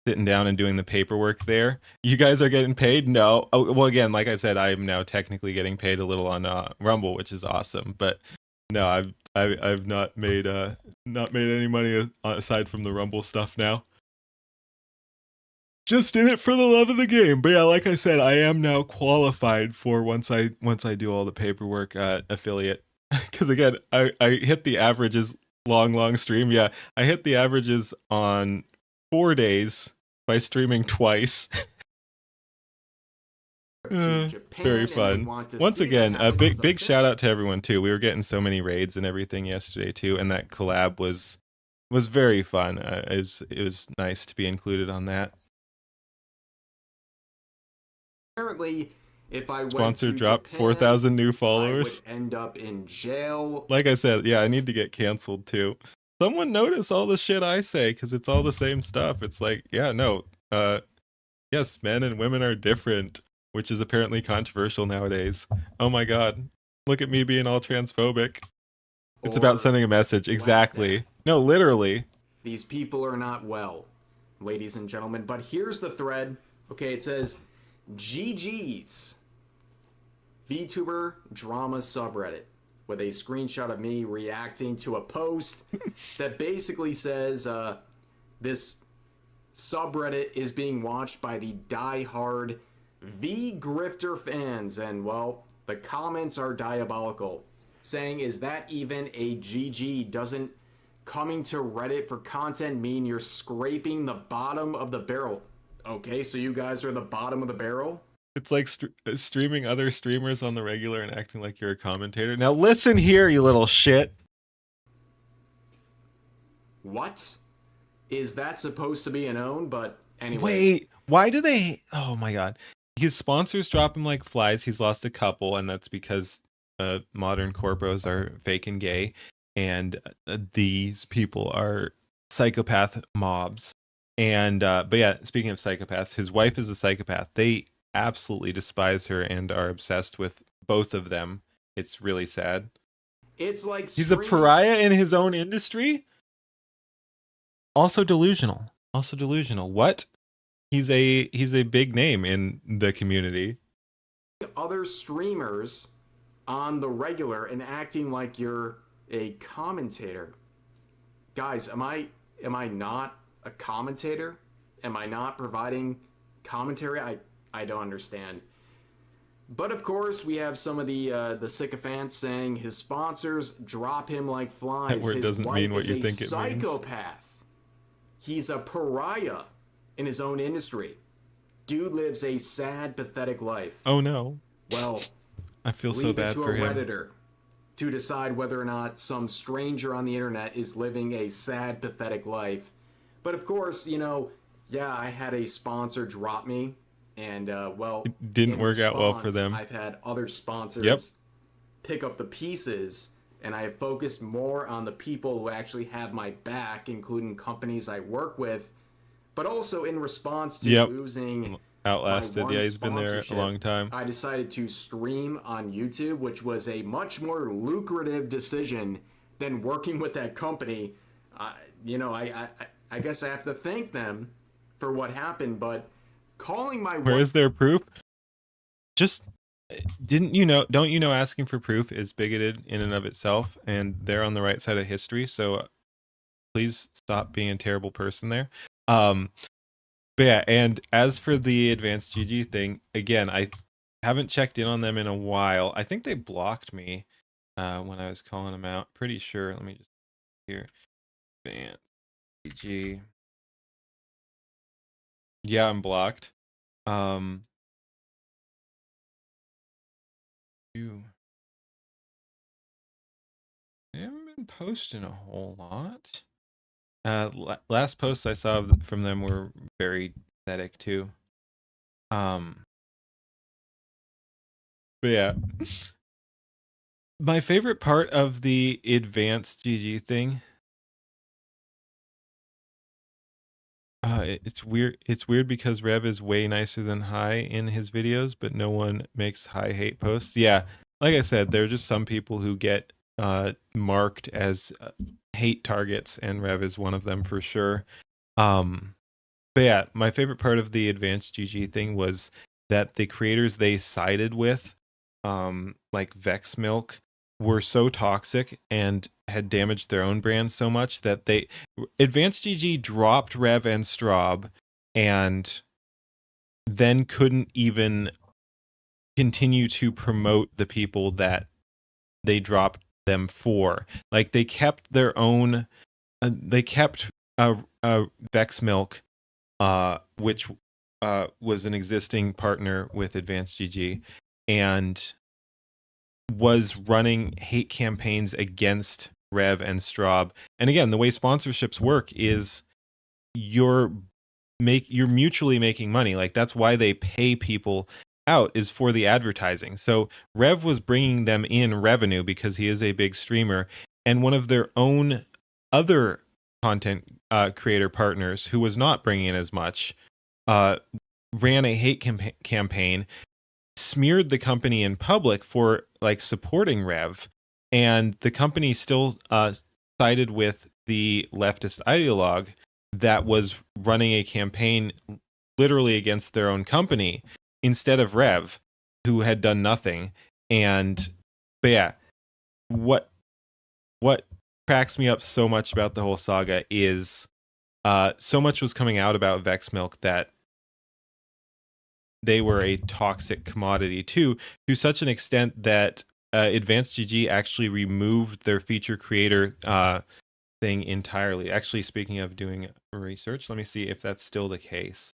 sitting down and doing the paperwork there. You guys are getting paid? No. Oh, well, again, like I said, I'm now technically getting paid a little on Rumble, which is awesome. But no, I've not made any money aside from the Rumble stuff now. Just in it for the love of the game. But yeah, like I said, I am now qualified for once I do all the paperwork affiliate. Because again, I hit the averages long stream. Yeah, I hit the averages on 4 days by streaming twice. To Japan, Very and they fun. want to Once see again, that a happen big as big thing. shout out to everyone too. We were getting so many raids and everything yesterday too, and that collab was very fun. It was nice to be included on that. Apparently, if I went Sponsor to dropped Japan, 4,000 new I followers. would end up in jail. Like I said, yeah, I need to get canceled too. Someone notice all the shit I say because it's all the same stuff. It's like, yeah, no, yes, men and women are different, which is apparently controversial nowadays. Oh my god, look at me being all transphobic. It's or about sending a message. laughed Exactly. at. No, literally. These people are not well, ladies and gentlemen. But here's the thread. Okay, it says GG's VTuber drama subreddit with a screenshot of me reacting to a post that basically says this subreddit is being watched by the die-hard V-grifter fans, and well, the comments are diabolical, saying, is that even a GG? Doesn't coming to Reddit for content mean you're scraping the bottom of the barrel? Okay, so you guys are the bottom of the barrel? It's like streaming other streamers on the regular and acting like you're a commentator. Now listen here, you little shit. What? Is that supposed to be an own? But anyway. Wait, why do they? Oh my god. His sponsors drop him like flies. He's lost a couple, and that's because modern corpos are fake and gay, and these people are psychopath mobs. And but yeah, speaking of psychopaths, his wife is a psychopath. They absolutely despise her and are obsessed with both of them. It's really sad. It's like He's a pariah in his own industry. Also delusional. What? He's a big name in the community. Other streamers on the regular and acting like you're a commentator. Guys, am I not a commentator? Am I not providing commentary? I don't understand. But of course, we have some of the sycophants saying his sponsors drop him like flies. That word His doesn't wife mean what is you a think it means. psychopath. He's a pariah in his own industry. Dude lives a sad, pathetic life. Oh no. Well, I feel so leave bad it to for a him. Redditor to decide whether or not some stranger on the internet is living a sad, pathetic life. But of course, you know, yeah, I had a sponsor drop me, and well, It didn't in work out well for response, them. I've had other sponsors Yep. pick up the pieces, and I have focused more on the people who actually have my back, including companies I work with, but also in response to Yep. losing Outlasted. one Yeah, he's been there a sponsorship, long time. I decided to stream on YouTube, which was a much more lucrative decision than working with that company. You know, I guess I have to thank them for what happened, but calling my Where is there proof? Just don't you know asking for proof is bigoted in and of itself, and they're on the right side of history, so please stop being a terrible person there. But yeah, and as for the advanced GG thing, again, I haven't checked in on them in a while. I think they blocked me when I was calling them out. Pretty sure. Let me just here. Advanced GG. Yeah, I'm blocked. You I haven't been posting a whole lot. Last posts I saw from them were very pathetic too. But yeah. My favorite part of the advanced GG thing, it's weird. It's weird because Rev is way nicer than High in his videos, but no one makes High hate posts. Yeah, like I said, there are just some people who get marked as hate targets, and Rev is one of them for sure. But yeah, my favorite part of the advanced GG thing was that the creators they sided with, like Vex Milk, were so toxic and had damaged their own brand so much that advanced GG dropped Rev and Straub and then couldn't even continue to promote the people that they dropped them for. Like they kept their own they kept Vex Milk, which was an existing partner with Advanced GG, and was running hate campaigns against Rev and Straub. And again, the way sponsorships work is you're mutually making money. Like that's why they pay people out, is for the advertising. So Rev was bringing them in revenue because he is a big streamer, and one of their own other content creator partners who was not bringing in as much ran a hate campaign, smeared the company in public for like supporting Rev, and the company still sided with the leftist ideologue that was running a campaign literally against their own company instead of Rev, who had done nothing. But yeah, what cracks me up so much about the whole saga is so much was coming out about Vex Milk that they were a toxic commodity to such an extent that Advanced GG actually removed their feature creator thing entirely. Actually, speaking of doing research, let me see if that's still the case.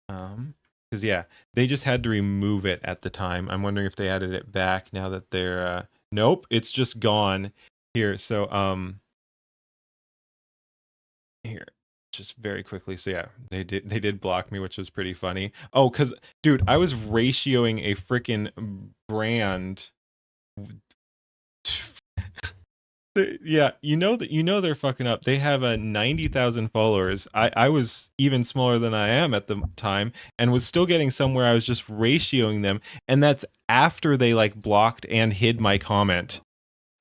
Because yeah, they just had to remove it at the time. I'm wondering if they added it back now that they're nope, it's just gone here. So here, just very quickly. So yeah, they did block me, which was pretty funny. Oh, because dude, I was ratioing a freaking brand. Yeah, they're fucking up. They have a 90,000 followers. I was even smaller than I am at the time and was still getting somewhere. I was just ratioing them, and that's after they like blocked and hid my comment.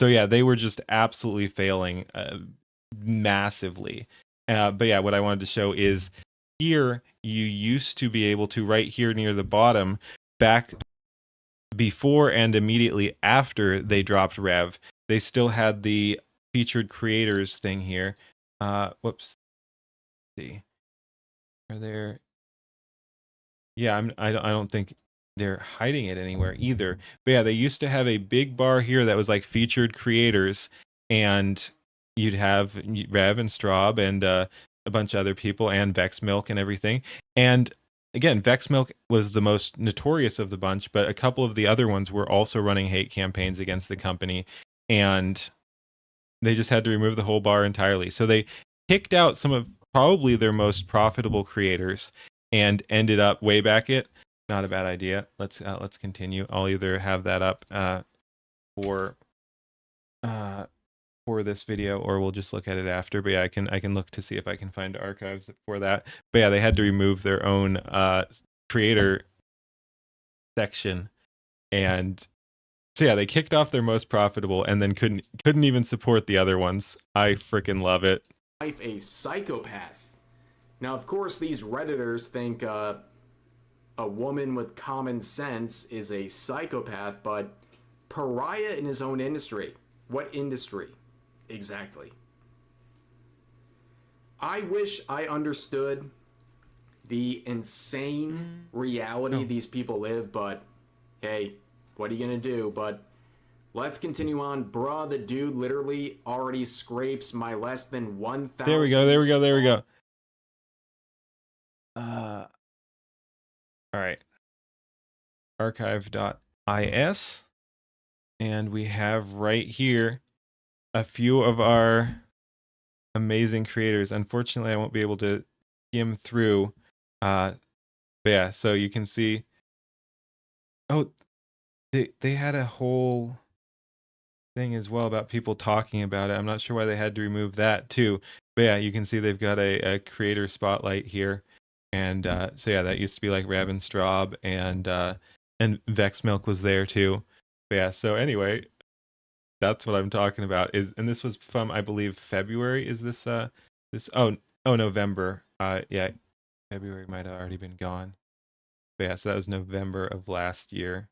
So yeah, they were just absolutely failing massively. But yeah, what I wanted to show is here you used to be able to, right here near the bottom, back before and immediately after they dropped Rev, they still had the featured creators thing here. Whoops. Let's see. Are there? Yeah, I don't think they're hiding it anywhere either. But yeah, they used to have a big bar here that was like featured creators, and you'd have Rev and Straub and a bunch of other people and Vex Milk and everything. And again, Vex Milk was the most notorious of the bunch, but a couple of the other ones were also running hate campaigns against the company, and they just had to remove the whole bar entirely. So they kicked out some of probably their most profitable creators and ended up way back it. Not a bad idea. Let's continue. I'll either have that up for this video, or we'll just look at it after. But yeah, I can look to see if I can find archives for that. But yeah, they had to remove their own creator section, and so yeah, they kicked off their most profitable and then couldn't even support the other ones. I freaking love it. Life a psychopath. Now, of course, these Redditors think a woman with common sense is a psychopath, but pariah in his own industry. What industry? Exactly. I wish I understood the insane reality these people live, but hey, what are you gonna do? But let's continue on. Bruh, the dude literally already scrapes my less than 1,000. There we go. There we go. There we go. All right. Archive.is. And we have right here a few of our amazing creators. Unfortunately, I won't be able to skim through. But yeah, so you can see. Oh, they had a whole thing as well about people talking about it. I'm not sure why they had to remove that too. But yeah, you can see they've got a creator spotlight here. And so yeah, that used to be like Ravenstraub and Vex Milk was there too. But yeah, so anyway, that's what I'm talking about. And this was from, I believe, February. Is this November. Yeah, February might have already been gone. But yeah, so that was November of last year.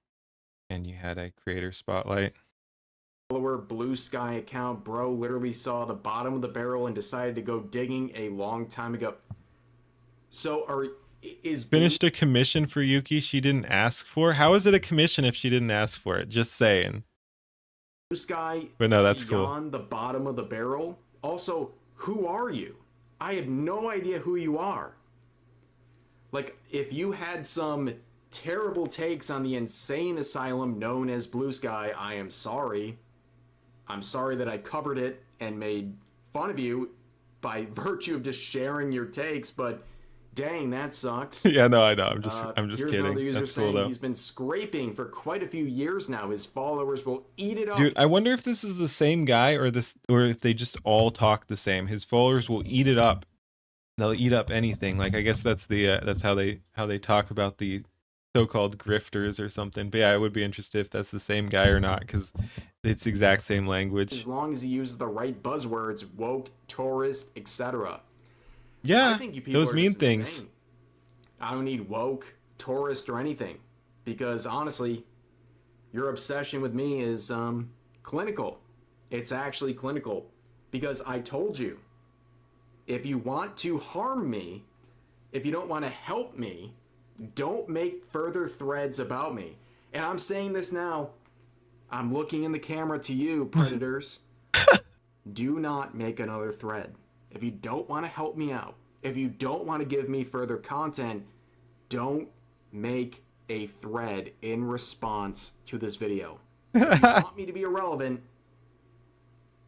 And you had a creator spotlight. Follower Blue Sky account, bro, literally saw the bottom of the barrel and decided to go digging a long time ago. So is finished a commission for Yuki she didn't ask for? How is it a commission if she didn't ask for it? Just saying. Blue Sky, but no, that's beyond cool. The bottom of the barrel? Also, who are you? I have no idea who you are. Like, if you had some terrible takes on the insane asylum known as Blue Sky, I am sorry. I'm sorry that I covered it and made fun of you by virtue of just sharing your takes, but dang, that sucks. Yeah, no, I know. I'm just here's kidding. Another user That's saying cool, though. He's been scraping for quite a few years now. His followers will eat it up. Dude, I wonder if this is the same guy or if they just all talk the same. His followers will eat it up. They'll eat up anything. Like, I guess that's how they talk about the so-called grifters or something. But yeah, I would be interested if that's the same guy or not, because it's the exact same language. As long as he uses the right buzzwords, woke, tourist, etc. Yeah, I think you people those mean things. Insane. I don't need woke, tourist, or anything, because honestly, your obsession with me is clinical. It's actually clinical, because I told you, if you want to harm me, if you don't want to help me, don't make further threads about me. And I'm saying this now. I'm looking in the camera to you, predators. Do not make another thread. If you don't want to help me out, if you don't want to give me further content, don't make a thread in response to this video. If you want me to be irrelevant,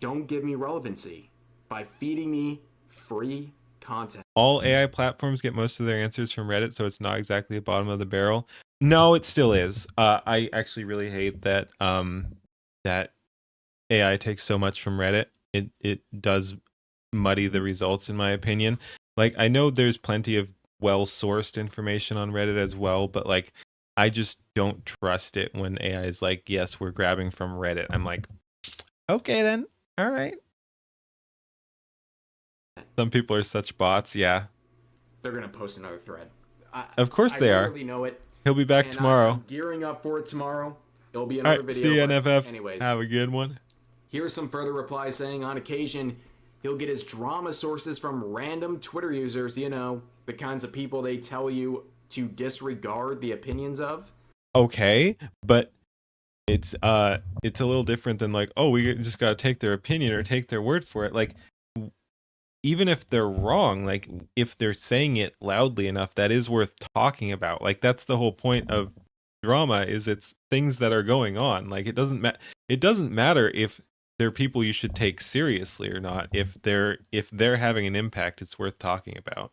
don't give me relevancy by feeding me free content. All AI platforms get most of their answers from Reddit, so it's not exactly the bottom of the barrel. No, it still is. I actually really hate that that AI takes so much from Reddit. It does muddy the results, in my opinion. Like, I know there's plenty of well-sourced information on Reddit as well, but like, I just don't trust it when AI is like, yes, we're grabbing from Reddit. I'm like, okay then, all right. Some people are such bots, yeah. They're gonna post another thread. Of course they are. I really know it. He'll be back tomorrow. I'm gearing up for it tomorrow. It'll be another video. See you, NFF. Anyways, have a good one. Here's some further replies saying on occasion he'll get his drama sources from random Twitter users, you know, the kinds of people they tell you to disregard the opinions of. Okay, but it's a little different than like, oh, we just got to take their opinion or take their word for it. Like, even if they're wrong, like, if they're saying it loudly enough, that is worth talking about. Like, that's the whole point of drama, is it's things that are going on. Like, it doesn't matter if they're people you should take seriously or not. If they're having an impact, it's worth talking about.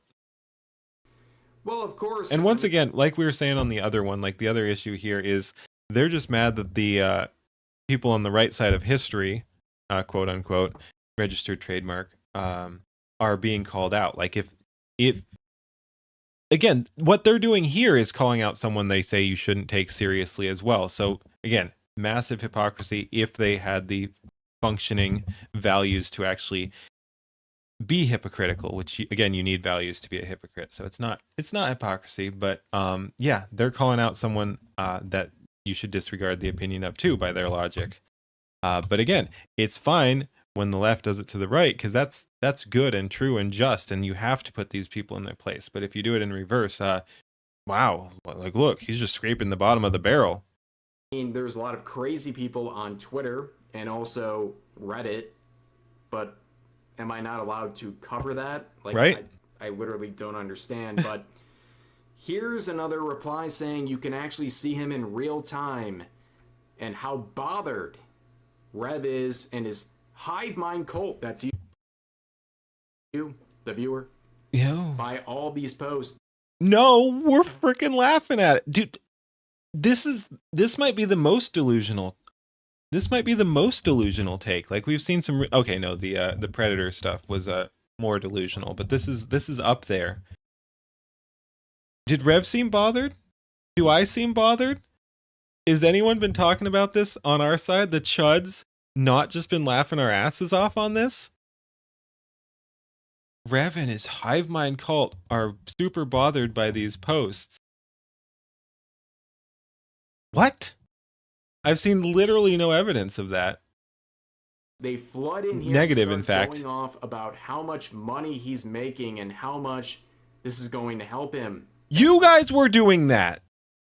Well, of course. And once again, like we were saying on the other one, like, the other issue here is they're just mad that the people on the right side of history, quote unquote, registered trademark, are being called out. Like, if again, what they're doing here is calling out someone they say you shouldn't take seriously as well. So again, massive hypocrisy if they had the functioning values to actually be hypocritical, which again, you need values to be a hypocrite. So it's not hypocrisy, but yeah, they're calling out someone that you should disregard the opinion of too by their logic. But again, it's fine when the left does it to the right, because that's good and true and just, and you have to put these people in their place. But if you do it in reverse, wow, like look, he's just scraping the bottom of the barrel. I mean, there's a lot of crazy people on Twitter and also Reddit, but am I not allowed to cover that? Like, Right? I literally don't understand. But here's another reply saying you can actually see him in real time and how bothered Rev is and his hive mind cult. That's you, the viewer, Yeah. by all these posts. No, we're freaking laughing at it, dude. This might be the most delusional. This might be the most delusional take. Like we've seen some. Okay, no, the Predator stuff was more delusional, but this is up there. Did Rev seem bothered? Do I seem bothered? Is anyone been talking about this on our side? The chuds not just been laughing our asses off on this? Rev and his hive mind cult are super bothered by these posts. What? I've seen literally no evidence of that. They flood in here. Negative, and in start fact. going off about how much money he's making and how much this is going to help him. You guys were doing that.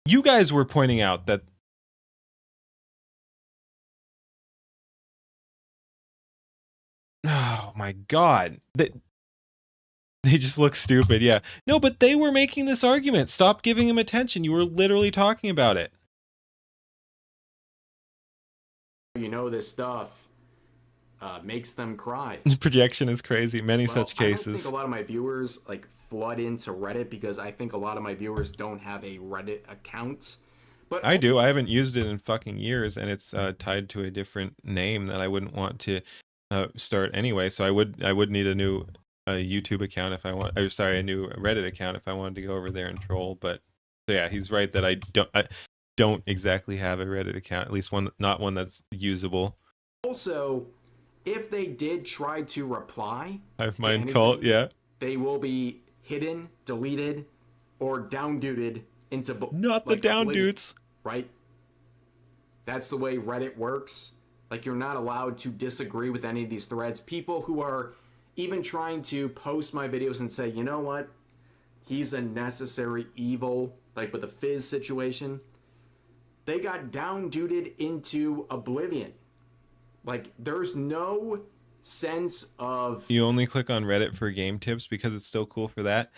You guys were pointing out that. Oh my god. They just look stupid, yeah. No, but they were making this argument. Stop giving him attention. You were literally talking about it. You know, this stuff makes them cry. Projection is crazy. Many such I don't cases. think a lot of my viewers like flood into Reddit because I think a lot of my viewers don't have a Reddit account. But I do. I haven't used it in fucking years, and it's tied to a different name that I wouldn't want to start anyway. So I would need a new YouTube account if I want. Or sorry, a new Reddit account if I wanted to go over there and troll. But so yeah, he's right that I don't exactly have a Reddit account. At least not one that's usable. Also, if they did try to reply, Hive mind cult, yeah. they will be hidden, deleted, or down duded into Not the down oblivion, dudes. right? That's the way Reddit works. Like, you're not allowed to disagree with any of these threads. People who are even trying to post my videos and say, you know what, he's a necessary evil, like with the Fizz situation, they got down duded into oblivion. Like, there's no sense of... You only click on Reddit for game tips because it's still cool for that.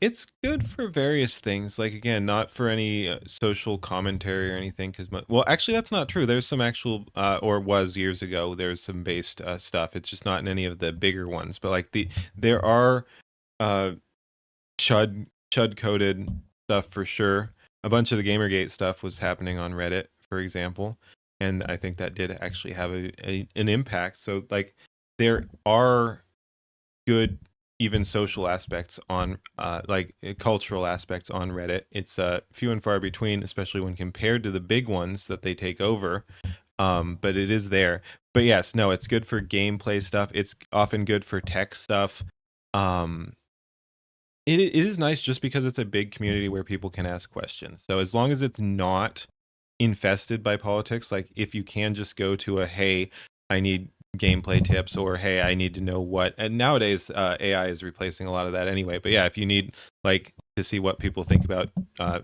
It's good for various things. Like, again, not for any social commentary or anything. Well, actually, that's not true. There's some actual, or was years ago, there's some based stuff. It's just not in any of the bigger ones. But like there are chud coded stuff for sure. A bunch of the Gamergate stuff was happening on Reddit, for example, and I think that did actually have an impact. So like there are good even social aspects on like cultural aspects on Reddit. It's few and far between, especially when compared to the big ones that they take over. But it is there. But yes, no, it's good for gameplay stuff. It's often good for tech stuff. It is nice just because it's a big community where people can ask questions. So as long as it's not infested by politics, like if you can just go to a, hey, I need gameplay tips, or hey, I need to know what, and nowadays AI is replacing a lot of that anyway. But yeah, if you need like to see what people think about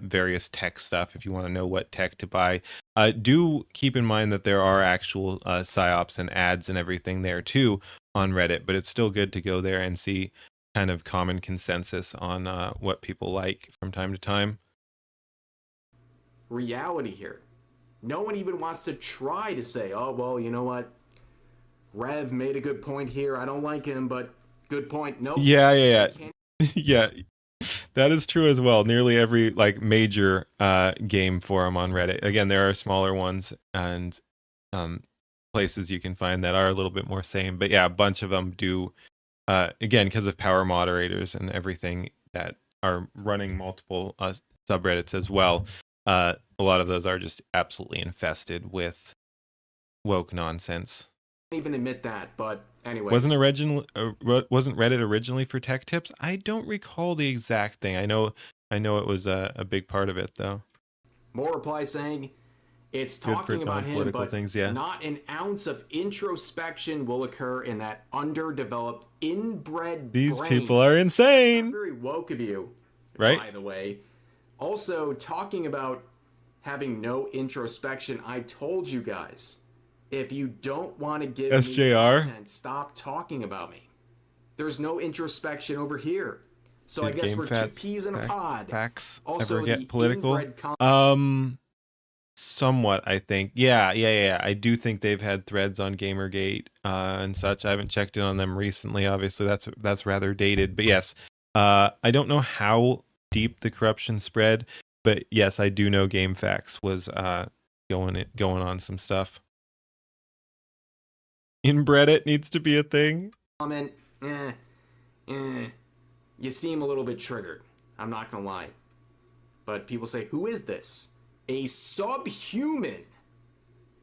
various tech stuff, if you want to know what tech to buy, do keep in mind that there are actual psyops and ads and everything there too on Reddit, but it's still good to go there and see kind of common consensus on what people like from time to time. Reality here. No one even wants to try to say, oh, well, you know what? Rev made a good point here. I don't like him, but good point. Nope. Yeah. Yeah, that is true as well. Nearly every like major game forum on Reddit. Again, there are smaller ones and places you can find that are a little bit more sane. But yeah, a bunch of them do, again, because of power moderators and everything that are running multiple subreddits as well. A lot of those are just absolutely infested with woke nonsense. even admit that, but anyways. Wasn't Reddit originally for tech tips? I don't recall the exact thing. I know it was a big part of it though. More replies saying it's Good for talking about him, non-political but things, yeah. not an ounce of introspection will occur in that underdeveloped, inbred These brain. people are That's not insane, very woke of you, right? by the way. Also, talking about having no introspection, I told you guys, if you don't want to give me SJR? content, stop talking about me. There's no introspection over here. So I Did guess Game we're two Fats peas in a pod. Facts Also, ever the get political? inbred Somewhat, I think. Yeah. I do think they've had threads on Gamergate and such. I haven't checked in on them recently. Obviously, that's rather dated. But yes, I don't know how deep the corruption spread, but yes, I do know GameFAQs was going on some stuff. Inbred it needs to be a thing. comment, you seem a little bit triggered. I'm not gonna lie. But people say, who is this? A subhuman.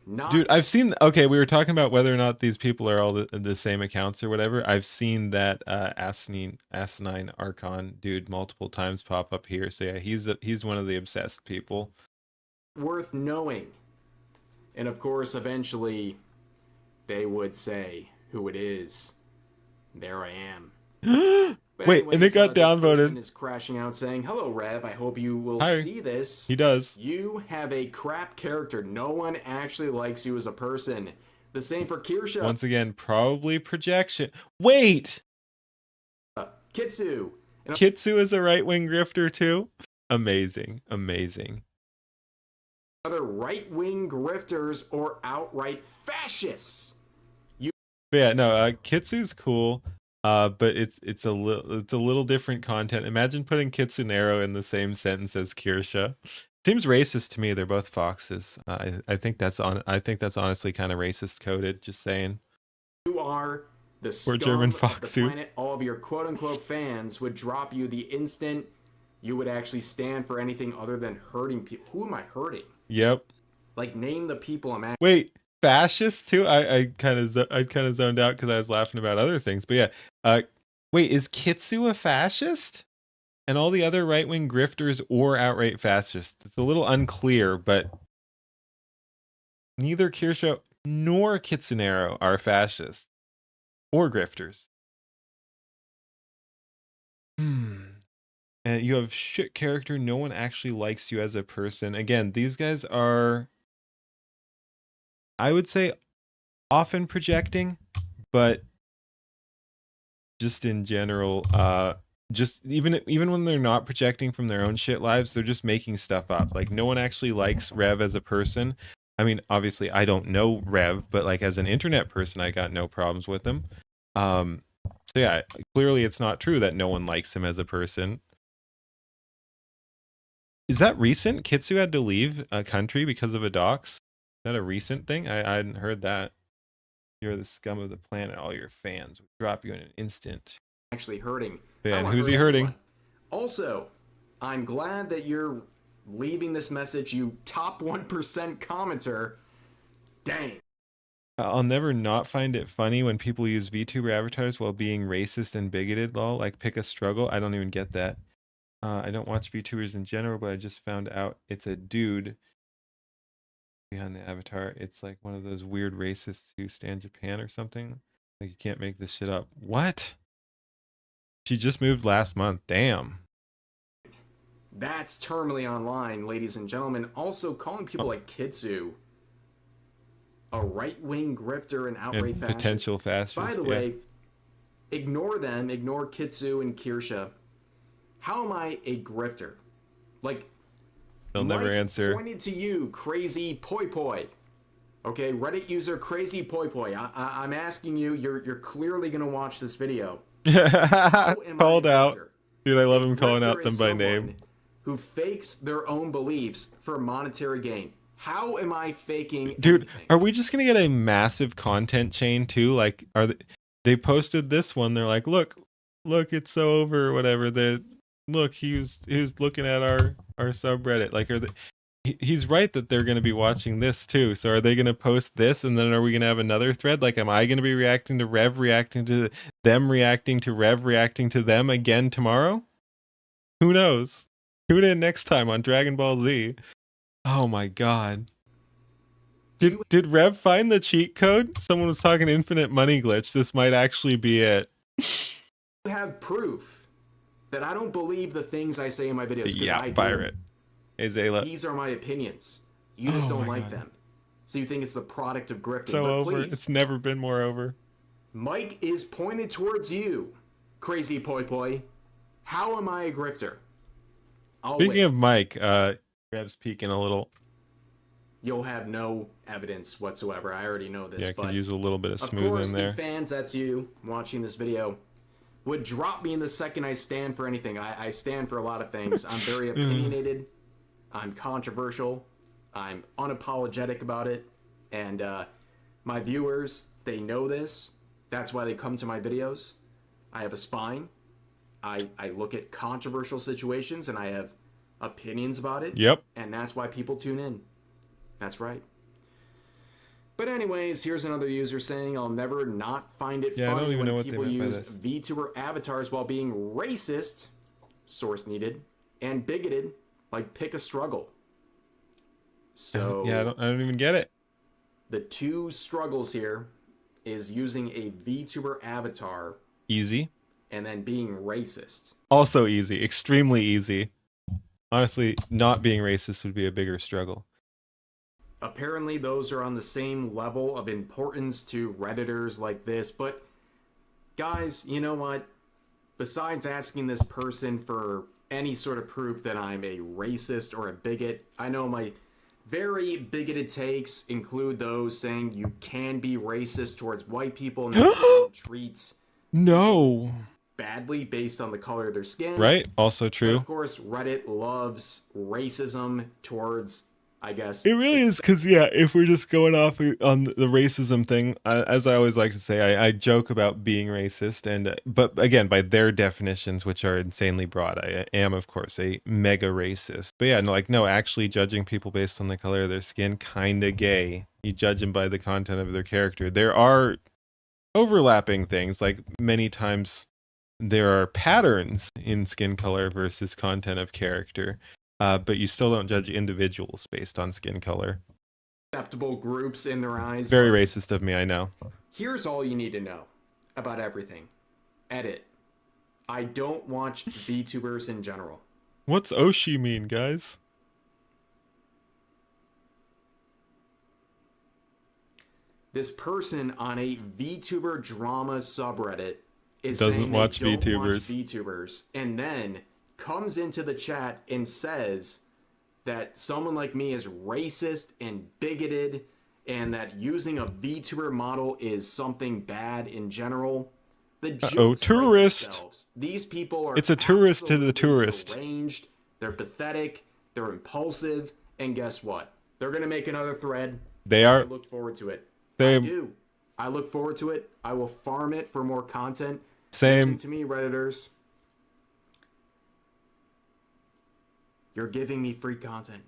Not Dude, I've seen. Okay, we were talking about whether or not these people are all the same accounts or whatever. I've seen that asinine Archon dude multiple times pop up here. So yeah, he's one of the obsessed people. worth knowing. And of course, eventually, they would say who it is. There I am. But Wait, and it got this downvoted. person is crashing out saying, "Hello, Rev. I hope you will Hi. see this. He does. You have a crap character. No one actually likes you as a person." The same for Kirsha. Once again, probably projection. Wait, Kitsu. And Kitsu is a right-wing grifter too. Amazing. other right-wing grifters or outright fascists. But yeah, no, Kitsu's cool. But it's a little different content. Imagine putting Kitsunero in the same sentence as Kirsha. Seems racist to me. They're both foxes. I think that's honestly kind of racist coded. Just saying. You are the Or scum German of the foxu. planet. All of your quote-unquote fans would drop you the instant you would actually stand for anything other than hurting people. Who am I hurting? Yep. Like, name the people I'm at. Wait, fascist too? I kind of zoned out because I was laughing about other things. But yeah, wait, is Kitsu a fascist? And all the other right-wing grifters or outright fascists? It's a little unclear, but neither Kirsha nor Kitsunero are fascists or grifters. And you have shit character. No one actually likes you as a person. Again, these guys are, I would say, often projecting, but just in general, just even when they're not projecting from their own shit lives, they're just making stuff up. Like, no one actually likes Rev as a person. I mean, obviously I don't know Rev, but like as an internet person, I got no problems with him. So yeah, clearly it's not true that no one likes him as a person. Is that recent? Kitsu had to leave a country because of a dox? Is that a recent thing? I hadn't heard that. You're the scum of the planet. All your fans would drop you in an instant. Actually hurting. Yeah, and I who's he hurt hurting? anyone. Also, I'm glad that you're leaving this message, you top 1% commenter. Dang. I'll never not find it funny when people use VTuber avatars while being racist and bigoted, lol. Like, pick a struggle. I don't even get that. I don't watch VTubers in general, but I just found out it's a dude behind the avatar. It's like one of those weird racists who stand Japan or something. Like, you can't make this shit up. What? She just moved last month. Damn. That's terminally online, ladies and gentlemen. Also, calling people like Kitsu a right-wing grifter and outright And fascist. potential fascist. By the way, ignore them. Ignore Kitsu and Kirsha. How am I a grifter? Like, they'll never answer. Pointed to you, crazy poi poi. Okay, Reddit user crazy poi poi. I'm asking you. You're clearly gonna watch this video. Called out. Dude, I love him calling out them by name. Who fakes their own beliefs for monetary gain? How am I faking? Dude, anything? are we just gonna get a massive content chain too? Like, they posted this one? They're like, look, it's so over or whatever. Look, he was looking at our subreddit. Like, he's right that they're going to be watching this too. So are they going to post this, and then are we going to have another thread? Like, am I going to be reacting to Rev reacting to them reacting to Rev reacting to them again tomorrow? Who knows? Tune in next time on Dragon Ball Z. Oh my god. Did Rev find the cheat code? Someone was talking infinite money glitch. This might actually be it. You have proof that I don't believe the things I say in my videos. Yeah, I pirate. Hey, Zayla. These are my opinions. You just don't like them. So you think it's the product of grifting. So but over. Please, it's never been more over. Mike is pointed towards you, crazy poi poi. How am I a grifter? Speaking of Mike, Rev's peeking a little. You'll have no evidence whatsoever. I already know this. Yeah, I but could use a little bit of smooth in there. The fans, that's you watching this video, would drop me in the second I stand for anything. I stand for a lot of things. I'm very opinionated. I'm controversial. I'm unapologetic about it. And my viewers, they know this. That's why they come to my videos. I have a spine. I look at controversial situations and I have opinions about it. Yep. And that's why people tune in. That's right. But anyways, here's another user saying, I'll never not find it funny when people use VTuber avatars while being racist, source needed, and bigoted, like pick a struggle. So yeah, I don't even get it. The two struggles here is using a VTuber avatar. Easy. And then being racist. Also easy. Extremely easy. Honestly, not being racist would be a bigger struggle. Apparently those are on the same level of importance to Redditors like this, but guys, you know what? Besides asking this person for any sort of proof that I'm a racist or a bigot, I know my very bigoted takes include those saying you can be racist towards white people and treats badly based on the color of their skin. Right, also true. But of course, Reddit loves racism towards, I guess. It really is because, yeah, if we're just going off on the racism thing, as I always like to say, I joke about being racist, but again, by their definitions, which are insanely broad, I am, of course, a mega racist. But yeah, no, actually judging people based on the color of their skin, kind of gay. You judge them by the content of their character. There are overlapping things, like many times there are patterns in skin color versus content of character. But you still don't judge individuals based on skin color. Acceptable groups in their eyes. Very racist of me, I know. Here's all you need to know about everything. Edit. I don't watch VTubers in general. What's Oshi mean, guys? This person on a VTuber drama subreddit is doesn't saying watch they don't VTubers. watch VTubers, and then comes into the chat and says that someone like me is racist and bigoted and that using a VTuber model is something bad in general. The jokes tourist. These people are it's a tourist to the tourist. Deranged, they're pathetic, they're impulsive, and guess what? They're going to make another thread. They are. I look forward to it. I do. I look forward to it. I will farm it for more content. Same. Listen to me, Redditors. You're giving me free content.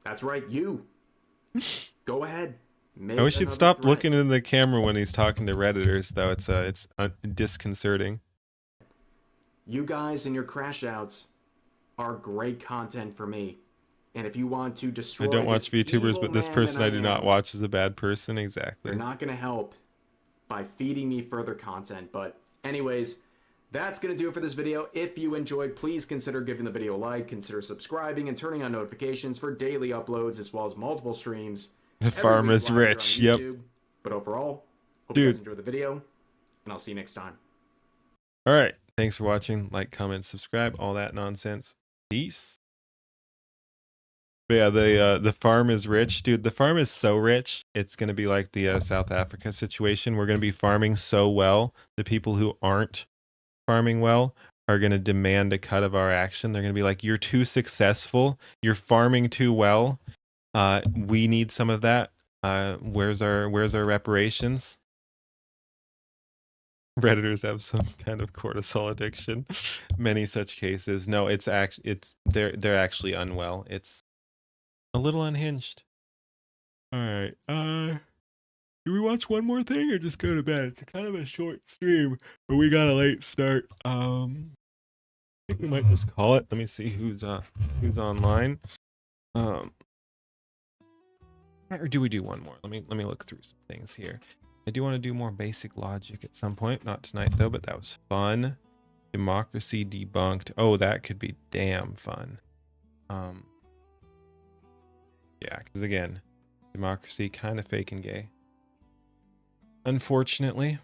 That's right, you. Go ahead. I wish he'd stop looking in the camera when he's talking to Redditors, though. It's disconcerting. You guys and your crash outs are great content for me. And if you want to destroy, I don't watch VTubers, but this person I do not watch is a bad person. Exactly. You're not going to help by feeding me further content. But anyways, that's going to do it for this video. If you enjoyed, please consider giving the video a like, consider subscribing, and turning on notifications for daily uploads as well as multiple streams. The farm is rich. Yep. But overall, hope you guys enjoyed the video, and I'll see you next time. All right. Thanks for watching. Like, comment, subscribe, all that nonsense. Peace. But yeah, the farm is rich. Dude, the farm is so rich. It's going to be like the South Africa situation. We're going to be farming so well. The people who aren't farming well are going to demand a cut of our action. They're going to be like, you're too successful. You're farming too well. We need some of that. Where's our reparations? Redditors have some kind of cortisol addiction. Many such cases. No, they're actually unwell. It's A little unhinged. All right. Do we watch one more thing or just go to bed? It's kind of a short stream, but we got a late start. I think we might just call it. Let me see who's online. Or do we do one more? Let me look through some things here. I do want to do more basic logic at some point. Not tonight though, but that was fun. Democracy debunked. Oh, that could be damn fun. Yeah, because again, democracy kind of fake and gay. Unfortunately,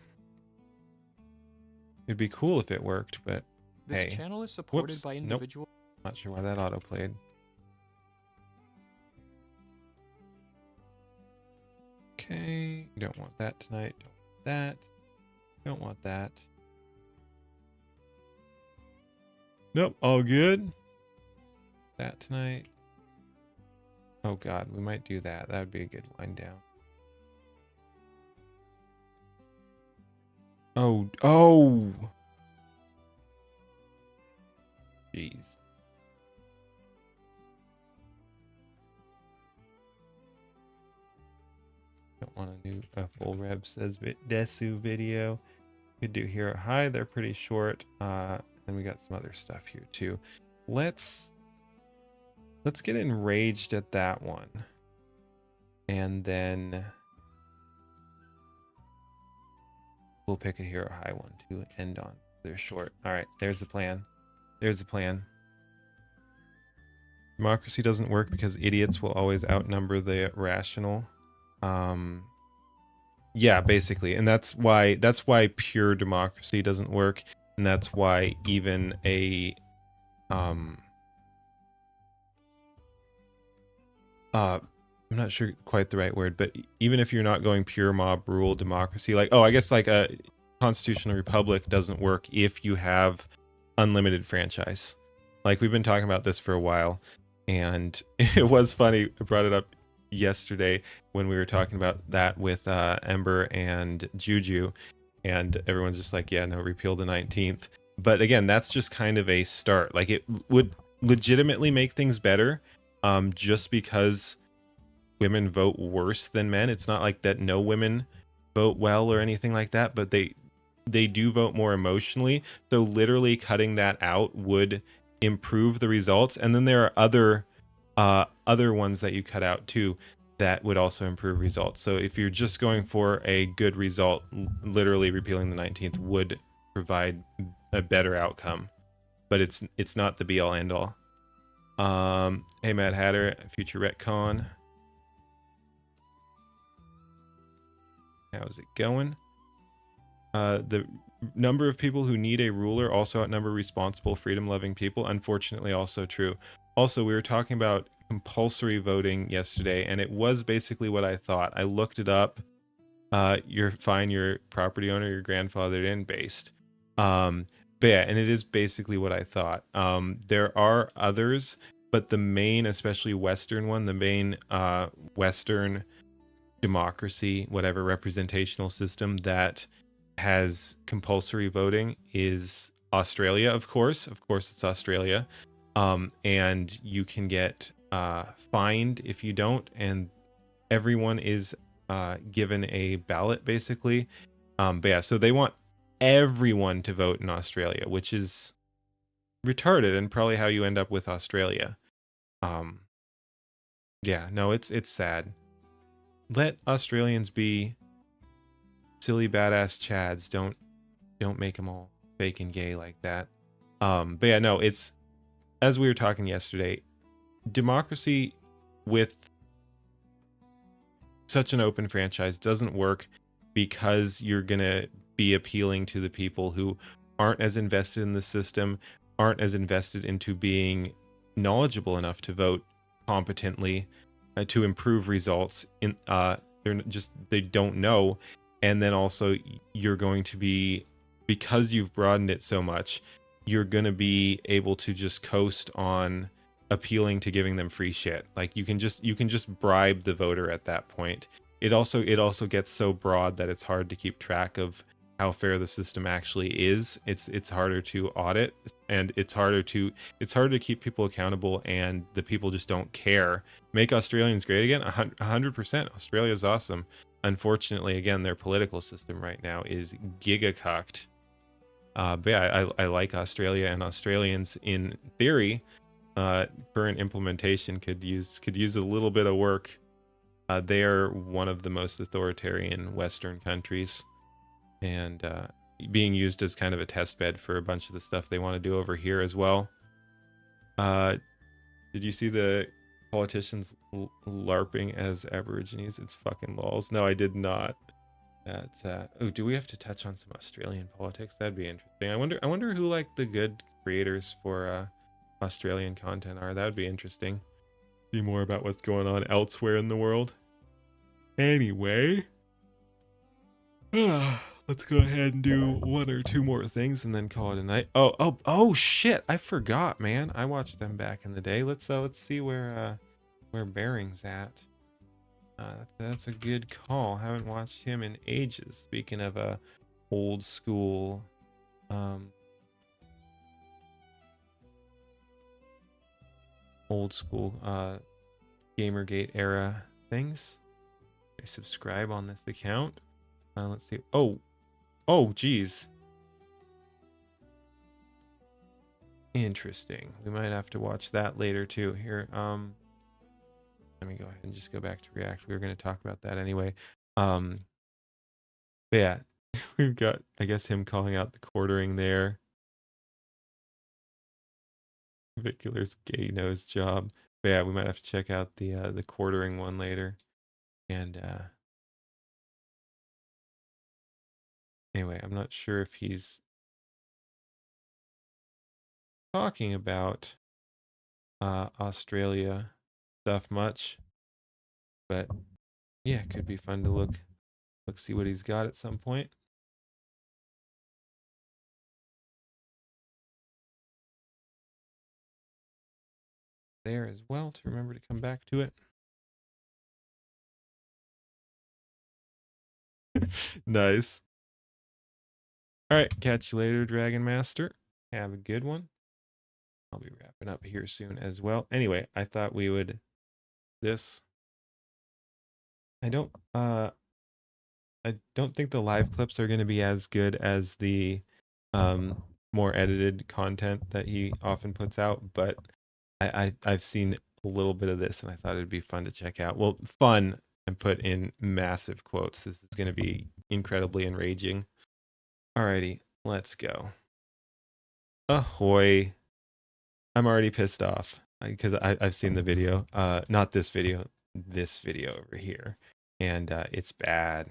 it'd be cool if it worked, but This hey. channel is supported Whoops. by Nope. individual. Not sure why that auto played. Okay, don't want that tonight. Don't want that. Don't want that. Nope, all good. That tonight. Oh god, we might do that. That would be a good wind down. Oh. Jeez. Don't want to do a full Reb says Desu video. Could do Hero High. They're pretty short. And we got some other stuff here too. Let's get enraged at that one. And then we'll pick a Hero High one to end on. They're short. All right, there's the plan. There's the plan. Democracy doesn't work because idiots will always outnumber the rational. Yeah, basically. And that's why pure democracy doesn't work. And that's why even a I'm not sure quite the right word, but even if you're not going pure mob rule democracy, like, oh, I guess like a constitutional republic doesn't work if you have unlimited franchise. Like, we've been talking about this for a while, and it was funny. I brought it up yesterday when we were talking about that with Ember and Juju, and everyone's just like, yeah, no, repeal the 19th. But again, that's just kind of a start. Like, it would legitimately make things better, just because women vote worse than men. It's not like that no women vote well or anything like that, but they do vote more emotionally. So literally cutting that out would improve the results. And then there are other ones that you cut out too that would also improve results. So if you're just going for a good result, literally repealing the 19th would provide a better outcome. But it's not the be all end all. Hey Mad Hatter, future retcon. How's it going? The number of people who need a ruler also outnumber responsible, freedom-loving people. Unfortunately, also true. Also, we were talking about compulsory voting yesterday, and it was basically what I thought. I looked it up. You're fine, your property owner, your grandfathered in based. But yeah, and it is basically what I thought. There are others, but the main, especially Western one, the main Western democracy, whatever representational system that has compulsory voting is Australia, of course. Of course, it's Australia. And you can get fined if you don't, and everyone is given a ballot, basically. But yeah, so they want everyone to vote in Australia, which is retarded and probably how you end up with Australia. Yeah, no, it's sad. Let Australians be silly badass chads. Don't make them all fake and gay like that. But yeah, no, it's, as we were talking yesterday, democracy with such an open franchise doesn't work because you're gonna be appealing to the people who aren't as invested in the system, aren't as invested into being knowledgeable enough to vote competently to improve results. In they don't know. And then also you're going to be, because you've broadened it so much, you're going to be able to just coast on appealing to giving them free shit. Like, you can just bribe the voter at that point. It also gets so broad that it's hard to keep track of how fair the system actually is. It's harder to audit, and it's harder to keep people accountable, and the people just don't care. Make Australians great again? 100%. Australia's awesome. Unfortunately, again, their political system right now is gigacucked. But yeah, I like Australia, and Australians in theory, current implementation could use a little bit of work. They are one of the most authoritarian Western countries, and being used as kind of a test bed for a bunch of the stuff they want to do over here as well. Did you see the politicians LARPing as Aborigines? It's fucking lols. No, I did not. That's oh, do we have to touch on some Australian politics? That'd be interesting. I wonder who like the good creators for Australian content are. That would be interesting. See more about what's going on elsewhere in the world. Anyway, let's go ahead and do one or two more things and then call it a night. Oh shit! I forgot, man. I watched them back in the day. Let's see where Bearing's at. That's a good call. Haven't watched him in ages. Speaking of old school, Gamergate era things. I subscribe on this account. Let's see. Oh, geez. Interesting. We might have to watch that later too. Here, let me go ahead and just go back to React. We were going to talk about that anyway. But yeah, we've got, I guess, him calling out the quartering there. Vicular's gay nose job. But yeah, we might have to check out the quartering one later. And anyway, I'm not sure if he's talking about Australia stuff much, but yeah, it could be fun to look see what he's got at some point. There as well to remember to come back to it. Nice. All right, catch you later, Dragon Master. Have a good one. I'll be wrapping up here soon as well. Anyway, I thought we would this. I don't think the live clips are going to be as good as the more edited content that he often puts out, but I've seen a little bit of this and I thought it'd be fun to check out. Well, fun, and put in massive quotes. This is going to be incredibly enraging. Alrighty, let's go. Ahoy. I'm already pissed off because I've seen the video. Not this video, this video over here. And it's bad.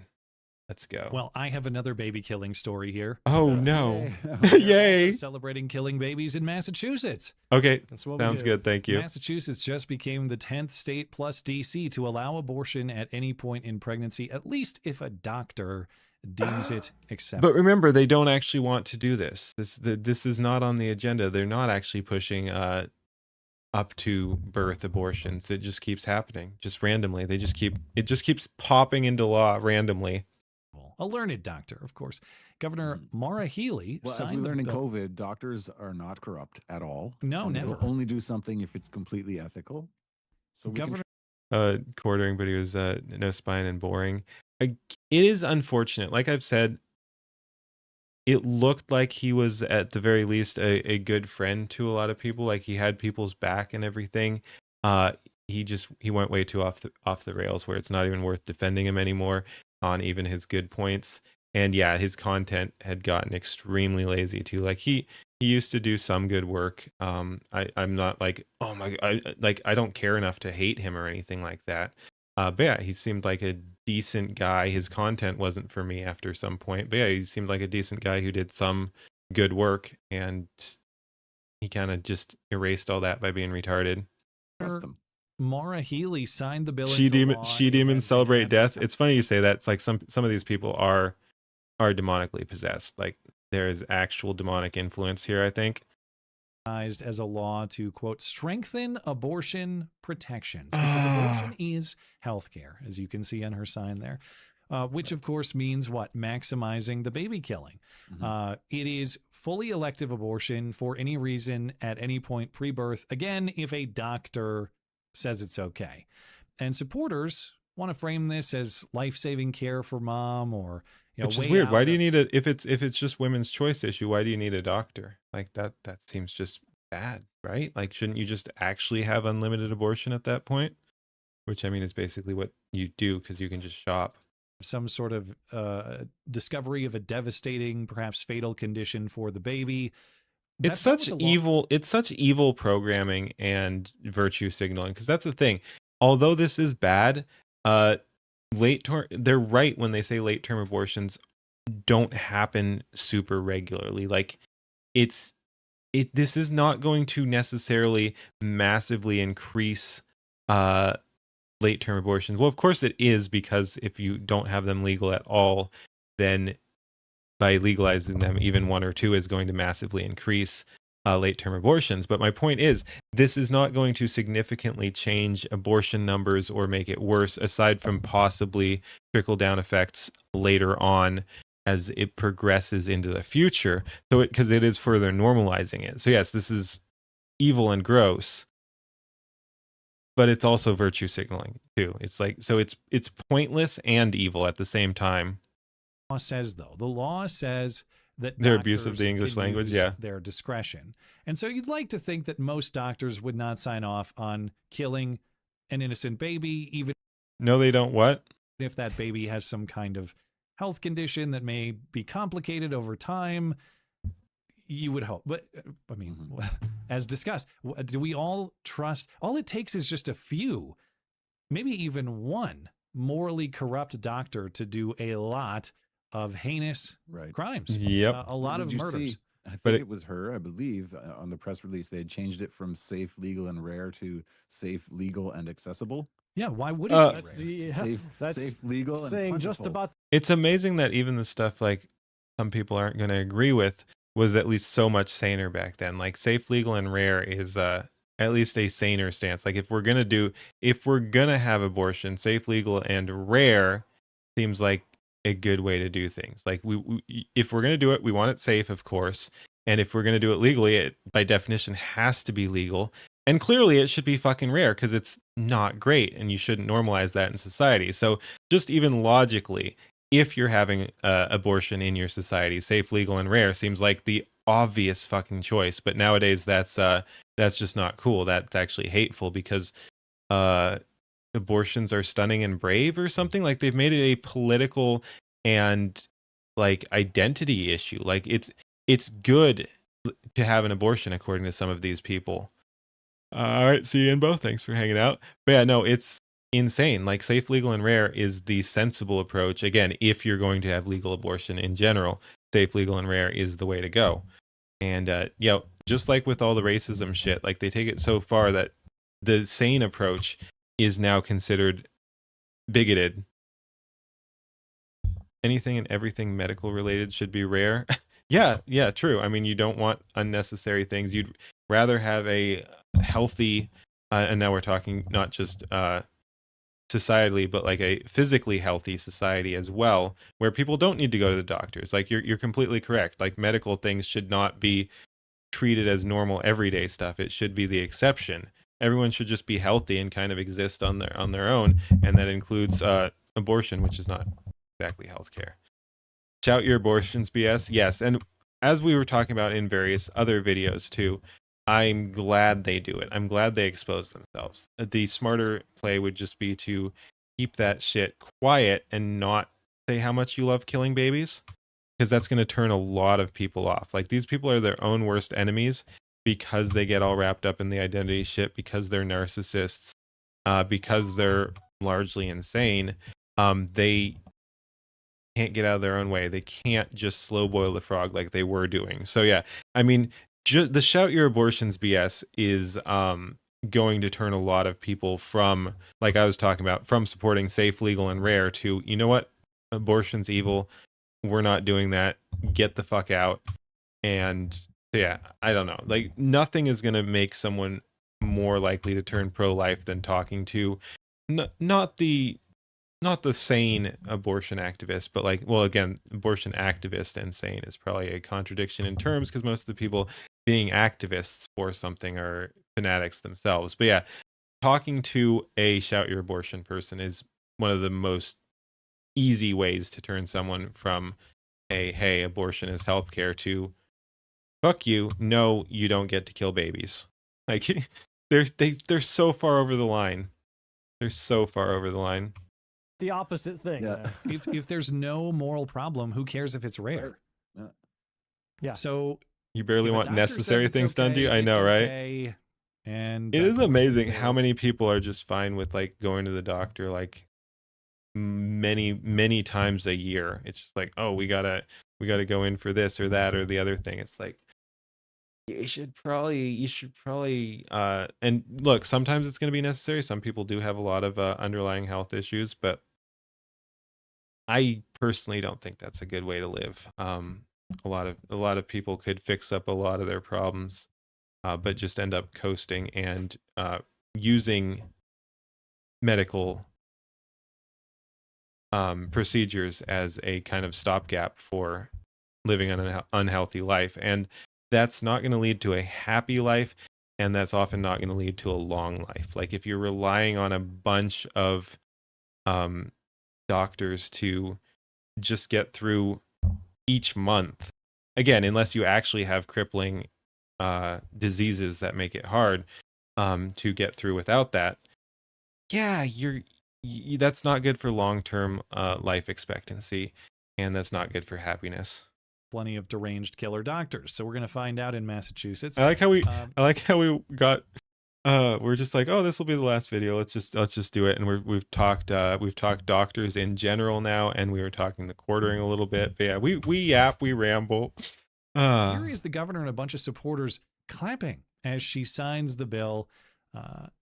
Let's go. Well, I have another baby killing story here. Oh, no. They're Yay. also celebrating killing babies in Massachusetts. Okay, That's what we sounds do. good. Thank you. Massachusetts just became the 10th state plus DC to allow abortion at any point in pregnancy, at least if a doctor deems it acceptable. But remember, they don't actually want to do this. This is not on the agenda. They're not actually pushing up to birth abortions. It just keeps happening, just randomly. It just keeps popping into law randomly. A learned doctor, of course. Governor Maura Healey Well, as we signed the learned in bill. COVID, doctors are not corrupt at all. No, and never. They'll only do something if it's completely ethical. So we can Governor Quartering, but he was no spine and boring. It is unfortunate. Like I've said, it looked like he was at the very least a good friend to a lot of people. Like he had people's back and everything. He went way too off the rails where it's not even worth defending him anymore on even his good points. And yeah, his content had gotten extremely lazy too. Like he used to do some good work. I'm not like, oh my, I don't care enough to hate him or anything like that. But yeah, he seemed like a decent guy. His content wasn't for me after some point. But yeah, he seemed like a decent guy who did some good work, and he kind of just erased all that by being retarded. trust them. Maura Healey signed the bill She into law. It demons has been celebrate death. advertised It's funny you say that. It's like some of these people are demonically possessed. Like there is actual demonic influence here, I think. as a law to, quote, strengthen abortion protections, because abortion is healthcare, as you can see on her sign there. which of course means what? Maximizing the baby killing. It is fully elective abortion for any reason at any point pre-birth. Again, if a doctor says it's okay. And supporters want to frame this as life-saving care for mom, or Which is way weird. Why out do you of- need a if it's just women's choice issue, why do you need a doctor? Like that seems just bad, right? Like shouldn't you just actually have unlimited abortion at that point? Which I mean is basically what you do because you can just shop. some sort of discovery of a devastating, perhaps fatal condition for the baby? It's That's not such what the law- evil it's such evil programming and virtue signaling because that's the thing. Although this is bad, they're right when they say late term abortions don't happen super regularly. Like this is not going to necessarily massively increase late term abortions. Well, of course it is, because if you don't have them legal at all, then by legalizing them, even one or two is going to massively increase late term abortions. But my point is, this is not going to significantly change abortion numbers or make it worse, aside from possibly trickle down effects later on as it progresses into the future. So because it is further normalizing it. So yes, this is evil and gross, but it's also virtue signaling too. It's like, so it's pointless and evil at the same time. law says, though. The law says that Their abuse of doctors the English can language, use yeah. their discretion. And so you'd like to think that most doctors would not sign off on killing an innocent baby, even No, they don't. What? if that baby has some kind of health condition that may be complicated over time. You would hope. But I mean, as discussed, do we all trust? All it takes is just a few, maybe even one morally corrupt doctor to do a lot of heinous crimes. Yep. A lot Did of you murders. see- I think But it was her, I believe, on the press release. They had changed it from safe, legal, and rare to safe, legal, and accessible. Yeah, why would Uh, it? That's the Safe, that's safe, legal, and saying just plentiful. about It's amazing that even the stuff like some people aren't going to agree with was at least so much saner back then. Like safe, legal, and rare is at least a saner stance. Like if we're gonna have abortion, safe, legal, and rare seems like a good way to do things. Like if we're gonna do it, we want it safe, of course. And if we're gonna do it legally, it by definition has to be legal. And clearly it should be fucking rare because it's not great and you shouldn't normalize that in society. So just even logically, if you're having abortion in your society, safe, legal, and rare seems like the obvious fucking choice. But nowadays that's just not cool. That's actually hateful because abortions are stunning and brave or something. Like they've made it a political and like identity issue. Like it's good to have an abortion according to some of these people. All right, see you in both. Thanks for hanging out. But yeah, no, it's insane. Like safe, legal, and rare is the sensible approach. Again, if you're going to have legal abortion in general, safe, legal, and rare is the way to go. And just like with all the racism shit, like they take it so far that the sane approach is now considered bigoted. Anything and everything medical related should be rare. Yeah, true. I mean, you don't want unnecessary things. You'd rather have a healthy, and now we're talking not just societally, but like a physically healthy society as well, where people don't need to go to the doctors. Like you're completely correct. Like medical things should not be treated as normal everyday stuff. It should be the exception. Everyone should just be healthy and kind of exist on their own, and that includes abortion, which is not exactly healthcare. Shout your abortions, BS. Yes, and as we were talking about in various other videos too, I'm glad they do it. I'm glad they expose themselves. The smarter play would just be to keep that shit quiet and not say how much you love killing babies, because that's going to turn a lot of people off. Like these people are their own worst enemies because they get all wrapped up in the identity shit, because they're narcissists, because they're largely insane. They can't get out of their own way. They can't just slow boil the frog like they were doing. So yeah, I mean, the shout your abortions BS is going to turn a lot of people from, like I was talking about, from supporting safe, legal, and rare to, you know what, abortion's evil. We're not doing that. Get the fuck out. And yeah, I don't know. Like nothing is going to make someone more likely to turn pro-life than talking to not the not the sane abortion activist, but like, well, again, abortion activist and sane is probably a contradiction in terms, because most of the people being activists for something are fanatics themselves. But yeah, talking to a shout your abortion person is one of the most easy ways to turn someone from a hey, abortion is healthcare to fuck you, no, you don't get to kill babies. Like they're so far over the line. They're so far over the line. The opposite thing. Yeah. If there's no moral problem, who cares if it's rare? Yeah. Yeah. So You barely if a want doctor says necessary it's things done to you. okay, I know, it's right? okay, and It is abortion amazing how rare. many people are just fine with like going to the doctor like many times a year. It's just like, oh, we gotta go in for this or that or the other thing. It's like you should probably and look, sometimes it's going to be necessary. Some people do have a lot of underlying health issues, but I personally don't think that's a good way to live. A lot of people could fix up a lot of their problems, but just end up coasting and using medical procedures as a kind of stopgap for living an unhealthy life. And that's not going to lead to a happy life. And that's often not going to lead to a long life. Like if you're relying on a bunch of doctors to just get through each month, again, unless you actually have crippling diseases that make it hard to get through without that, yeah, that's not good for long-term life expectancy, and that's not good for happiness. Plenty of deranged killer doctors. So we're going to find out in Massachusetts. I like how we got we're just like, oh, this will be the last video. Let's just do it. And we've talked doctors in general now, and we were talking the quartering a little bit. But yeah, we ramble. Here is the governor and a bunch of supporters clapping as she signs the bill.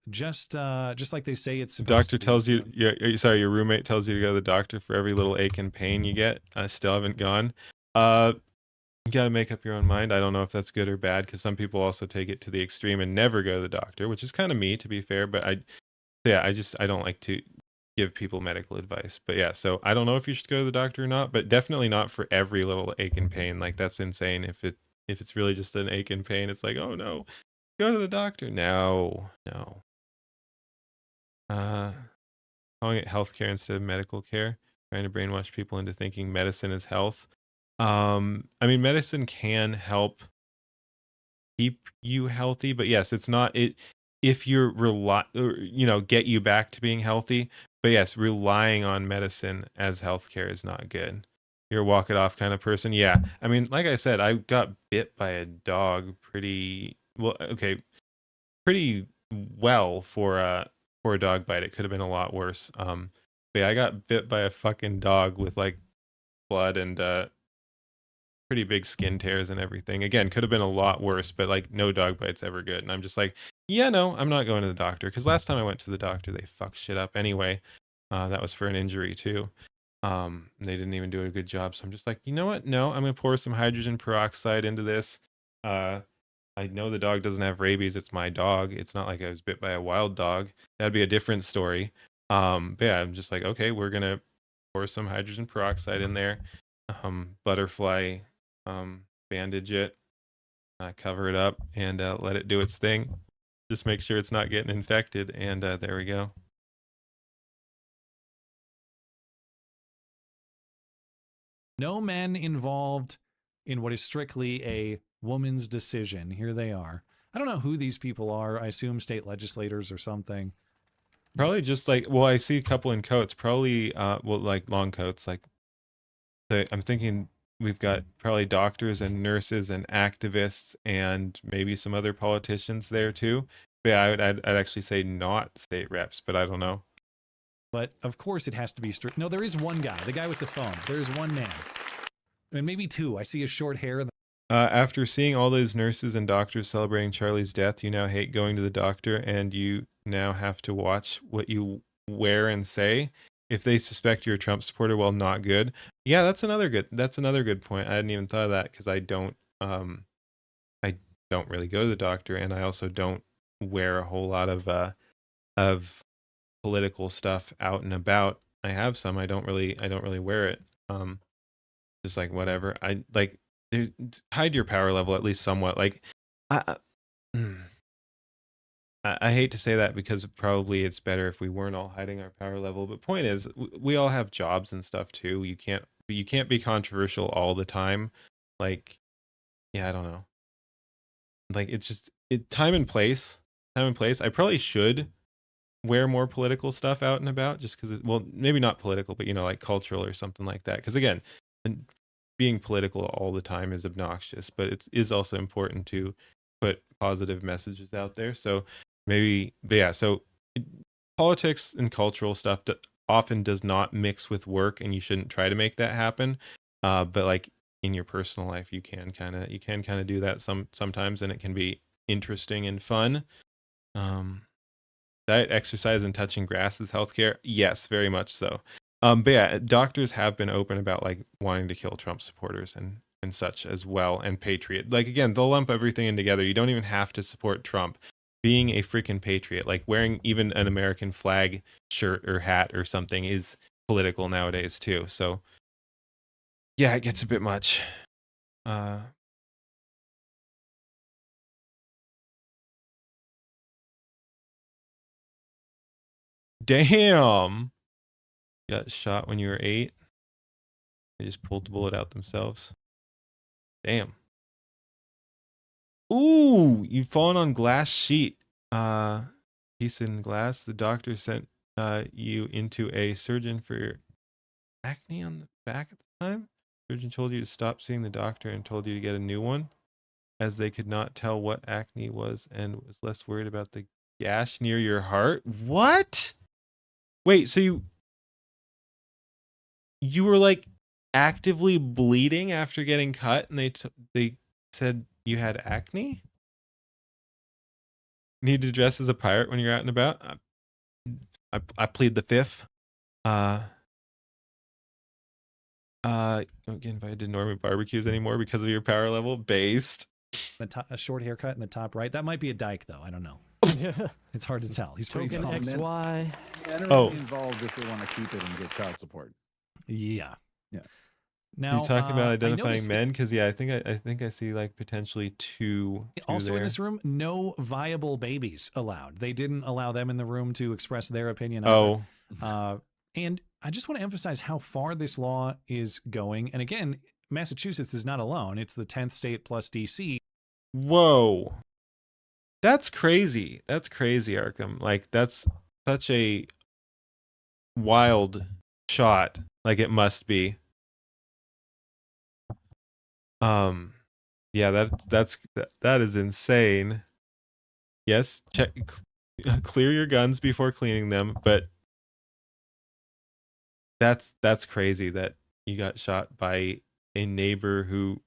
Just like they say it's supposed Doctor to be. tells you, your roommate tells you to go to the doctor for every little ache and pain you get. I still haven't gone. You got to make up your own mind. I don't know if that's good or bad, because some people also take it to the extreme and never go to the doctor, which is kind of me, to be fair. But I don't like to give people medical advice. But yeah, so I don't know if you should go to the doctor or not, but definitely not for every little ache and pain. Like that's insane. If it's really just an ache and pain, it's like, oh no, go to the doctor. No. Calling it healthcare instead of medical care, trying to brainwash people into thinking medicine is health. I mean, medicine can help keep you healthy, but yes, it's not it if you're get you back to being healthy. But yes, relying on medicine as healthcare is not good. You're a walk it off kind of person. Yeah. I mean, like I said, I got bit by a dog pretty well for a dog bite. It could have been a lot worse. But yeah, I got bit by a fucking dog with like blood and pretty big skin tears and everything. Again, could have been a lot worse, but like no dog bite's ever good. And I'm just like, yeah, no, I'm not going to the doctor, because last time I went to the doctor, they fucked shit up anyway. That was for an injury too. They didn't even do a good job. So I'm just like, you know what? No, I'm gonna pour some hydrogen peroxide into this. I know the dog doesn't have rabies. It's my dog. It's not like I was bit by a wild dog. That'd be a different story. But yeah, I'm just like, okay, we're gonna pour some hydrogen peroxide in there. Butterfly bandage it, cover it up, and let it do its thing. Just make sure it's not getting infected, and there we go. No men involved in what is strictly a woman's decision. Here they are. I don't know who these people are. I assume state legislators or something. Probably just like, well, I see a couple in coats. Probably, like long coats. Like, so I'm thinking we've got probably doctors and nurses and activists and maybe some other politicians there too. But yeah, I'd actually say not state reps, but I don't know. But of course it has to be strict. No, there is one guy, the guy with the phone. There's one man. And maybe two. I see his short hair. After seeing all those nurses and doctors celebrating Charlie's death, you now hate going to the doctor, and you now have to watch what you wear and say. If they suspect you're a Trump supporter, well, not good. Yeah, that's another good point. I hadn't even thought of that, because I don't really go to the doctor, and I also don't wear a whole lot of political stuff out and about. I have some. I don't really wear it. Just like whatever. I like hide your power level at least somewhat. Like I, I hate to say that because probably it's better if we weren't all hiding our power level. But point is, we all have jobs and stuff too. You can't be controversial all the time. Like, yeah, I don't know. Like it's just time and place. Time and place. I probably should wear more political stuff out and about just because well, maybe not political, but like cultural or something like that. Because again, and being political all the time is obnoxious, but it is also important to put positive messages out there. So maybe, but yeah, so politics and cultural stuff often does not mix with work, and you shouldn't try to make that happen. But like in your personal life, you can kind of do that sometimes, and it can be interesting and fun. Diet, exercise, and touching grass is healthcare. Yes, very much so. But yeah, doctors have been open about like wanting to kill Trump supporters and such as well, and patriot. Like again, they'll lump everything in together. You don't even have to support Trump. Being a freaking patriot, like wearing even an American flag shirt or hat or something, is political nowadays too. So yeah, it gets a bit much. Damn. Got shot when you were 8. They just pulled the bullet out themselves. Damn. Ooh, you've fallen on glass sheet. Piece in glass. The doctor sent you into a surgeon for acne on the back at the time. Surgeon told you to stop seeing the doctor and told you to get a new one, as they could not tell what acne was and was less worried about the gash near your heart. What? Wait, so you were like actively bleeding after getting cut, and they said you had acne? Need to dress as a pirate when you're out and about? I plead the fifth. Don't get invited to Norman barbecues anymore because of your power level. Based. A short haircut in the top right. That might be a dyke, though. I don't know. It's hard to tell. He's pretty Token tall. XY. Men are Oh. involved if they want to keep it and get child support. Yeah. Yeah. Now, you're talking about identifying men, because yeah, I think I see like potentially two also there. in this room, no viable babies allowed. They didn't allow them in the room to express their opinion. Oh. And I just want to emphasize how far this law is going. And again, Massachusetts is not alone. It's the 10th state plus DC. Whoa. That's crazy. That's crazy, Arkham. Like that's such a wild shot. Like it must be. Yeah, that is insane. Yes, clear your guns before cleaning them, but that's crazy that you got shot by a neighbor who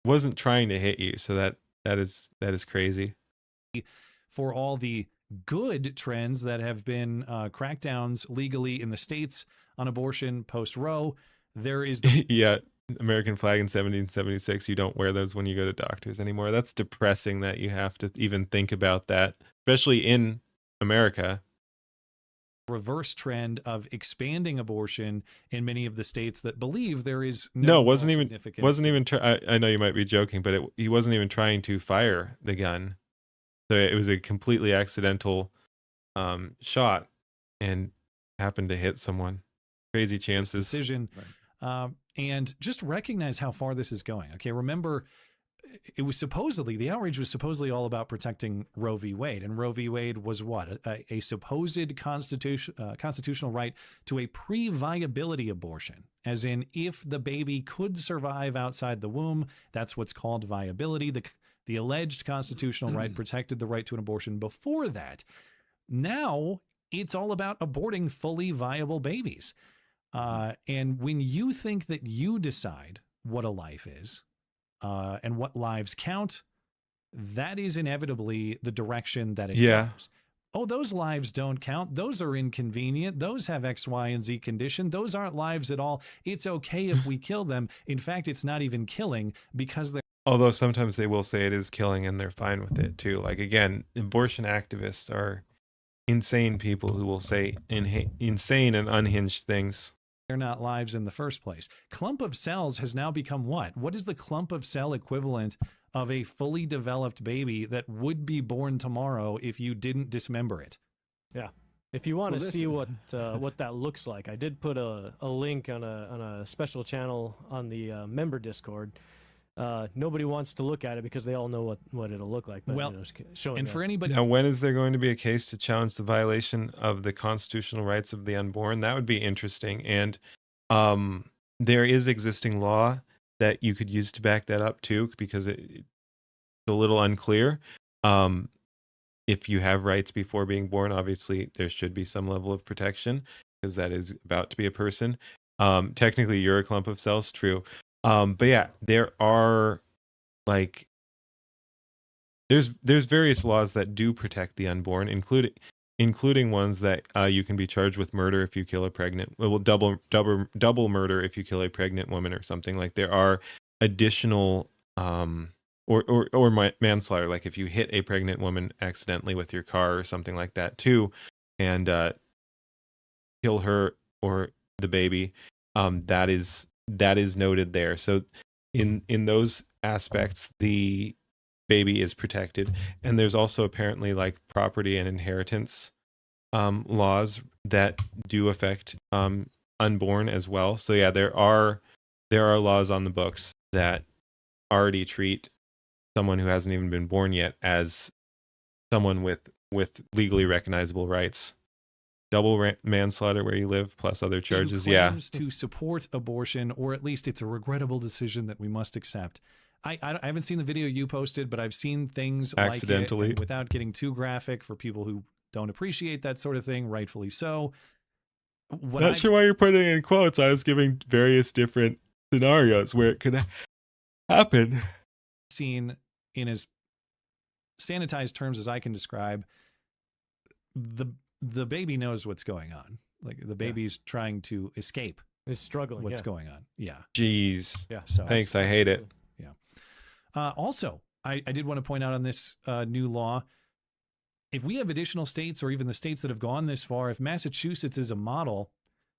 wasn't trying to hit you. So that is crazy. For all the good trends that have been crackdowns legally in the states on abortion post Roe, there is the yeah, American flag in 1776. You don't wear those when you go to doctors anymore. That's depressing that you have to even think about that, especially in America. reverse trend of expanding abortion in many of the states that believe there is No, wasn't even I know you might be joking, but he wasn't even trying to fire the gun. So it was a completely accidental shot and happened to hit someone. Crazy chances. Decision. Right. And just recognize how far this is going. Okay, remember, it was supposedly, the outrage was supposedly all about protecting Roe v. Wade. And Roe v. Wade was what? A supposed constitutional right to a pre-viability abortion. As in, if the baby could survive outside the womb, that's what's called viability. The alleged constitutional right protected the right to an abortion before that. Now, it's all about aborting fully viable babies. And when you think that you decide what a life is, and what lives count, that is inevitably the direction that it goes. Oh, those lives don't count. Those are inconvenient. Those have X, Y, and Z condition. Those aren't lives at all. It's okay if we kill them. In fact, it's not even killing because they're... Although sometimes they will say it is killing and they're fine with it too. Like again, abortion activists are insane people who will say insane and unhinged things. They're not lives in the first place. Clump of cells has now become what? What is the clump of cell equivalent of a fully developed baby that would be born tomorrow if you didn't dismember it? Yeah. If you want Well, to see listen. what that looks like, I did put a link on a special channel on the member Discord. Nobody wants to look at it because they all know what it'll look like. But, Well, you know, just showing and that. for anybody, Now, when is there going to be a case to challenge the violation of the constitutional rights of the unborn? That would be interesting. And there is existing law that you could use to back that up too, because it's a little unclear. If you have rights before being born, obviously there should be some level of protection because that is about to be a person. Technically, you're a clump of cells, true. But yeah, there are like there's various laws that do protect the unborn, including ones that you can be charged with murder if you kill a pregnant, well, double murder if you kill a pregnant woman or something. Like there are additional or manslaughter, like if you hit a pregnant woman accidentally with your car or something like that too, and kill her or the baby, that is noted there. So in those aspects, the baby is protected. And there's also apparently like property and inheritance laws that do affect unborn as well. So yeah, there are laws on the books that already treat someone who hasn't even been born yet as someone with legally recognizable rights. Double manslaughter where you live plus other charges. who Yeah. claims to support abortion, or at least it's a regrettable decision that we must accept. I haven't seen the video you posted, but I've seen things Accidentally. like it, and without getting too graphic for people who don't appreciate that sort of thing, rightfully so. Not sure why you're putting it in quotes. I was giving various different scenarios where it could happen. Seen in as sanitized terms as I can describe, the baby knows what's going on. Like the baby's trying to escape. Is struggling. What's going on? Yeah. Jeez. Yeah. So Thanks. I hate it. Also, I did want to point out on this new law, if we have additional states or even the states that have gone this far, if Massachusetts is a model,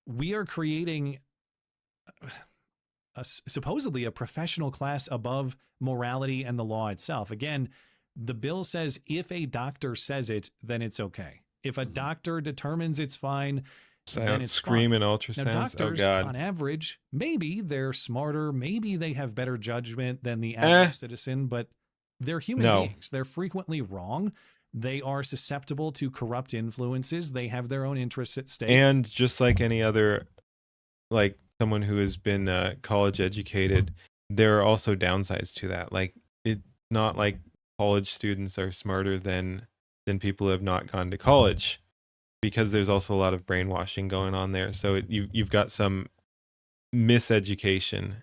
we are creating supposedly a professional class above morality and the law itself. Again, the bill says if a doctor says it, then it's okay. If a doctor determines it's fine, then it's scream fine. and ultrasounds. Now, doctors, oh God. on average, maybe they're smarter, maybe they have better judgment than the average citizen, but they're human beings. They're frequently wrong. They are susceptible to corrupt influences. They have their own interests at stake. And just like any other, like someone who has been college educated, there are also downsides to that. Like it's not like college students are smarter than people who have not gone to college, because there's also a lot of brainwashing going on there. So you've got some miseducation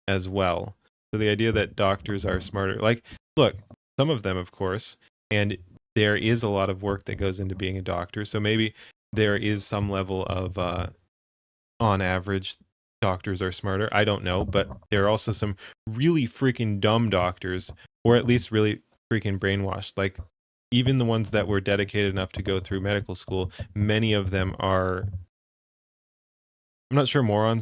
as well. So the idea that doctors are smarter, like, look, some of them, of course, and there is a lot of work that goes into being a doctor. So maybe there is some level of, on average, doctors are smarter. I don't know, but there are also some really freaking dumb doctors, or at least really freaking brainwashed. Like, even the ones that were dedicated enough to go through medical school, many of them are, I'm not sure moron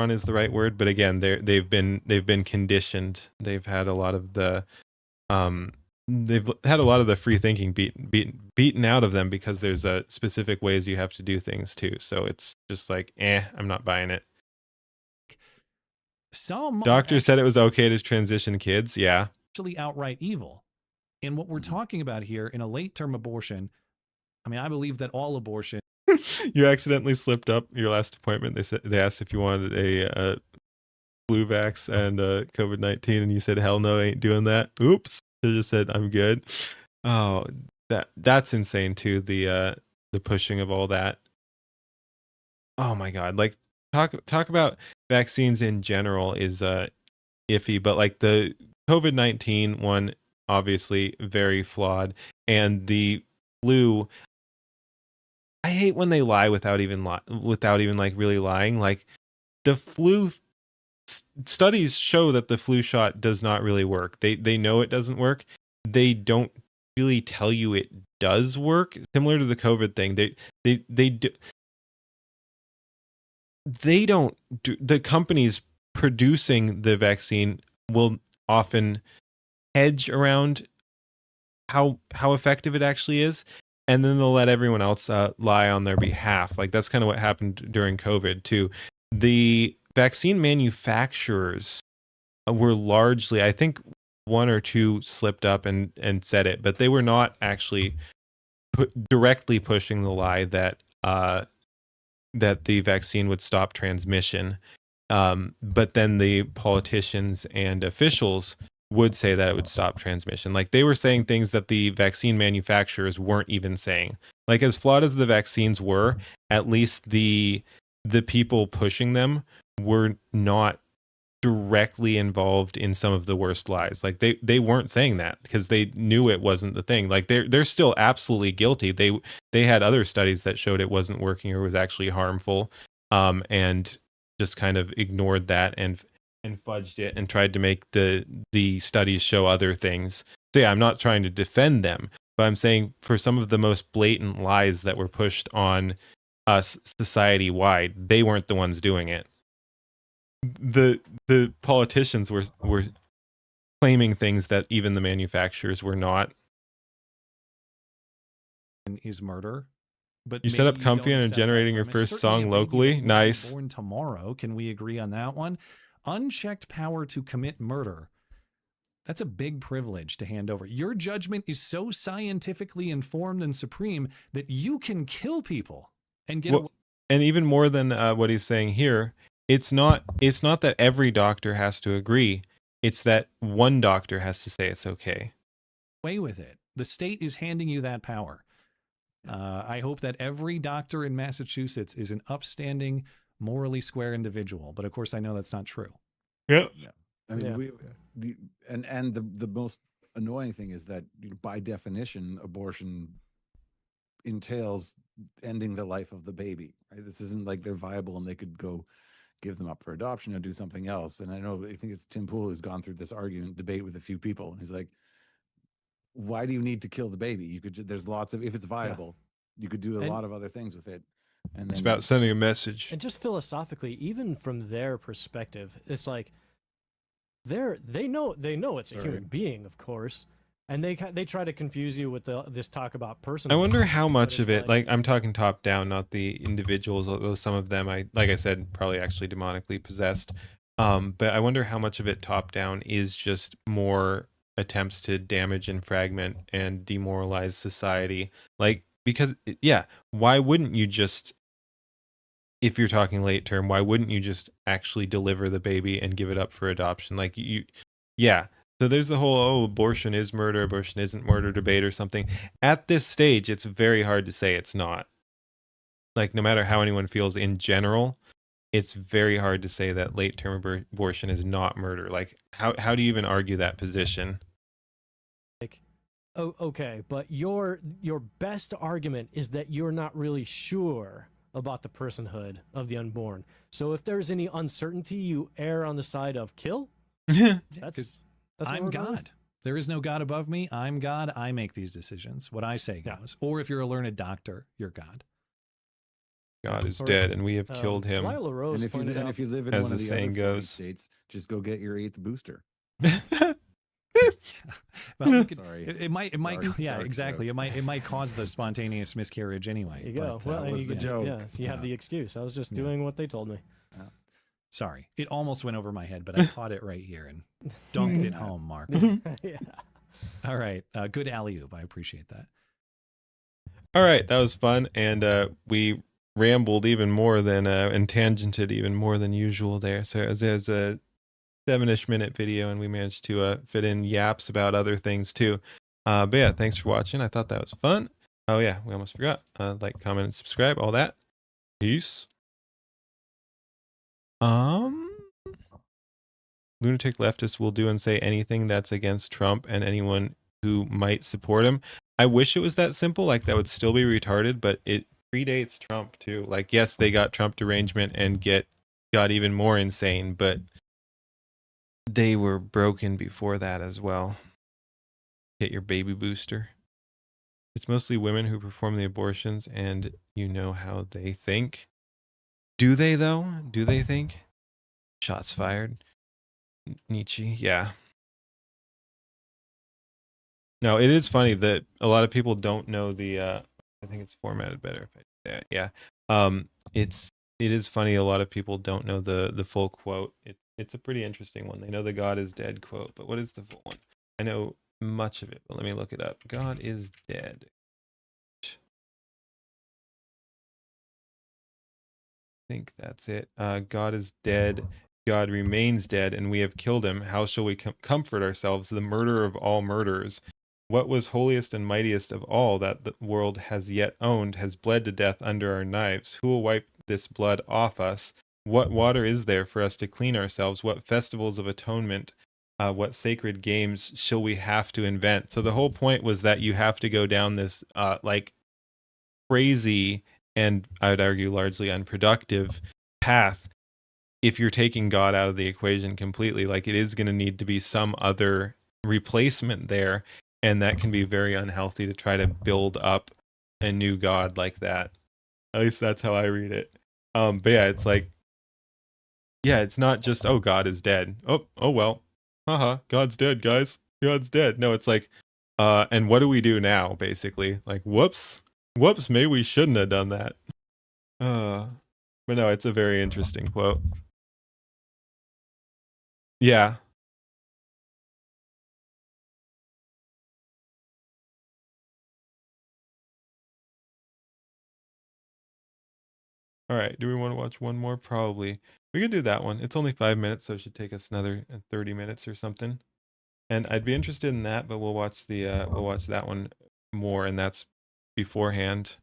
is the right word, but again, they've been conditioned. They've had a lot of the free thinking beaten out of them, because there's a specific ways you have to do things too. So it's just like, I'm not buying it. Some doctor said it was okay to transition kids. Yeah. Actually outright evil. And what we're talking about here in a late-term abortion, I mean, I believe that all abortion. You accidentally slipped up your last appointment. They asked if you wanted a flu vax and COVID-19, and you said, "Hell no, I ain't doing that." Oops. They just said, "I'm good." Oh, that's insane too. The pushing of all that. Oh my God! Like talk about vaccines in general is iffy, but like the COVID-19 one, obviously very flawed, and the flu, I hate when they lie without even like really lying. Like the flu studies show that the flu shot does not really work. They know it doesn't work. They don't really tell you it does work, similar to the COVID thing. They don't do, the companies producing the vaccine will often hedge around how effective it actually is, and then they'll let everyone else lie on their behalf. Like that's kind of what happened during COVID too. The vaccine manufacturers were largely, I think one or two slipped up and said it, but they were not actually directly pushing the lie that that the vaccine would stop transmission. But then the politicians and officials would say that it would stop transmission. Like they were saying things that the vaccine manufacturers weren't even saying. Like as flawed as the vaccines were, at least the people pushing them were not directly involved in some of the worst lies. Like they weren't saying that because they knew it wasn't the thing. Like they're still absolutely guilty. They had other studies that showed it wasn't working or was actually harmful, and just kind of ignored that and fudged it and tried to make the studies show other things. So yeah, I'm not trying to defend them, but I'm saying for some of the most blatant lies that were pushed on us society wide, they weren't the ones doing it. The politicians were claiming things that even the manufacturers were not. Is murder. But you set up comfy and are generating your first song locally. Nice. Born tomorrow. Can we agree on that one? Unchecked power to commit murder. That's a big privilege to hand over. Your judgment is so scientifically informed and supreme that you can kill people and get away. And even more than what he's saying here, it's not that every doctor has to agree. It's that one doctor has to say it's okay. Away with it. The state is handing you that power. I hope that every doctor in Massachusetts is an upstanding, morally square individual. But of course, I know that's not true. Yep. Yeah. I mean, and the most annoying thing is that by definition, abortion entails ending the life of the baby. Right? This isn't like they're viable and they could go give them up for adoption or do something else. And I think it's Tim Pool who's gone through this debate with a few people. And he's like, why do you need to kill the baby? You could, there's lots of, if it's viable, you could do a lot of other things with it. And then, it's about sending a message. And just philosophically, even from their perspective, it's like they know it's a human being, of course, and they try to confuse you with this talk about personal. I wonder how much of it, like I'm talking top down, not the individuals, although some of them, like I said, probably actually demonically possessed. But I wonder how much of it top down is just more attempts to damage and fragment and demoralize society. Like, because why wouldn't you just, if you're talking late term, why wouldn't you just actually deliver the baby and give it up for adoption? Like so there's the whole, abortion is murder, abortion isn't murder debate or something. At this stage, it's very hard to say it's not. Like, no matter how anyone feels in general, it's very hard to say that late term abortion is not murder. Like, how do you even argue that position? Like, oh, okay, but your best argument is that you're not really sure about the personhood of the unborn. So if there's any uncertainty, you err on the side of kill. That's I'm God. There is no God above me. I'm God. I make these decisions. What I say goes. Or if you're a learned doctor, you're God. God is dead, and we have killed him. And if you live in one of the other 40 states, just go get your 8th booster. Well, it might, exactly. It might cause the spontaneous miscarriage anyway. There you go. Well, and you joke. Yeah, you have the excuse. I was just doing what they told me. Sorry, it almost went over my head, but I caught it right here and dunked it home, Mark. Yeah. All right, good alley-oop. I appreciate that. All right, that was fun, and we rambled even more than and tangented even more than usual there. So as a 7-ish minute video, and we managed to fit in yaps about other things too. But yeah, thanks for watching. I thought that was fun. Oh yeah, we almost forgot. Like, comment, and subscribe, all that. Peace. Lunatic leftists will do and say anything that's against Trump and anyone who might support him. I wish it was that simple. Like, that would still be retarded, but it predates Trump too. Like, yes, they got Trump derangement and got even more insane, but they were broken before that as well. Get your baby booster. It's mostly women who perform the abortions, and you know how they think. Do they, though? Do they think? Shots fired. Nietzsche, yeah. No, it is funny that a lot of people don't know the, I think it's formatted better if I do that, yeah. It is funny a lot of people don't know the full quote. It's a pretty interesting one. They know the God is dead quote, but what is the full one? I know much of it, but let me look it up. God is dead. I think that's it. God is dead. God remains dead, and we have killed him. How shall we comfort ourselves, the murderer of all murderers? What was holiest and mightiest of all that the world has yet owned has bled to death under our knives. Who will wipe this blood off us? What water is there for us to clean ourselves? What festivals of atonement, what sacred games shall we have to invent? So the whole point was that you have to go down this like crazy and I would argue largely unproductive path if you're taking God out of the equation completely. Like, it is going to need to be some other replacement there, and that can be very unhealthy to try to build up a new God like that. At least that's how I read it. But yeah, it's like, yeah, it's not just, oh, God is dead. Oh well, haha, God's dead, guys. God's dead. No, it's like, and what do we do now? Basically, like, whoops, maybe we shouldn't have done that. But no, it's a very interesting quote. Yeah. All right. Do we want to watch one more? Probably. We could do that one. It's only 5 minutes, so it should take us another 30 minutes or something. And I'd be interested in that, but we'll watch that one more, and that's beforehand.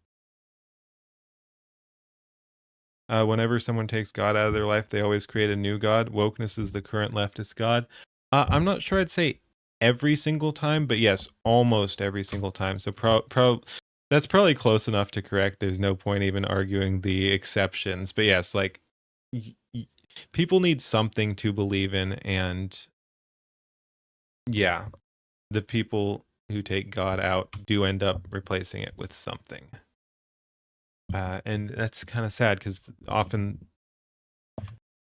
Whenever someone takes God out of their life, they always create a new God. Wokeness is the current leftist God. I'm not sure I'd say every single time, but yes, almost every single time. So that's probably close enough to correct. There's no point even arguing the exceptions. But yes, like people need something to believe in, and yeah, the people who take God out do end up replacing it with something. And that's kind of sad because often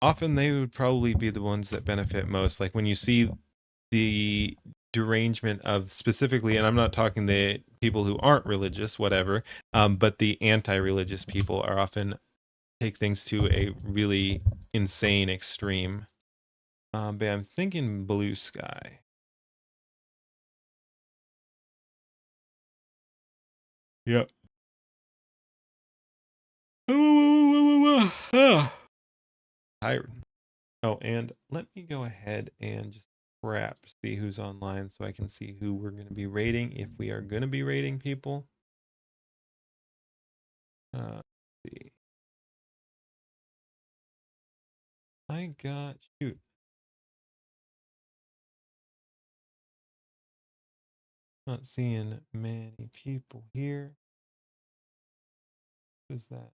they would probably be the ones that benefit most. Like when you see the derangement of specifically, and I'm not talking the people who aren't religious, whatever, but the anti-religious people are often take things to a really insane extreme. But I'm thinking Blue Sky. Yep. Tired. Oh, and let me go ahead and just see who's online so I can see who we're going to be rating if we are going to be rating people. Let's see. I got shoot. Not seeing many people here. Who's that?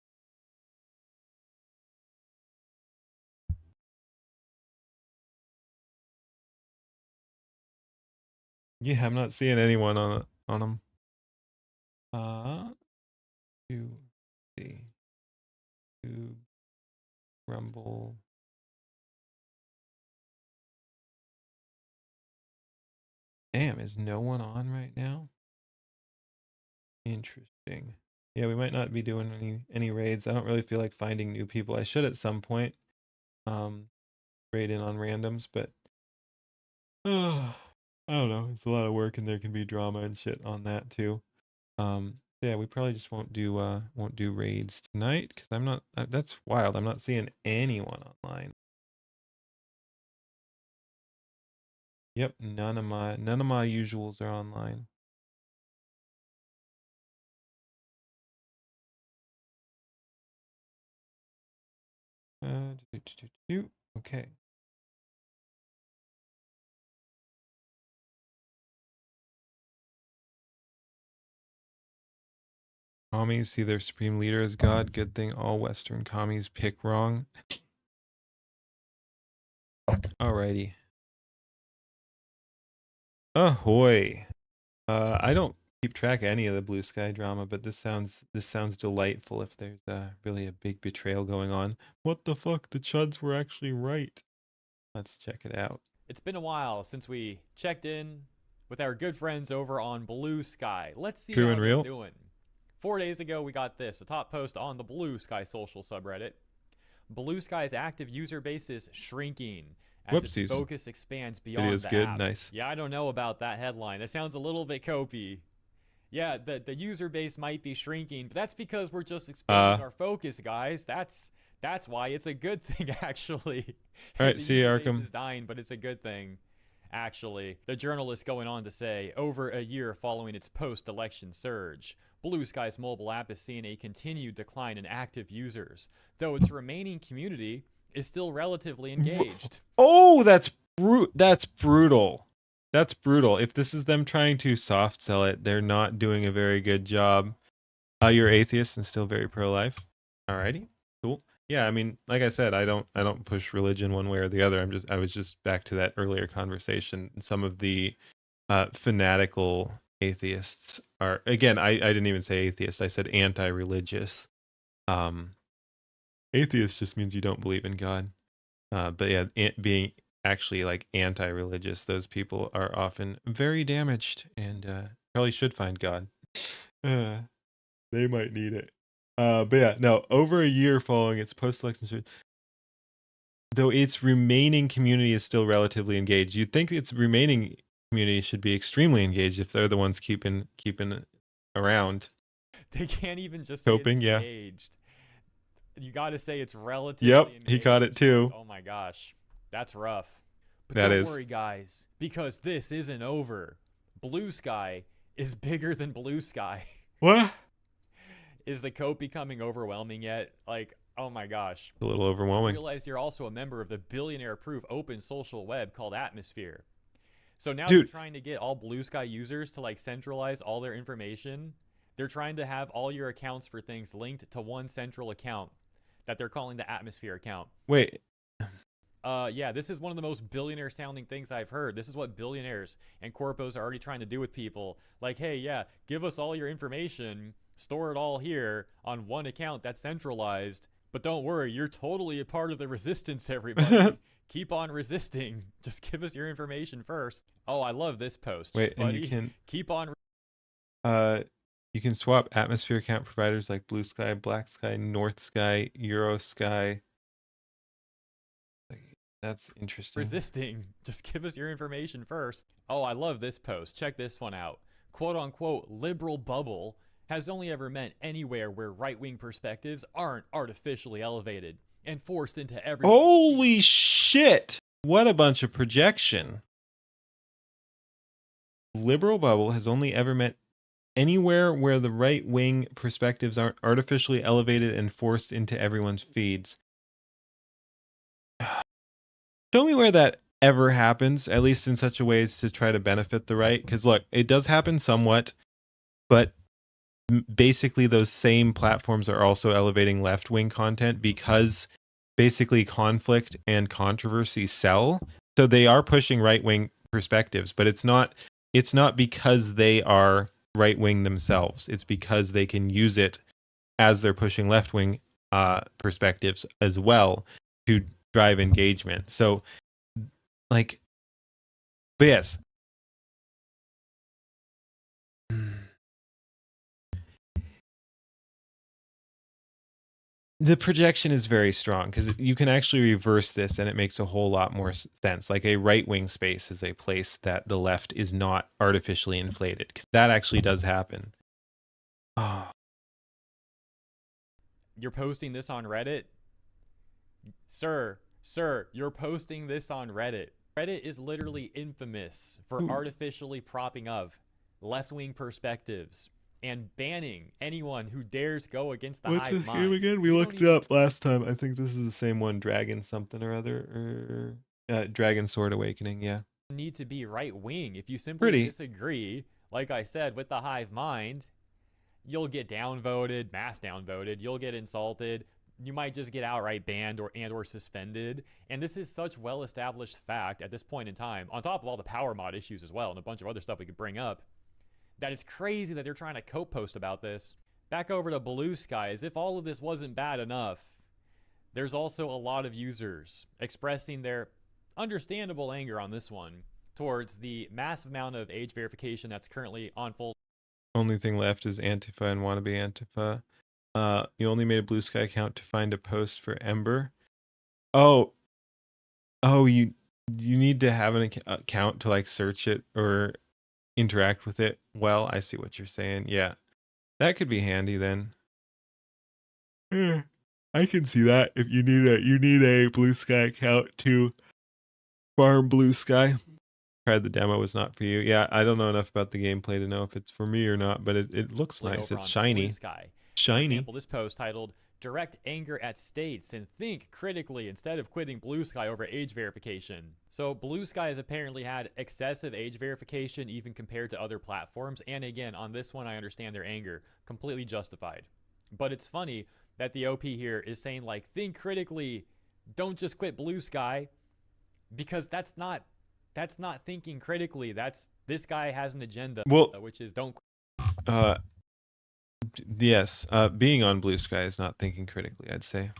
Yeah, I'm not seeing anyone on them. To see. To Rumble. Damn, is no one on right now? Interesting. Yeah, we might not be doing any raids. I don't really feel like finding new people. I should at some point. Raid in on randoms, but I don't know. It's a lot of work, and there can be drama and shit on that too. Yeah, we probably just won't do raids tonight because I'm not. That's wild. I'm not seeing anyone online. Yep, none of my usuals are online. Okay. Commies see their supreme leader as God. Good thing all Western commies pick wrong. Alrighty. Ahoy. I don't keep track of any of the Blue Sky drama, but this sounds delightful. If there's really a big betrayal going on, what the fuck? The Chuds were actually right. Let's check it out. It's been a while since we checked in with our good friends over on Blue Sky. Let's see True how and they're real. doing. 4 days ago, we got this, a top post on the Blue Sky social subreddit. Blue Sky's active user base is shrinking as Whoopsies. its focus expands beyond Video is the good. app. Nice. Yeah, I don't know about that headline. That sounds a little bit copy. Yeah, the user base might be shrinking, but that's because we're just expanding our focus, guys. That's why it's a good thing, actually. All right, The see you, user base Arkham. is dying, but it's a good thing, actually. The journalist going on to say, over a year following its post-election surge, Blue Sky's mobile app is seeing a continued decline in active users, though its remaining community is still relatively engaged. Oh, that's brutal. That's brutal. If this is them trying to soft sell it, they're not doing a very good job. You're atheist and still very pro-life. Alrighty, cool. Yeah, I mean, like I said, I don't push religion one way or the other. I was just back to that earlier conversation. Some of the fanatical atheists are, again, I didn't even say atheist. I said anti-religious. Atheist just means you don't believe in God. But yeah, being actually like anti-religious, those people are often very damaged and probably should find God. They might need it. But yeah, no, over a year following its post-election surge, though its remaining community is still relatively engaged. You'd think its remaining community should be extremely engaged if they're the ones keeping around. They can't even just say Coping, it's yeah. engaged. You got to say it's relatively Yep, engaged. he caught it too. Oh my gosh, that's rough. But That don't is. worry, guys, because this isn't over. Blue Sky is bigger than Blue Sky. What? Is the cope becoming overwhelming yet? Like, oh my gosh. A little overwhelming. Realize you're also a member of the billionaire-proof open social web called Atmosphere. So now Dude. they're trying to get all Blue Sky users to like centralize all their information. They're trying to have all your accounts for things linked to one central account that they're calling the Atmosphere account. Wait. Yeah, this is one of the most billionaire sounding things I've heard. This is what billionaires and corpos are already trying to do with people. Like, hey, yeah, give us all your information, store it all here on one account that's centralized. But don't worry, you're totally a part of the resistance, everybody. Keep on resisting. Just give us your information first. Oh, I love this post. Wait, buddy. and you can keep on. you can swap Atmosphere account providers like Blue Sky, Black Sky, North Sky, Euro Sky. That's interesting. Resisting. Just give us your information first. Oh, I love this post. Check this one out. Quote unquote liberal bubble has only ever meant anywhere where right-wing perspectives aren't artificially elevated and forced into every. Holy shit! What a bunch of projection. Liberal bubble has only ever meant anywhere where the right-wing perspectives aren't artificially elevated and forced into everyone's feeds. Show me where that ever happens, at least in such a way as to try to benefit the right. Because look, it does happen somewhat, but basically those same platforms are also elevating left-wing content because basically conflict and controversy sell. So they are pushing right-wing perspectives, but it's not because they are right-wing themselves. It's because they can use it as they're pushing left-wing perspectives as well to drive engagement. So like, but yes, the projection is very strong because you can actually reverse this and it makes a whole lot more sense. Like a right-wing space is a place that the left is not artificially inflated, because that actually does happen. Oh. You're posting this on Reddit? Sir, you're posting this on Reddit. Reddit is literally infamous for artificially propping up left-wing perspectives and banning anyone who dares go against the What's hive this mind. game again? We looked it up last time. I think this is the same one, Dragon something or other, Dragon Sword Awakening, yeah. Need to be right-wing. If you simply Pretty. disagree, like I said, with the hive mind, you'll get downvoted, mass downvoted, you'll get insulted, you might just get outright banned or suspended. And this is such well-established fact at this point in time, on top of all the power mod issues as well and a bunch of other stuff we could bring up, that it's crazy that they're trying to co-post about this. Back over to Blue Sky, as if all of this wasn't bad enough, there's also a lot of users expressing their understandable anger on this one towards the massive amount of age verification that's currently on full. Only thing left is Antifa and wannabe Antifa. You only made a Blue Sky account to find a post for Ember. Oh, you need to have an account to like search it or interact with it. Well, I see what you're saying. Yeah, that could be handy then. I can see that if you need a Blue Sky account to farm Blue Sky. Tried the demo, was not for you. Yeah, I don't know enough about the gameplay to know if it's for me or not, but it looks nice. It's shiny. Blue Sky. Shiny. For example, this post titled "Direct Anger at States and Think Critically Instead of Quitting Blue Sky Over Age Verification." So Blue Sky has apparently had excessive age verification even compared to other platforms, and again, on this one I understand their anger, completely justified. But it's funny that the OP here is saying like, think critically, don't just quit Blue Sky, because that's not thinking critically. This guy has an agenda, well, which is don't yes, being on Blue Sky is not thinking critically, I'd say.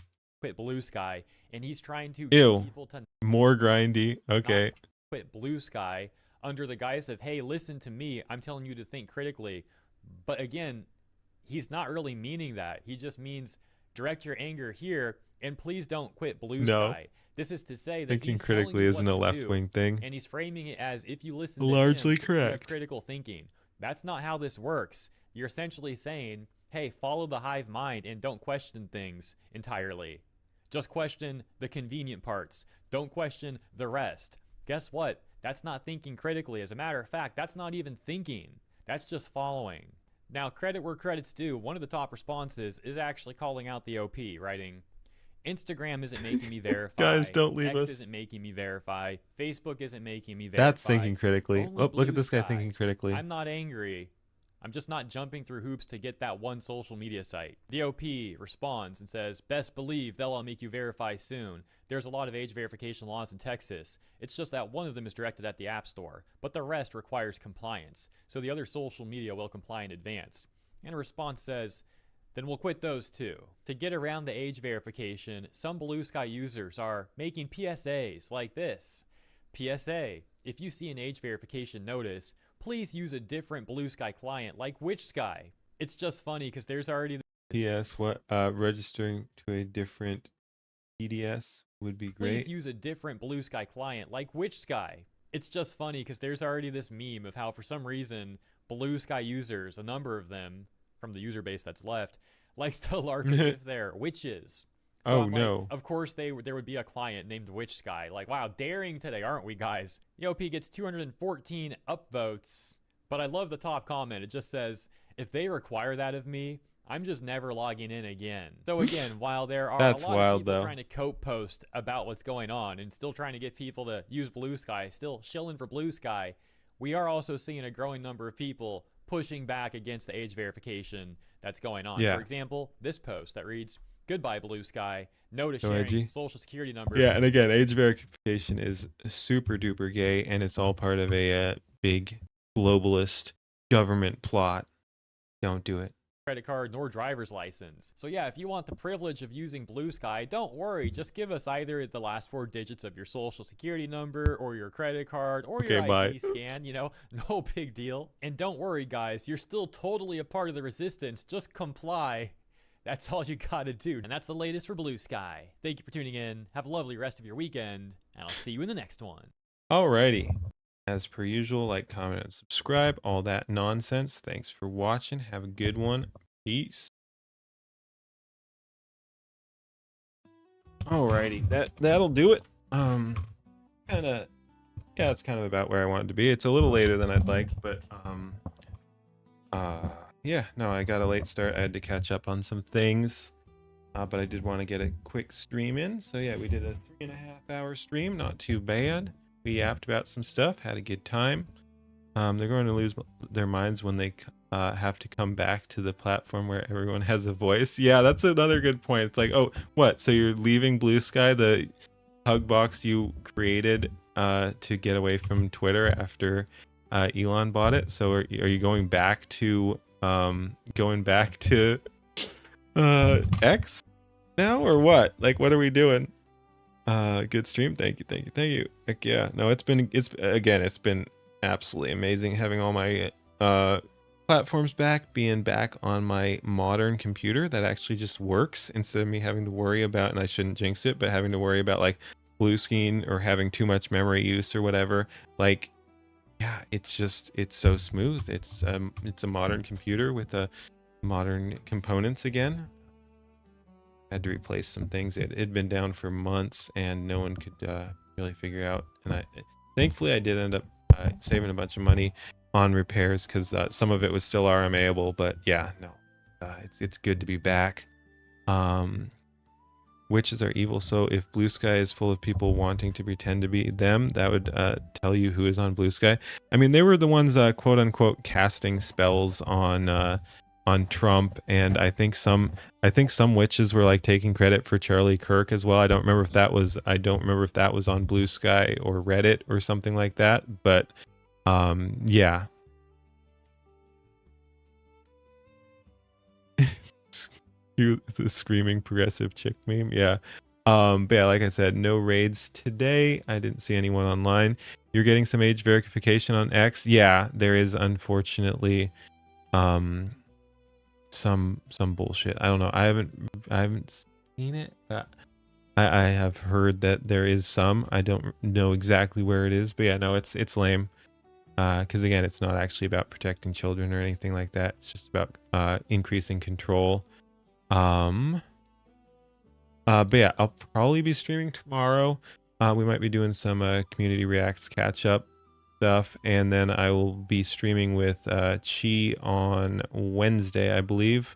Quit Blue Sky, and he's trying to Ew, get people to more grindy. Okay. Quit Blue Sky under the guise of, hey, listen to me, I'm telling you to think critically. But again, he's not really meaning that. He just means direct your anger here, and please don't quit Blue Sky. This is to say that thinking critically isn't a left-wing thing, and he's framing it as if you listen largely to him, correct. you have critical thinking. That's not how this works. You're essentially saying, hey, follow the hive mind and don't question things entirely. Just question the convenient parts. Don't question the rest. Guess what? That's not thinking critically. As a matter of fact, that's not even thinking. That's just following. Now, credit where credit's due. One of the top responses is actually calling out the OP, writing, Instagram isn't making me verify. Guys, don't leave X us. isn't making me verify. Facebook isn't making me verify. That's thinking critically. Only Oh, look at Blue this guy Sky. thinking critically. I'm not angry. I'm just not jumping through hoops to get that one social media site. The OP responds and says, best believe they'll all make you verify soon. There's a lot of age verification laws in Texas. It's just that one of them is directed at the App Store, but the rest requires compliance. So the other social media will comply in advance. And a response says, then we'll quit those too. To get around the age verification, some Blue Sky users are making PSAs like this. PSA, if you see an age verification notice, please use a different Blue Sky client like Witch Sky. It's just funny because there's already P.S. What registering to a different PDS would be great. Please use a different Blue Sky client like Witch Sky. It's just funny because there's already this meme of how for some reason Blue Sky users, a number of them from the user base that's left, likes to lark as if they're witches. So I'm like, of course there would be a client named Witch Sky. Like, wow, daring today, aren't we, guys? EOP gets 214 upvotes, but I love the top comment. It just says, if they require that of me, I'm just never logging in again. So again, while there are That's a lot wild, of people though. trying to cope post about what's going on and still trying to get people to use Blue Sky, still shilling for Blue Sky, we are also seeing a growing number of people pushing back against the age verification that's going on. Yeah. For example, this post that reads, goodbye Blue Sky, no to So sharing edgy. social security number. Yeah, and again, age verification is super duper gay, and it's all part of a big globalist government plot. Don't do it. Credit card nor driver's license. So yeah, if you want the privilege of using Blue Sky, don't worry. Just give us either the last 4 digits of your social security number or your credit card or your ID scan, you know, no big deal. And don't worry, guys, you're still totally a part of the resistance. Just comply. That's all you gotta do. And that's the latest for Blue Sky. Thank you for tuning in. Have a lovely rest of your weekend, and I'll see you in the next one. Alrighty. As per usual, like, comment, and subscribe. All that nonsense. Thanks for watching. Have a good one. Peace. Alrighty. That'll do it. Kinda, yeah, it's kind of about where I wanted to be. It's a little later than I'd like, but yeah, no, I got a late start. I had to catch up on some things, but I did want to get a quick stream in. So yeah, we did a 3.5-hour stream. Not too bad. We yapped about some stuff, had a good time. They're going to lose their minds when they have to come back to the platform where everyone has a voice. Yeah, that's another good point. It's like, oh, what? So you're leaving Blue Sky, the hug box you created to get away from Twitter after Elon bought it. So are you going back to X now or what? Like, what are we doing? Good stream. Thank you. Heck yeah. No, it's been absolutely amazing having all my platforms back, being back on my modern computer that actually just works instead of me having to worry about, and I shouldn't jinx it, but having to worry about like blue screen or having too much memory use or whatever. Like, yeah, it's so smooth. It's a modern computer with modern components again. Had to replace some things. It had been down for months and no one could really figure out, and thankfully I did end up saving a bunch of money on repairs because some of it was still RMAable. But yeah, no, it's good to be back. Witches are evil, so if Blue Sky is full of people wanting to pretend to be them, that would tell you who is on Blue Sky. I mean, they were the ones quote unquote casting spells on Trump, and I think some witches were like taking credit for Charlie Kirk as well. I don't remember if that was on Blue Sky or Reddit or something like that, but yeah. The screaming progressive chick meme, yeah. But yeah, like I said, no raids today. I didn't see anyone online. You're getting some age verification on X. Yeah, there is unfortunately some bullshit. I don't know. I haven't seen it, but I have heard that there is some. I don't know exactly where it is, but yeah, no, it's lame. Because again, it's not actually about protecting children or anything like that. It's just about increasing control. But yeah, I'll probably be streaming tomorrow. We might be doing some community reacts catch up stuff, and then I will be streaming with Chi on Wednesday, I believe,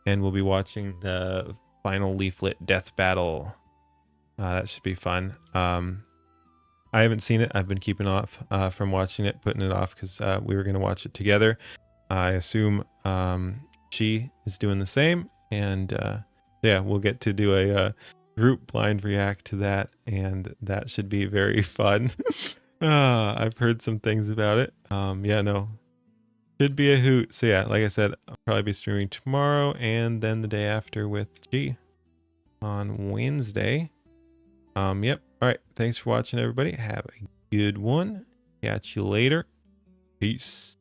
and we'll be watching the final leaflet death battle. That should be fun. I haven't seen it. I've been keeping off from watching it, putting it off because we were going to watch it together. I assume Chi is doing the same, and yeah, we'll get to do a group blind react to that, and that should be very fun. I've heard some things about it. Yeah, no, should be a hoot. So yeah, like I said, I'll probably be streaming tomorrow and then the day after with G on Wednesday. Yep. All right. Thanks for watching, everybody. Have a good one. Catch you later. Peace.